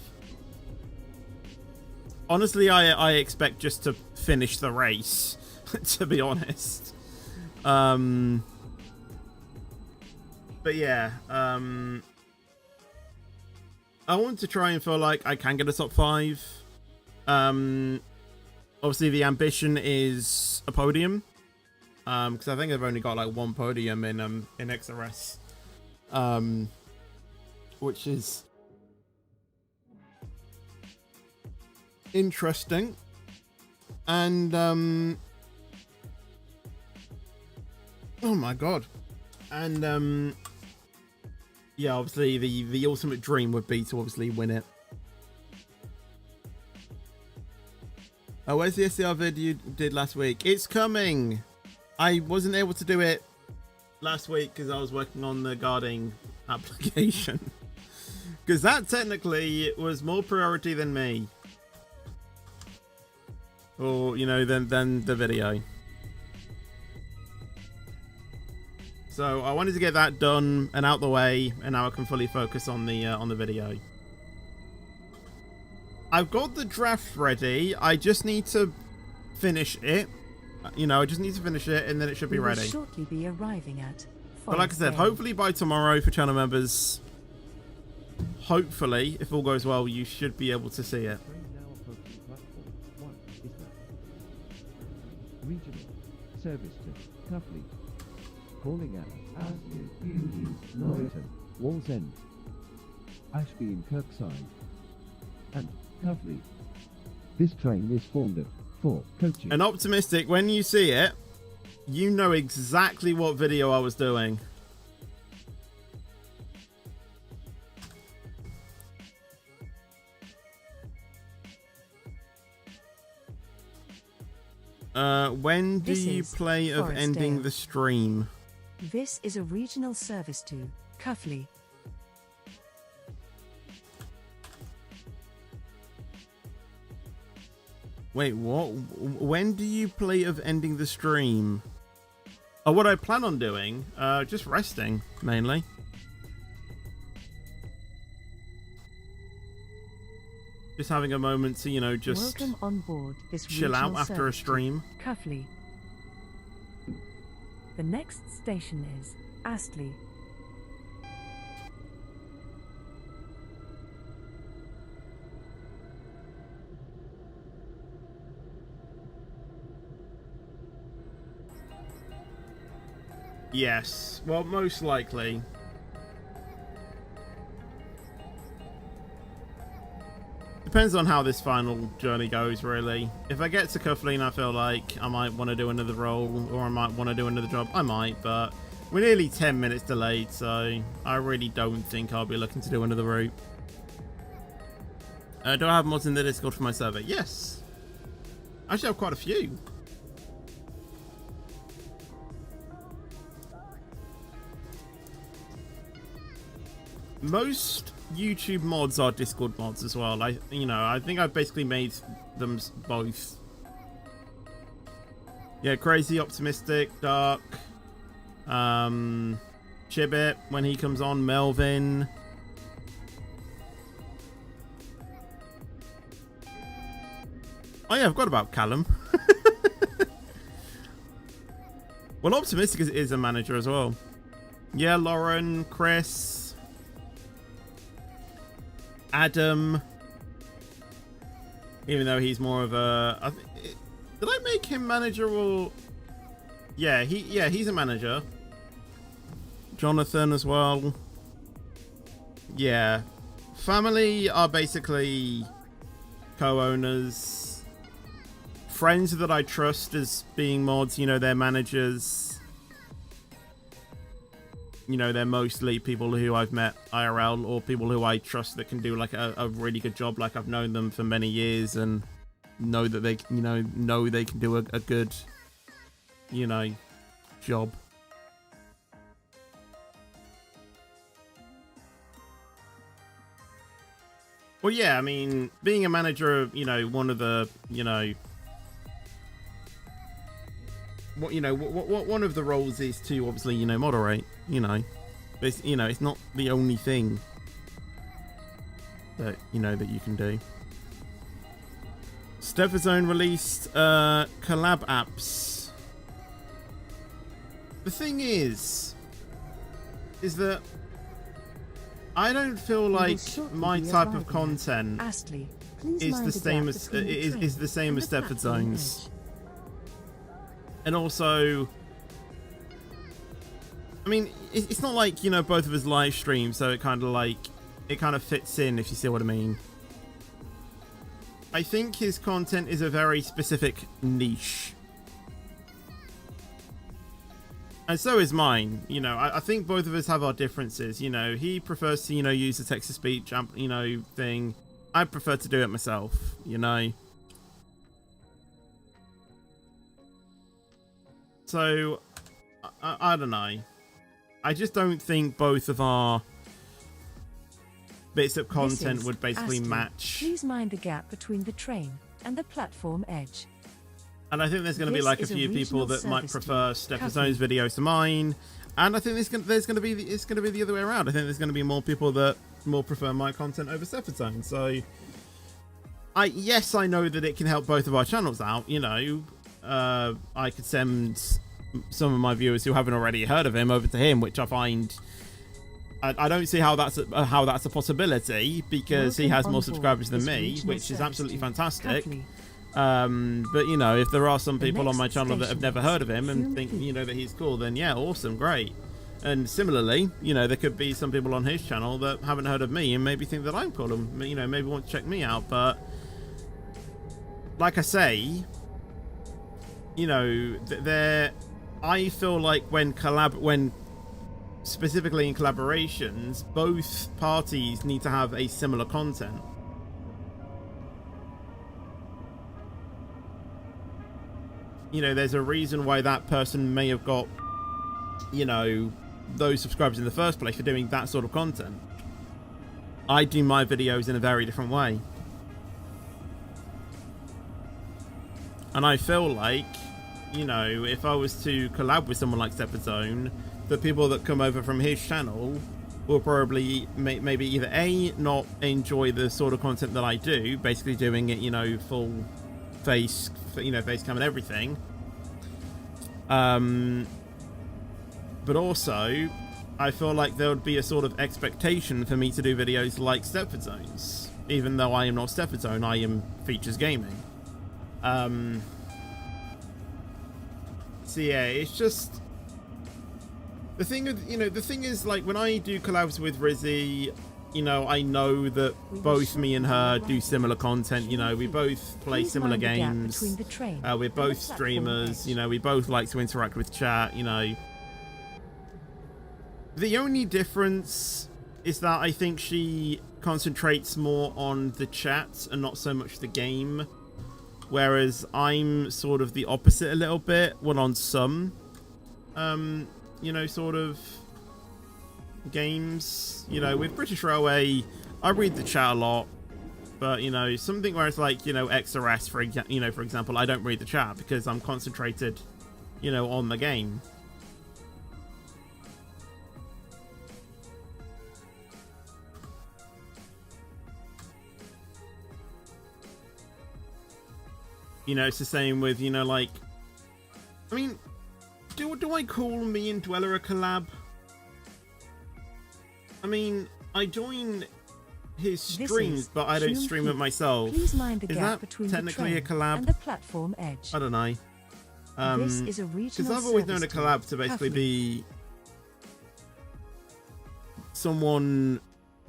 B: Honestly, I expect just to finish the race, to be honest. But yeah, I want to try and feel like I can get a top 5. Obviously, the ambition is a podium, because I think I've only got like 1 podium in XRS, which is interesting. And oh my god, and yeah, obviously the ultimate dream would be to obviously win it. Oh, where's the SCR vid you did last week? It's coming. I wasn't able to do it last week because I was working on the guarding application, because that technically was more priority than me, or you know, than the video. So I wanted to get that done and out the way, and now I can fully focus on the video. I've got the draft ready. I just need to finish it. You know, I just need to finish it, and then it should be
C: We will
B: ready.
C: shortly be arriving at
B: But like I said,
C: Forestdale.
B: hopefully by tomorrow for channel members, hopefully, if all goes well, you should be able to see it.
D: Train now approaching platform 1 is that. Regional service to Cuffley, calling at Astley, Norrington, Wallsend, Ashby in Kirkside, and Cuffley. This train is formed of 4 coaches.
B: And optimistic, when you see it, you know exactly what video I was doing. When do
C: This
B: you
C: is
B: play of ending
C: Forestdale.
B: the stream?
C: This is a regional service to Cuffley.
B: Wait, what? When do you play of ending the stream? Oh, what I plan on doing? Just resting, mainly. Just having a moment to, you know, just
C: Welcome on board this
B: chill out
C: regional
B: after a
C: service to
B: stream.
C: Cuffley. The next station is Astley.
B: Yes, well, most likely. Depends on how this final journey goes, really. If I get to Cuffley and I feel like I might want to do another role, or I might want to do another job, I might, but we're nearly 10 minutes delayed, so I really don't think I'll be looking to do another route. Do I have mods in the Discord for my server? Yes. I actually have quite a few. Most YouTube mods are Discord mods as well. I think I've basically made them both. Yeah, crazy, optimistic, dark, Chibit when he comes on, Melvin. Oh yeah, I've got about Callum. Well, Optimistic is a manager as well. Yeah, Lauren, Chris, Adam. Even though he's more of a... did I make him manager or... Yeah, he's a manager. Jonathan as well. Yeah. Family are basically co-owners. Friends that I trust as being mods, you know, they're managers. You know, they're mostly people who I've met IRL or people who I trust that can do like a really good job. Like I've known them for many years and know that they, you know they can do a good, you know, job. Well, yeah, I mean, being a manager, you know, one of the, one of the roles is to obviously, you know, moderate, you know. But it's, you know, it's not the only thing that, you know, that you can do. Stepazone released collab apps. The thing is that I don't feel like my type of content is the same as Stefazone's. And also, I mean, it's not like, you know, both of us live stream, so it kind of fits in, if you see what I mean. I think his content is a very specific niche. And so is mine. You know, I think both of us have our differences. You know, he prefers to, you know, use the text-to-speech, you know, thing. I prefer to do it myself, you know. So, I don't know. I just don't think both of our bits of content would basically match.
C: Please mind the gap between the train and the platform edge.
B: And I think there's going to be like a few people that might prefer Stefazone's videos to mine, and I think it's going to be the other way around. I think there's going to be more people that more prefer my content over Stefazone. So, yes, I know that it can help both of our channels out. You know, I could send some of my viewers who haven't already heard of him over to him, which I find I don't see how that's a possibility because he has more subscribers than me, which is absolutely fantastic. But you know, if there are some people on my channel that have never heard of him and think, you know, that he's cool, then yeah, awesome, great. And similarly, you know, there could be some people on his channel that haven't heard of me and maybe think that I'm cool and, you know, maybe want to check me out. But like I say, you know, I feel like when specifically in collaborations, both parties need to have a similar content. You know, there's a reason why that person may have got, you know, those subscribers in the first place for doing that sort of content. I do my videos in a very different way. And I feel like, you know, if I was to collab with someone like Stepazone, the people that come over from his channel will probably maybe either A, not enjoy the sort of content that I do, basically doing it, you know, full face, you know, face cam and everything. But also, I feel like there would be a sort of expectation for me to do videos like Stefazone's, even though I am not Stefazone, I am Features Gaming. So yeah, it's just the thing. You know, the thing is, like, when I do collabs with Rizzy, you know, I know that both me and her do similar content. You know, we both play similar games. We're both streamers. You know, we both like to interact with chat. You know, the only difference is that I think she concentrates more on the chat and not so much the game, whereas I'm sort of the opposite a little bit. Well, on some, you know, sort of games, you know, with British Railway, I read the chat a lot, but you know, something where it's like, you know, XRS for example, I don't read the chat because I'm concentrated, you know, on the game. You know, it's the same with, you know, like, I mean, Do I call me and Dweller a collab? I mean, I join his streams, but I don't stream it myself.
C: Please mind the
B: Is
C: gap
B: that
C: between
B: technically
C: the
B: a
C: train
B: collab?
C: and the platform edge.
B: I don't know.
C: This is a regional
B: Because I've always known a
C: service
B: collab to basically be someone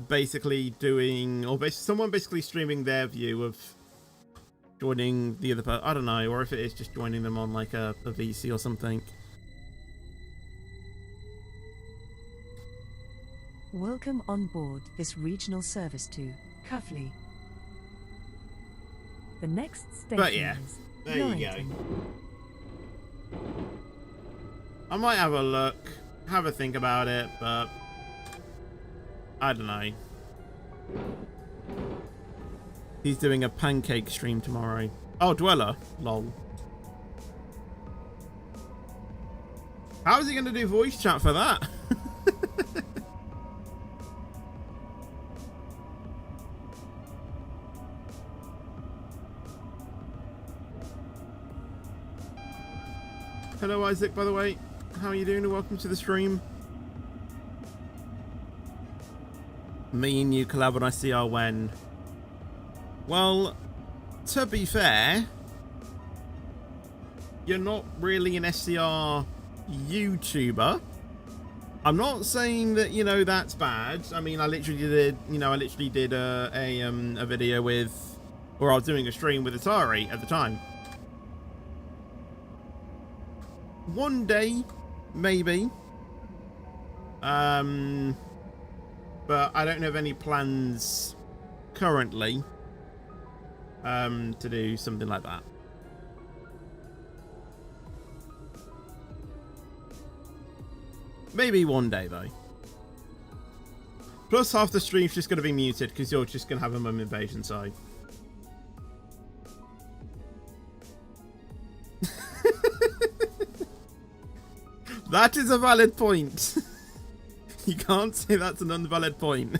B: basically doing, or someone basically streaming their view of joining the other person. I don't know, or if it is just joining them on like a VC or something.
C: Welcome on board this regional service to Cuffley. The next station
B: But yeah,
C: is
B: there you go.
C: Norrington.
B: I might have a look, have a think about it, but I don't know. He's doing a pancake stream tomorrow. Oh, Dweller. Lol. How is he going to do voice chat for that? Hello, Isaac, by the way. How are you doing? And welcome to the stream. Me and you collab on ICR when? Well, to be fair, you're not really an SCR YouTuber. I'm not saying that, you know, that's bad. I mean, I literally did a video with, or I was doing a stream with Atari at the time. One day, maybe. But I don't have any plans currently to do something like that. Maybe one day though. Plus half the stream's just going to be muted because you're just going to have a mum invasion, so. That is a valid point. You can't say that's an invalid point.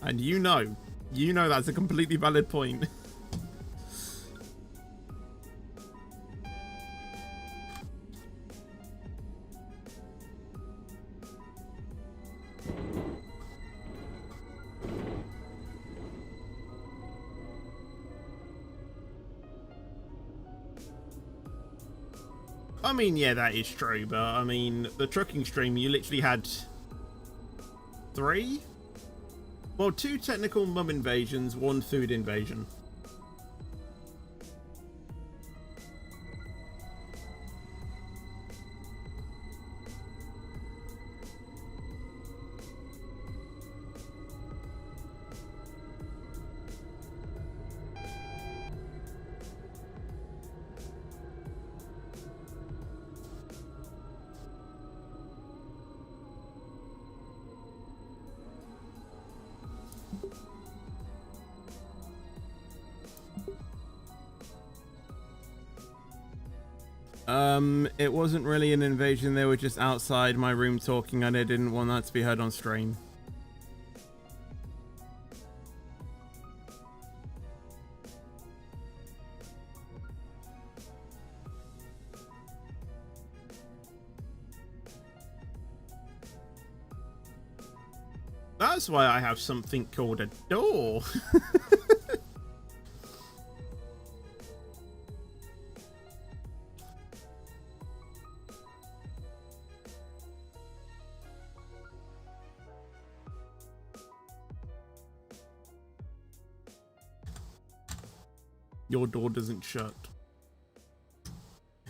B: And you know that's a completely valid point. I mean, yeah, that is true, but I mean, the trucking stream, you literally had 3? Well, 2 technical mum invasions, 1 food invasion. It wasn't really an invasion. They were just outside my room talking and I didn't want that to be heard on stream. That's why I have something called a door. Your door doesn't shut.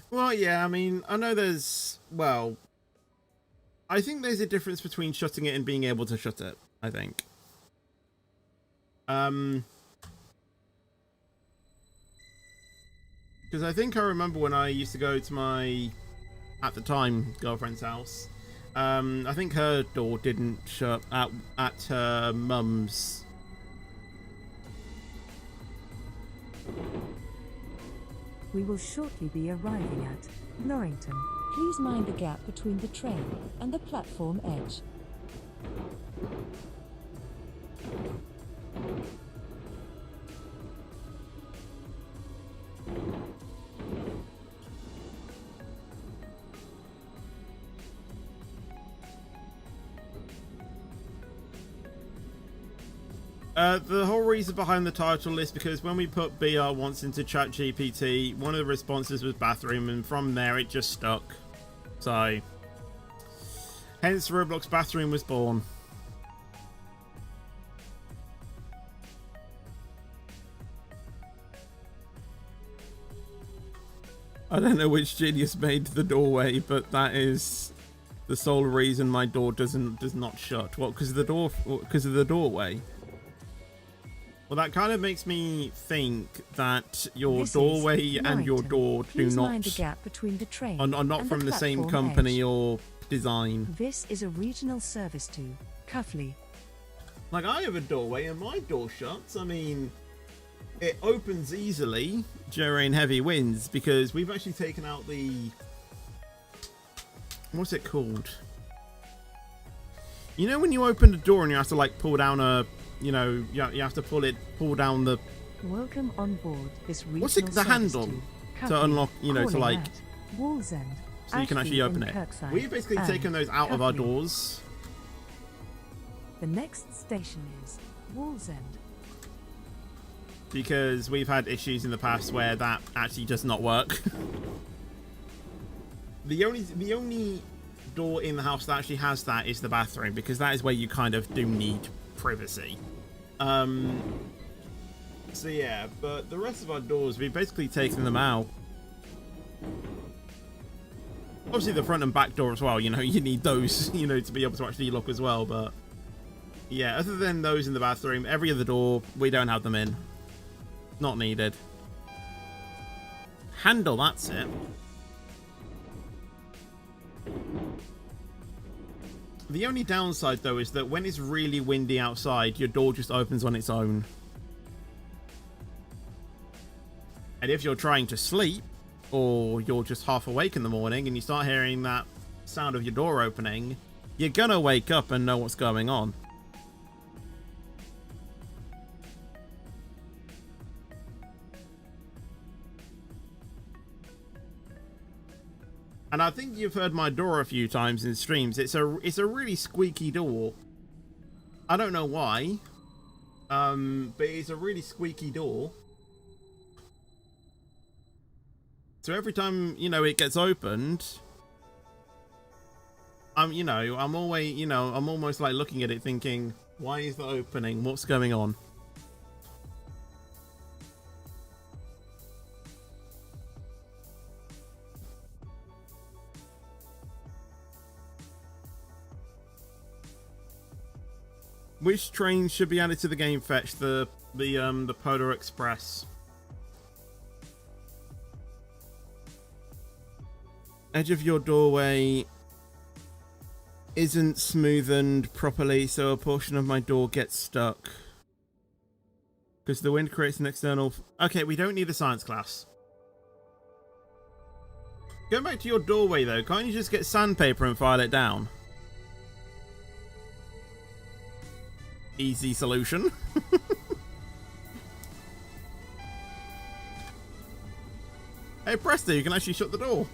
B: Well, yeah, I mean, I know there's, well, I think there's a difference between shutting it and being able to shut it, I think. Because I think I remember when I used to go to my, at the time, girlfriend's house, I think her door didn't shut at her mum's.
C: We will shortly be arriving at Norrington. Please mind the gap between the train and the platform edge.
B: The whole reason behind the title is because when we put BR once into ChatGPT, one of the responses was bathroom, and from there it just stuck. So, hence Roblox bathroom was born. I don't know which genius made the doorway, but that is the sole reason my door does not shut. What? Because of the door? Because of the doorway? Well, that kind of makes me think that your
C: This
B: doorway
C: is
B: and your
C: Norrington.
B: door do
C: Please
B: not
C: mind the gap between the train
B: are not
C: and
B: from the same
C: platform
B: company
C: edge.
B: or design.
C: This is a regional service to Cuffley.
B: Like, I have a doorway and my door shuts. I mean, it opens easily during heavy winds because we've actually taken out the... What's it called? You know when you open a door and you have to, like, pull down a... You know, you have to pull down the...
C: Welcome on board this regional
B: What's it, the
C: service
B: handle
C: to
B: to
C: Cuffley,
B: unlock, you know, to,
C: calling
B: like...
C: at Wallsend,
B: So you can actually
C: Ashby
B: open
C: and
B: it.
C: Kirkside,
B: We've basically
C: and
B: taken those out of our
C: Cuffley.
B: doors.
C: The next station is Wallsend.
B: Because we've had issues in the past where that actually does not work. The only door in the house that actually has that is the bathroom, because that is where you kind of do need privacy. So yeah, but the rest of our doors, we've basically taken them out. Obviously the front and back door as well, you know, you need those, you know, to be able to actually lock as well, but yeah, other than those in the bathroom, every other door, we don't have them in. Not needed. Handle, that's it. The only downside, though, is that when it's really windy outside, your door just opens on its own. And if you're trying to sleep, or you're just half awake in the morning, and you start hearing that sound of your door opening, you're gonna wake up and know what's going on. And I think you've heard my door a few times in streams. It's a really squeaky door. I don't know why. But it's a really squeaky door. So every time, you know, it gets opened, I'm almost like looking at it thinking, why is that opening? What's going on? Which trains should be added to the game fetch? The Polar Express. Edge of your doorway isn't smoothened properly, so a portion of my door gets stuck. Because the wind creates an external... Okay, we don't need a science class. Going back to your doorway, though, can't you just get sandpaper and file it down? Easy solution. Hey, presto, you can actually shut the door.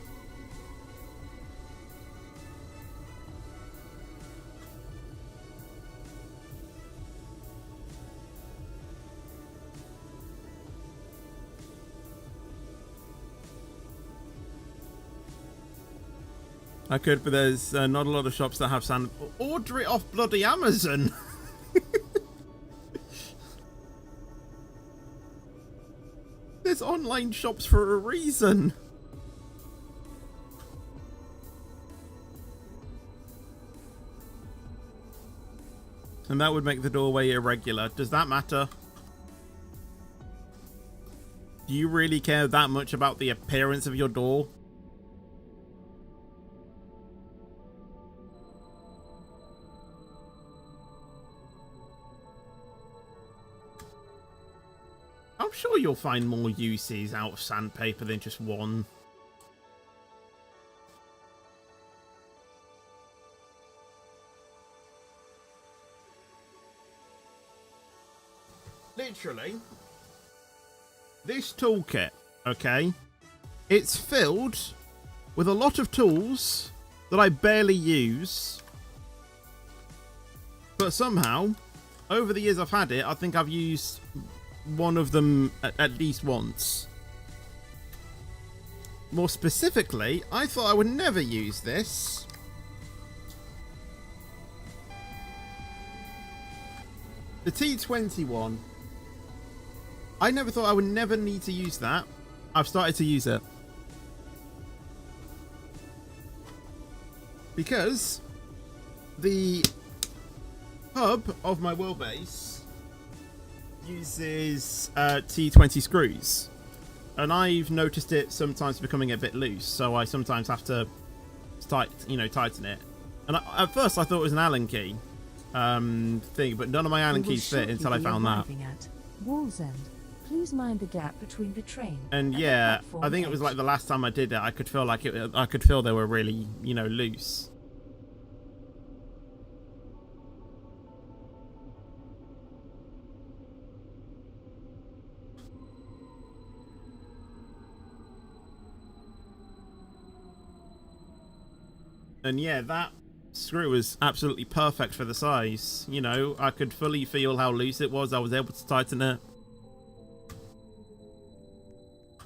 B: I could, but there's not a lot of shops that have sand. Order it off bloody Amazon. There's online shops for a reason. And that would make the doorway irregular. Does that matter? Do you really care that much about the appearance of your door? I'm sure you'll find more uses out of sandpaper than just one. Literally, this toolkit, okay, it's filled with a lot of tools that I barely use, but somehow over the years I've had it, I think I've used one of them at least once. More specifically, I thought I would never use this. The T21. I never thought I would never need to use that. I've started to use it. Because the hub of my wheelbase uses T20 screws. And I've noticed it sometimes becoming a bit loose, so I sometimes have to tighten it. And at first I thought it was an Allen key thing, but none of my Allen keys fit until I found that.
C: At Wall's End. Please mind the gap between the train.
B: And yeah, I think it was like the last time I did it, I could feel like I could feel they were really, loose. And yeah, that screw was absolutely perfect for the size. I could fully feel how loose it was. I was able to tighten it.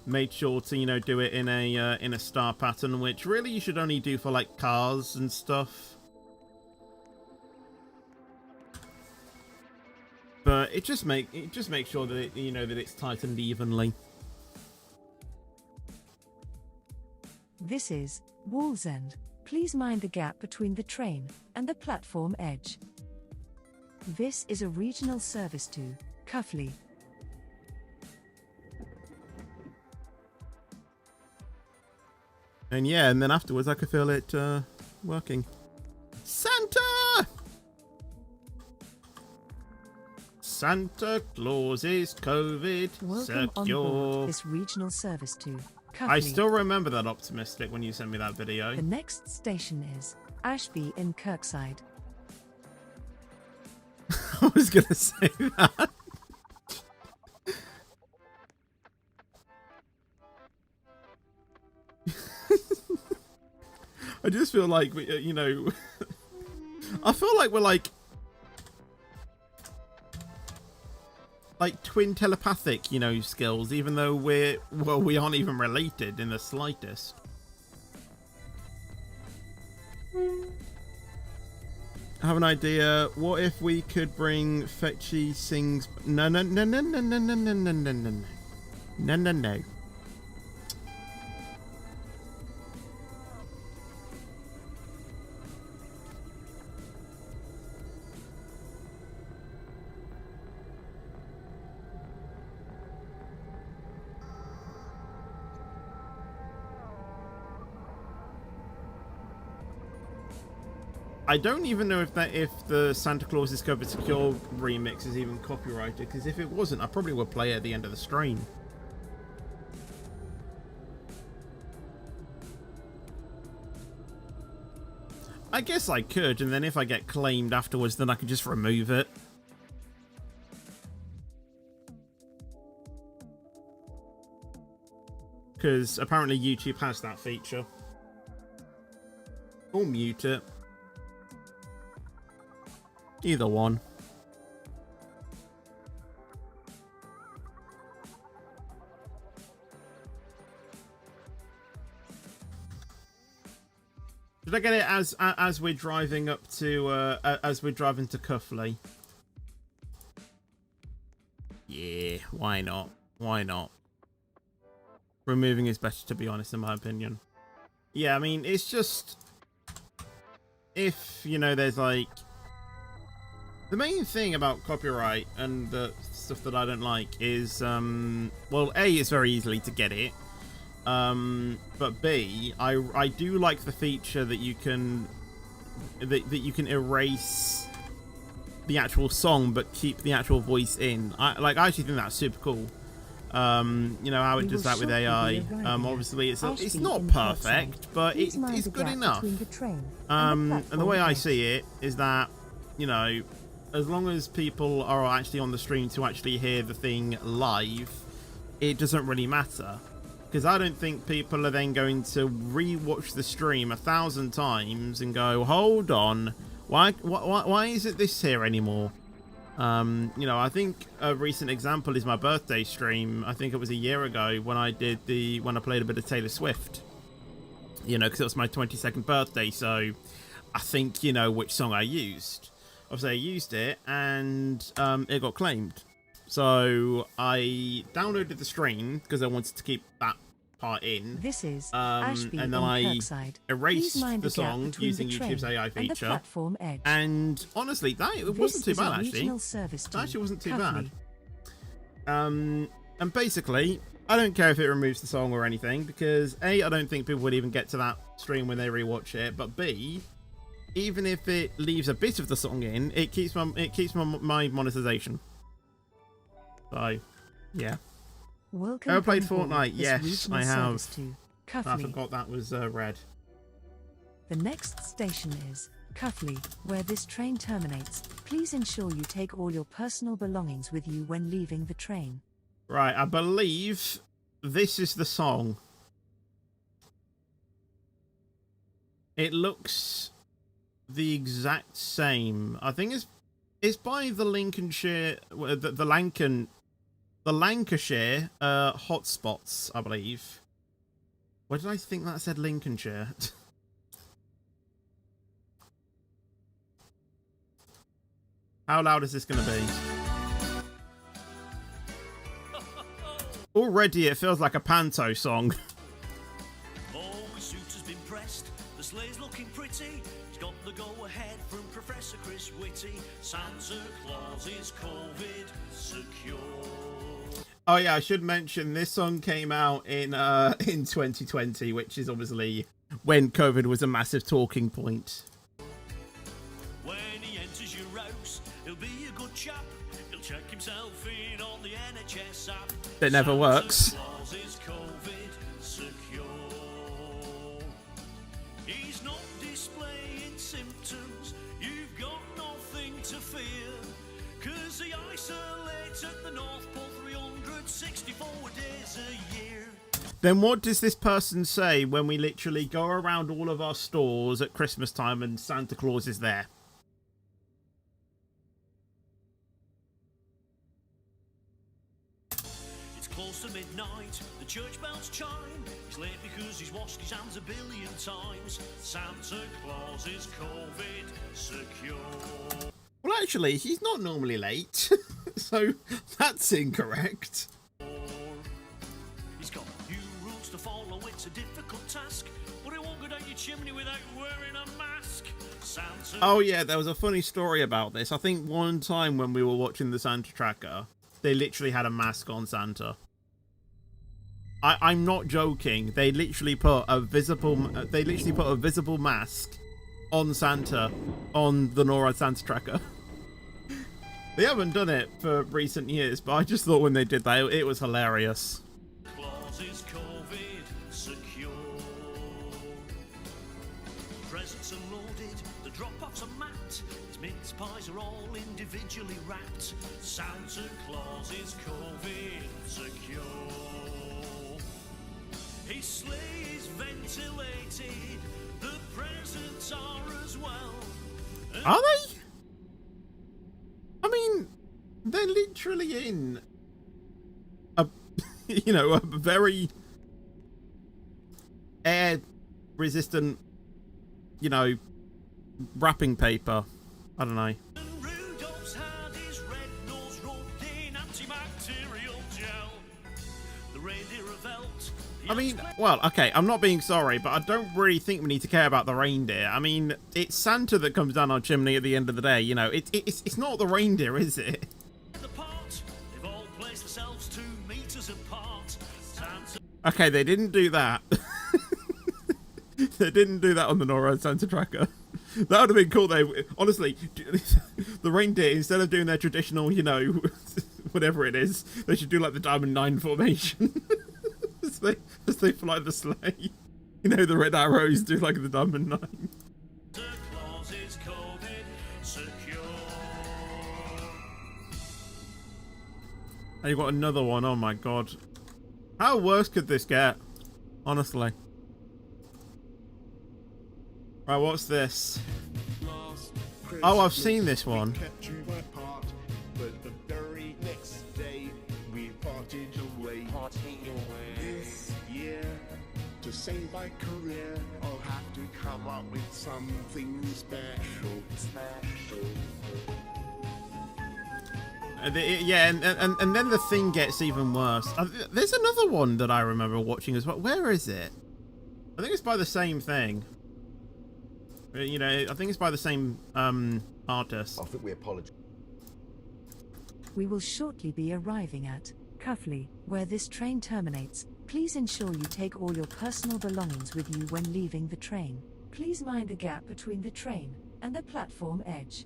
B: Made sure to, do it in a star pattern, which really you should only do for like cars and stuff. But it just makes sure that that it's tightened evenly.
C: This is Wall's End. Please mind the gap between the train and the platform edge. This is a regional service to Cuffley.
B: And yeah, and then afterwards I could feel it working. Santa! Santa Claus is COVID
C: Welcome on
B: secure.
C: board this regional service to Cuffley.
B: I still remember that optimistic when you sent me that video.
C: The next station is Ashby in Kirkside.
B: I was going to say that. I just feel like, I feel like we're like twin telepathic, skills, even though we aren't even related in the slightest. I have an idea. What if we could bring Fetchy Sings? No. I don't even know if the Santa Claus is Covered Secure remix is even copyrighted, because if it wasn't, I probably would play it at the end of the stream. I guess I could, and then if I get claimed afterwards, then I could just remove it. Because apparently YouTube has that feature. Or mute it. Either one. Did I get it as we're driving up to as we're driving to Cuffley? Yeah, why not? Why not? Removing is better, to be honest, in my opinion. Yeah, I mean, it's just if there's like. The main thing about copyright and the stuff that I don't like is, well, A, it's very easily to get it, but B, I do like the feature that you can erase the actual song but keep the actual voice in. I actually think that's super cool. How it does that with AI. Obviously, it's not perfect, but it's good enough. And the way I see it is that, as long as people are actually on the stream to actually hear the thing live, it doesn't really matter. Because I don't think people are then going to re-watch the stream 1,000 times and go, hold on, why isn't this here anymore? You know, I think a recent example is my birthday stream. I think it was a year ago when I played a bit of Taylor Swift. You know, because it was my 22nd birthday, so I think you know which song I used. Obviously, I used it, and it got claimed. So I downloaded the stream because I wanted to keep that part in.
C: This is
B: and then I erased the song using YouTube's AI feature. And honestly, it wasn't too bad actually. That actually wasn't too bad. And basically, I don't care if it removes the song or anything because A, I don't think people would even get to that stream when they rewatch it. But B, even if it leaves a bit of the song in, it keeps my monetization. So, yeah. Ever played Fortnite? Yes, I have. I forgot that was red.
C: The next station is Cuffley, where this train terminates. Please ensure you take all your personal belongings with you when leaving the train.
B: Right, I believe this is the song. It looks the exact same. I think it's by the Lincolnshire, the Lancashire hotspots, I believe. Why did I think that said Lincolnshire? How loud is this going to be? Already it feels like a panto song.
F: Oh, his suit has been pressed. The sleigh's looking pretty. He's got the go-ahead from Professor Chris Whitty. Santa Claus is COVID secure.
B: Oh yeah, I should mention this song came out in 2020, which is obviously when COVID was a massive talking point.
F: When he enters your house, he'll be a good chap. He'll check himself in on the NHS app.
B: It never works.
F: Santa Claus is COVID secure. He's not displaying symptoms. You've got nothing to fear. 'Cause he isolates at the North Pole 364 days a year.
B: Then what does this person say when we literally go around all of our stores at Christmas time and Santa Claus is there?
F: It's close to midnight, the church bells chime. He's late because he's washed his hands a billion times. Santa Claus is COVID secure.
B: Well, actually, he's not normally late, so that's incorrect.
F: He's got new rules to follow, it's a difficult task, but it won't go down your chimney without wearing a mask. Santa.
B: Oh yeah, there was a funny story about this. I think one time when we were watching the Santa tracker, they literally had a mask on Santa. I'm not joking. They literally put a visible mask on Santa on the NORAD Santa tracker. They haven't done it for recent years, but I just thought when they did that, it was hilarious.
F: Claus is COVID secure. Presents are loaded, the drop-offs are mapped. His mince pies are all individually wrapped. Santa Claus is COVID secure. His sleigh is ventilated. The presents are as well.
B: Are they? I mean, they're literally in a, you know, a very air-resistant, you know, wrapping paper. I don't know.
F: Rudolph's had his red nose rubbed in antibacterial gel. The reindeer have helped.
B: I mean, well, okay, I'm not being sorry, but I don't really think we need to care about the reindeer. I mean, it's Santa that comes down our chimney at the end of the day, you know. It's not the reindeer, is it?
F: The pot, they've all placed themselves 2 meters apart. Santa.
B: Okay, they didn't do that. They didn't do that on the NORAD Santa tracker. That would have been cool, though. Honestly, the reindeer, instead of doing their traditional, you know, whatever it is, they should do like the Diamond 9 formation. As they fly the sleigh. You know, the red arrows do like the Diamond 9.
F: Santa Claus is COVID secure.
B: And you've got another one. Oh my god. How worse could this get? Honestly. Right, what's this? Oh, I've seen this one.
G: save my career, I'll have to come up with something special.
B: Yeah, and then the thing gets even worse. There's another one that I remember watching as well. Where is it? I think it's by the same thing. You know, I think it's by the same artist.
H: I think we apologize.
C: We will shortly be arriving at Cuffley, where this train terminates. Please ensure you take all your personal belongings with you when leaving the train. Please mind the gap between the train and the platform edge.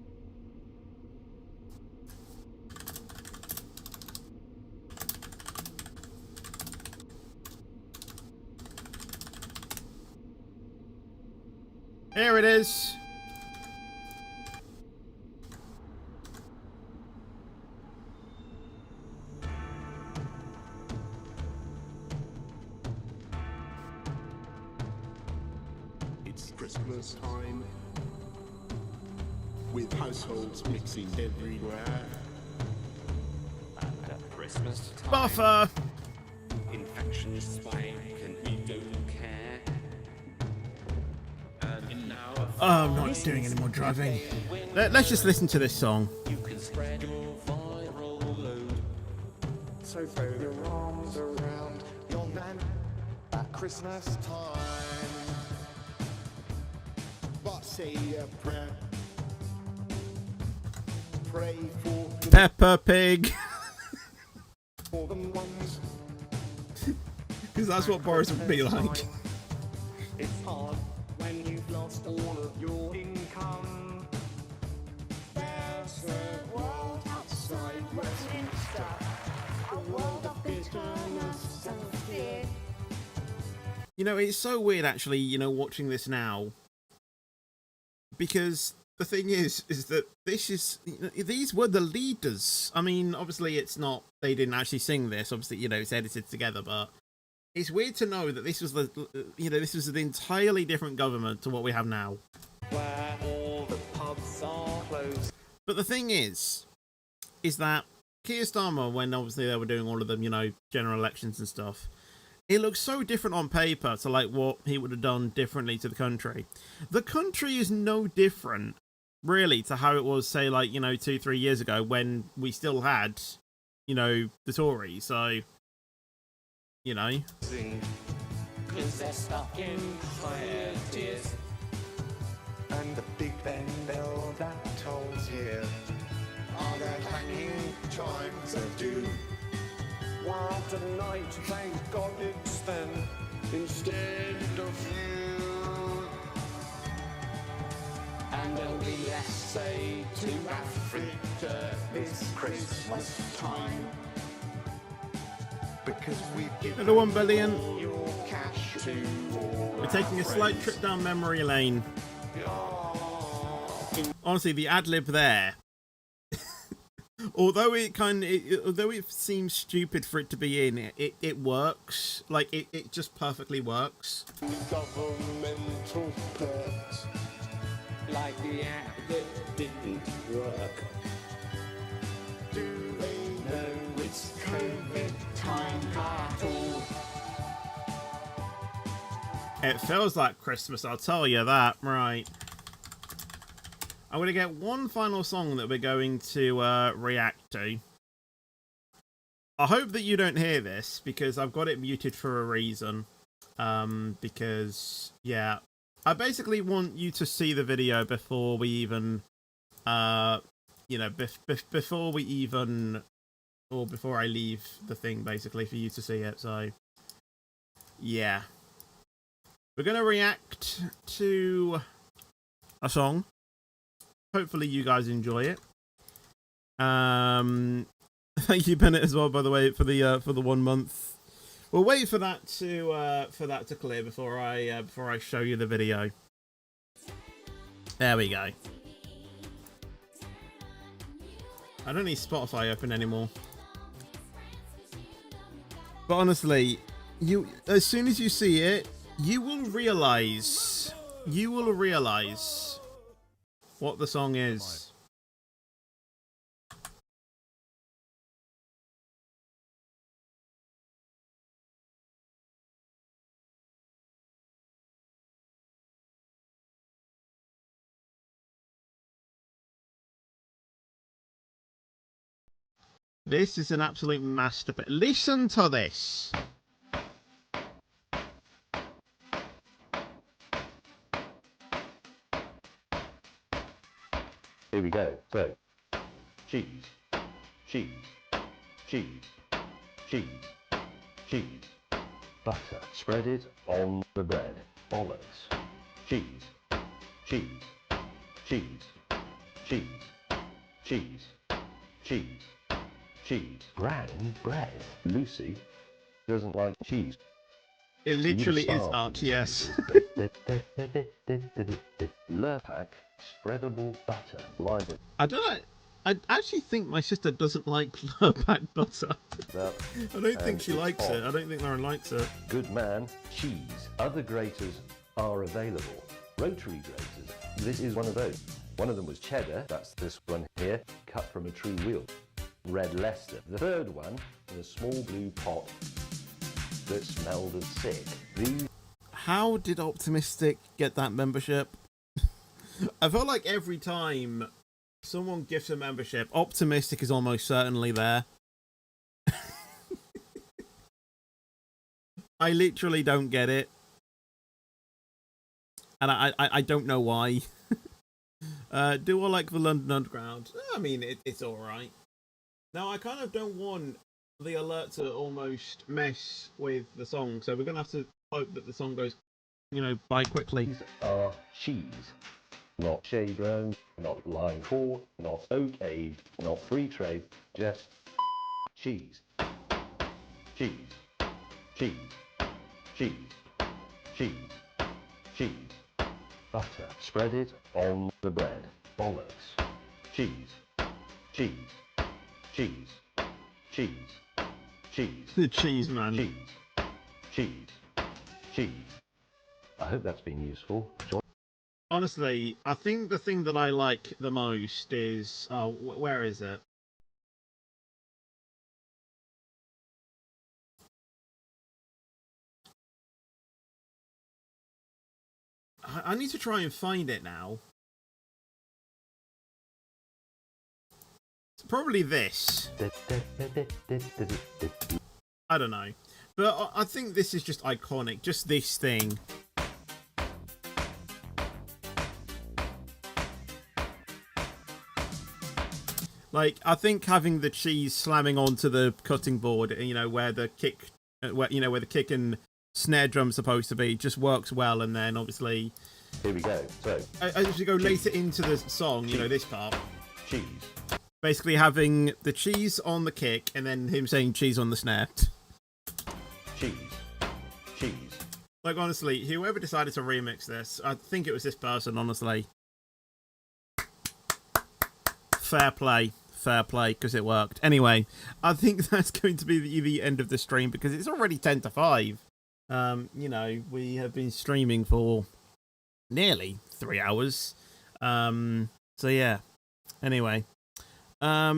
B: Here it is.
G: It's Christmas time, with households mixing everywhere.
I: At Christmas time,
B: Buffer.
I: infections spike and we don't care. And now
B: Oh, I'm not doing any more driving. Let's just listen to this song.
I: you can spread your viral load.
G: So throw your arms around your man at Christmas time. But say a prayer. Pray for the
B: Peppa Pig.
G: more than ones.
B: Because that's what Boris would be like.
G: It's hard when you've lost all of your income. There's a world outside Westminster, a world of bitterness and fear.
B: You know, it's so weird actually, you know, watching this now. Because the thing is that this is, these were the leaders. I mean, obviously it's not, they didn't actually sing this. Obviously, you know, it's edited together, but it's weird to know that this was the, you know, this was an entirely different government to what we have now.
G: Where all the pubs are closed.
B: But the thing is that Keir Starmer, when obviously they were doing all of them, you know, general elections and stuff, it looks so different on paper to like what he would have done differently to the country. The country is no different, really, to how it was, say, like, you know, 2-3 years ago when we still had, you know, the Tories. So, you know.
I: Cause they're stuck in higher tiers.
G: And the Big Ben bell that tolls here are the hanging chimes of doom. While tonight, thank God it's them instead of you. And there'll be less say to Africa this Christmas time. Because we've given
B: Another 1 billion.
G: all your cash to all
B: We're
G: our
B: taking a slight
G: friends.
B: trip down memory lane. Honestly, the ad-lib there, although although it seems stupid for it to be in, it works. Like, it just perfectly works.
G: Governmental perks.
I: Like the app that didn't work.
G: Do they know it's COVID time at all?
B: It feels like Christmas, I'll tell you that. Right. I'm going to get one final song that we're going to react to. I hope that you don't hear this, because I've got it muted for a reason. Because, yeah, I basically want you to see the video before we even, you know, before we even, or before I leave the thing, basically, for you to see it. So, yeah. We're going to react to a song. Hopefully you guys enjoy it. Thank you, Bennett, as well, by the way, for the 1 month. We'll wait for that to clear before I show you the video. There we go. I don't need Spotify open anymore. But honestly, as soon as you see it, you will realize what the song is. This is an absolute masterpiece. Listen to this.
H: Here we go. So, cheese, cheese, cheese, cheese, cheese. Butter. Spread it on the bread. Bollocks. Cheese, cheese, cheese, cheese, cheese, cheese, cheese. Brown bread. Lucy doesn't like cheese.
B: It literally is art, yes.
H: Lurpak, spreadable butter. Live it.
B: I don't know. I actually think my sister doesn't like Lurpak butter.
H: Up.
B: I don't think she
H: it's
B: likes it.
H: hot.
B: I don't think Lauren likes it.
H: Good man, cheese. Other graters are available. Rotary graters. This is one of those. One of them was cheddar. That's this one here, cut from a true wheel. Red Leicester. The third one in a small blue pot that smelled of sick. These.
B: How did Optimistic get that membership? I feel like every time someone gifts a membership, Optimistic is almost certainly there. I literally don't get it. And I don't know why. Do I like the London Underground? I mean, it's alright. Now, I kind of don't want the alert to almost mess with the song, so we're going to have to hope that the song goes, you know, by quickly.
H: These are cheese. Not shade grown, not line 4, not oak aged, not free trade, just cheese. Cheese. Cheese. Cheese. Cheese. Cheese. Butter. Spread it on the bread. Bollocks. Cheese. Cheese. Cheese. Cheese. Cheese.
B: The cheese man.
H: Cheese. Cheese. Cheese. I hope that's been useful.
B: Honestly, I think the thing that I like the most is... Oh, where is it? I need to try and find it now. It's probably this. I don't know. But I think this is just iconic. Just this thing. Like, I think having the cheese slamming onto the cutting board, you know, where the kick, where the kick and snare drum's supposed to be, just works well. And then obviously,
H: here we go. So
B: as you go later into the song, you know, this part,
H: cheese.
B: Basically having the cheese on the kick and then him saying cheese on the snare.
H: Cheese. Cheese.
B: Like, honestly, whoever decided to remix this, I think it was this person, honestly. Fair play, because it worked. Anyway, I think that's going to be the end of the stream because it's already 10 to 5. You know, we have been streaming for nearly 3 hours. So yeah. Anyway, I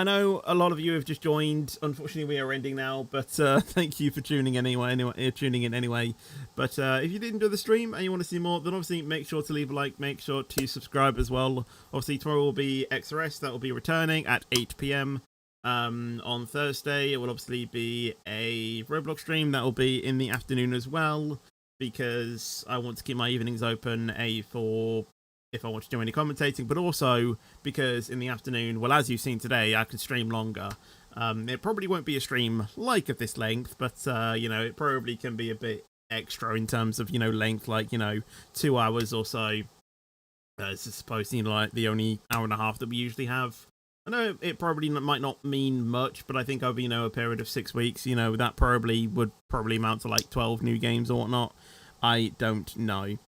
B: know a lot of you have just joined. Unfortunately, we are ending now, but thank you for tuning in anyway. But if you did enjoy the stream and you want to see more, then obviously make sure to leave a like, make sure to subscribe as well. Obviously, tomorrow will be XRS, that will be returning at 8 PM. On Thursday, it will obviously be a Roblox stream that will be in the afternoon as well, because I want to keep my evenings open, for if I want to do any commentating, but also because in the afternoon, well, as you've seen today, I can stream longer. It probably won't be a stream like of this length, but, you know, it probably can be a bit extra in terms of, you know, length, like, you know, 2 hours or so. It's supposed to be, like, the only hour and a half that we usually have. I know it probably might not mean much, but I think over, you know, a period of 6 weeks, you know, that would probably amount to, like, 12 new games or whatnot. I don't know.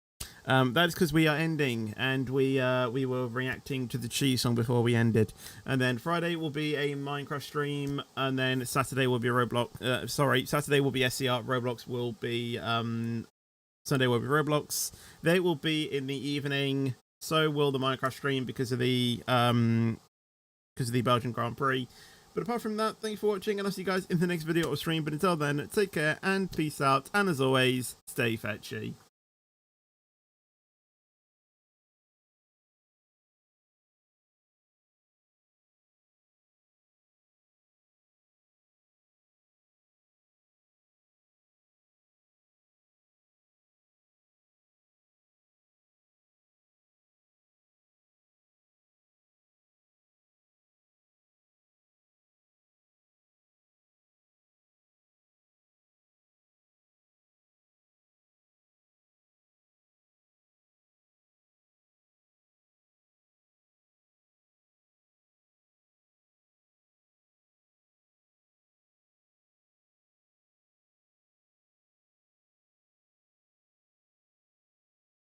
B: That is because we are ending, and we were reacting to the cheese song before we ended. And then Friday will be a Minecraft stream, and then Saturday will be Roblox. Saturday will be SCR. Roblox will be Sunday will be Roblox. They will be in the evening. So will the Minecraft stream because of the Belgian Grand Prix. But apart from that, thanks for watching, and I'll see you guys in the next video or stream. But until then, take care and peace out. And as always, stay fetchy.